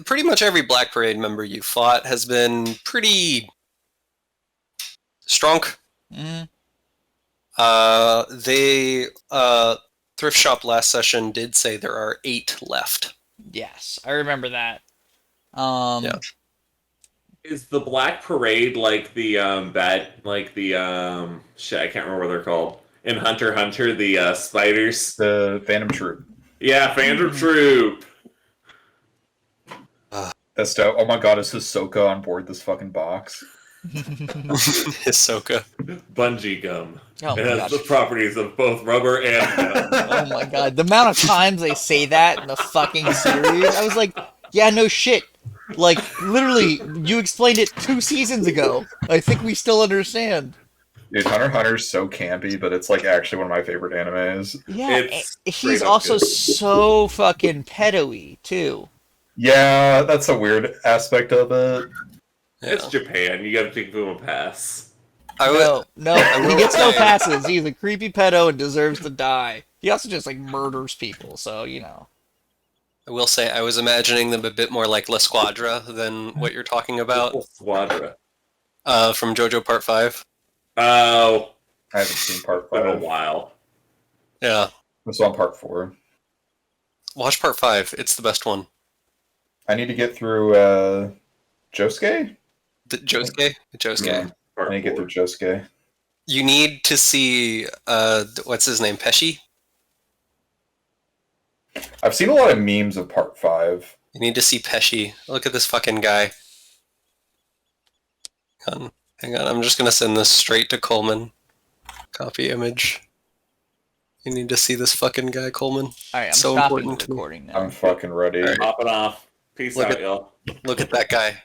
Pretty much every Black Parade member you fought has been pretty strong. Mm. They Thrift Shop last session did say there are 8 left. Yes, I remember that. Yeah. Is the Black Parade like the shit? I can't remember what they're called in Hunter x Hunter. The spiders. The Phantom Troop. Yeah, Phantom Troop. That's dope. Oh my god, is Hisoka on board this fucking box? Hisoka. Bungee gum. Oh It my has gosh. the properties of both rubber and gum. Oh my god, the amount of times they say that in the fucking series, I was like, yeah, no shit. Like, literally, you explained it 2 seasons ago. I think we still understand. Dude, Hunter x Hunter's so campy, but it's like actually one of my favorite animes. Yeah, It's he's straight up also good. so fucking pedo-y, too. Yeah, that's a weird aspect of it. Yeah. It's Japan. You gotta give him a pass. I would. No, I he will gets no say- passes. He's a creepy pedo and deserves to die. He also just, like, murders people, so, you know. I will say I was imagining them a bit more like La Squadra than what you're talking about Squadra. from JoJo Part 5. Oh, I haven't seen part been a 5. while. Yeah. I saw part 4. Watch Part 5. It's the best one. I need to get through Josuke? Josuke? Josuke. Yeah, I need to get through Josuke. You need to see, what's his name? Pesci? I've seen a lot of memes of part 5. You need to see Pesci. Look at this fucking guy. Hang on. I'm just gonna send this straight to Coleman. Copy image. You need to see this fucking guy, Coleman. Alright, I'm So stopping important the to me. recording now. I'm fucking ready. Alright. Popping off. Peace Look out, at- y'all. Look at that guy.